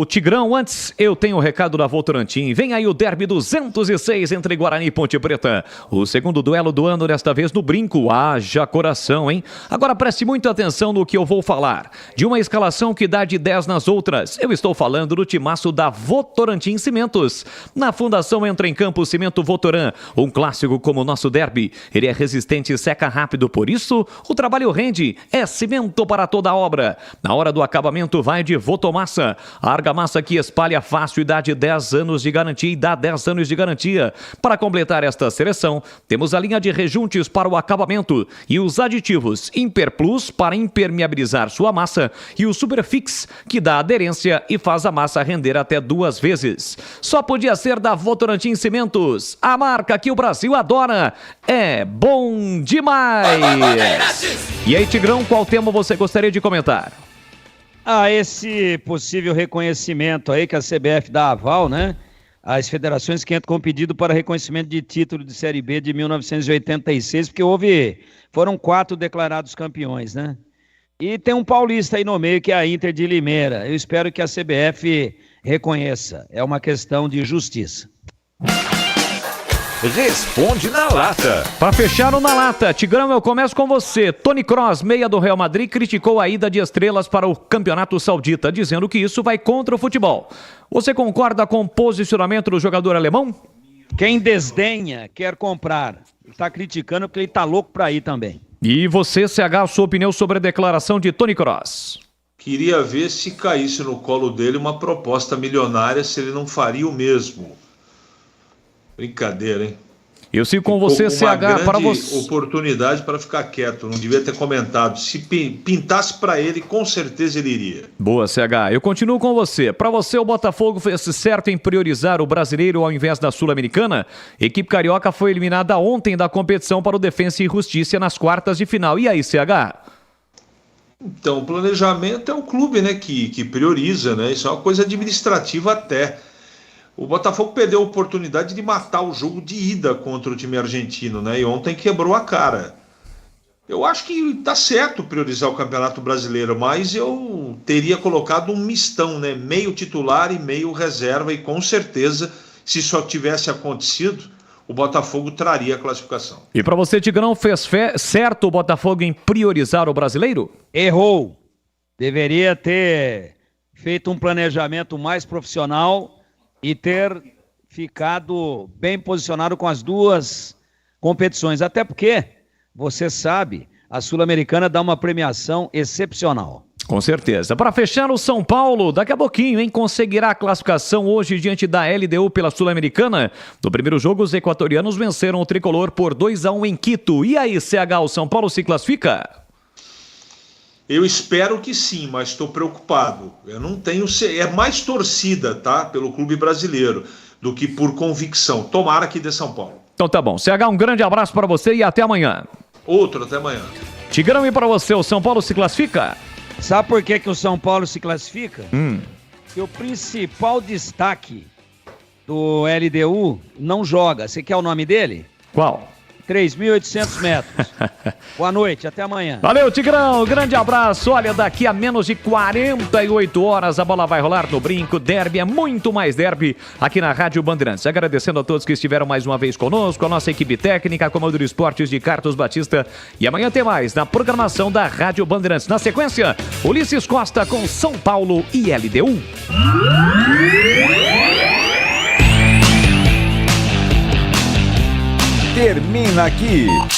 Tigrão. Antes, eu tenho o recado da Votorantim. Vem aí o Derby 206 entre Guarani e Ponte Preta. O segundo duelo do ano, desta vez no Brinco. Haja coração, hein? Agora preste muita atenção no que eu vou falar. De uma escalação que dá de 10 nas outras. Eu estou falando do timaço da Votorantim Cimentos. Na fundação entra em campo o Cimento Votoran. Um clássico como o nosso Derby. Ele é resistente e seca rápido. Por isso, o trabalho rende. É cimento para toda a obra. Na hora do acabamento vai de Votomassa. A argamassa que espalha fácil e dá de 10 anos de garantia e dá 10 anos de garantia. Para completar esta seleção, temos a linha de rejuntes para o acabamento e os aditivos Imperplus para impermeabilizar sua massa e o Superfix que dá aderência e faz a massa render até 2 vezes. Só podia ser da Votorantim Cimentos. A marca que o Brasil adora. É bom demais! E aí, Tigrão, qual tema você gostaria de comentar? Esse possível reconhecimento aí que a CBF dá aval, né? As federações que entram com pedido para reconhecimento de título de Série B de 1986, porque foram 4 declarados campeões, né? E tem um paulista aí no meio que é a Inter de Limeira. Eu espero que a CBF reconheça. É uma questão de justiça. Responde na lata. Para fechar o Na Lata, Tigrão, eu começo com você. Toni Kroos, meia do Real Madrid, criticou a ida de estrelas para o Campeonato Saudita, dizendo que isso vai contra o futebol. Você concorda com o posicionamento do jogador alemão? Quem desdenha quer comprar. Está criticando porque ele está louco para ir também. E você, CH, sua opinião sobre a declaração de Toni Kroos? Queria ver se caísse no colo dele uma proposta milionária, se ele não faria o mesmo. Brincadeira, hein? Eu sigo com você, CH, para você. Oportunidade para ficar quieto, não devia ter comentado. Se pintasse para ele, com certeza ele iria. Boa, CH. Eu continuo com você. Para você, o Botafogo fez certo em priorizar o brasileiro ao invés da Sul-Americana? Equipe carioca foi eliminada ontem da competição para o Defensa e Justiça nas quartas de final. E aí, CH? Então, o planejamento é o clube, né, que prioriza, né? Isso é uma coisa administrativa até. O Botafogo perdeu a oportunidade de matar o jogo de ida contra o time argentino, né? E ontem quebrou a cara. Eu acho que tá certo priorizar o Campeonato Brasileiro, mas eu teria colocado um mistão, né? Meio titular e meio reserva, e com certeza, se só tivesse acontecido, o Botafogo traria a classificação. E para você, Tigrão, fez certo o Botafogo em priorizar o brasileiro? Errou. Deveria ter feito um planejamento mais profissional e ter ficado bem posicionado com as 2 competições. Até porque, você sabe, a Sul-Americana dá uma premiação excepcional. Com certeza. Para fechar, o São Paulo, daqui a pouquinho, hein? Conseguirá a classificação hoje diante da LDU pela Sul-Americana. No primeiro jogo, os equatorianos venceram o Tricolor por 2-1 em Quito. E aí, CH, o São Paulo se classifica? Eu espero que sim, mas estou preocupado. Eu não tenho... É mais torcida, tá? Pelo clube brasileiro do que por convicção. Tomara que dê São Paulo. Então tá bom. CH, um grande abraço para você e até amanhã. Outro, até amanhã. Tigrão, e para você, o São Paulo se classifica? Sabe por que o São Paulo se classifica? Que o principal destaque do LDU não joga. Você quer o nome dele? Qual? 3.800 metros. Boa noite, até amanhã. Valeu, Tigrão, grande abraço. Olha, daqui a menos de 48 horas a bola vai rolar no Brinco. Derby é muito mais derby aqui na Rádio Bandeirantes. Agradecendo a todos que estiveram mais uma vez conosco, a nossa equipe técnica, Comando de Esportes de Carlos Batista. E amanhã tem mais na programação da Rádio Bandeirantes. Na sequência, Ulisses Costa com São Paulo e LDU. Termina aqui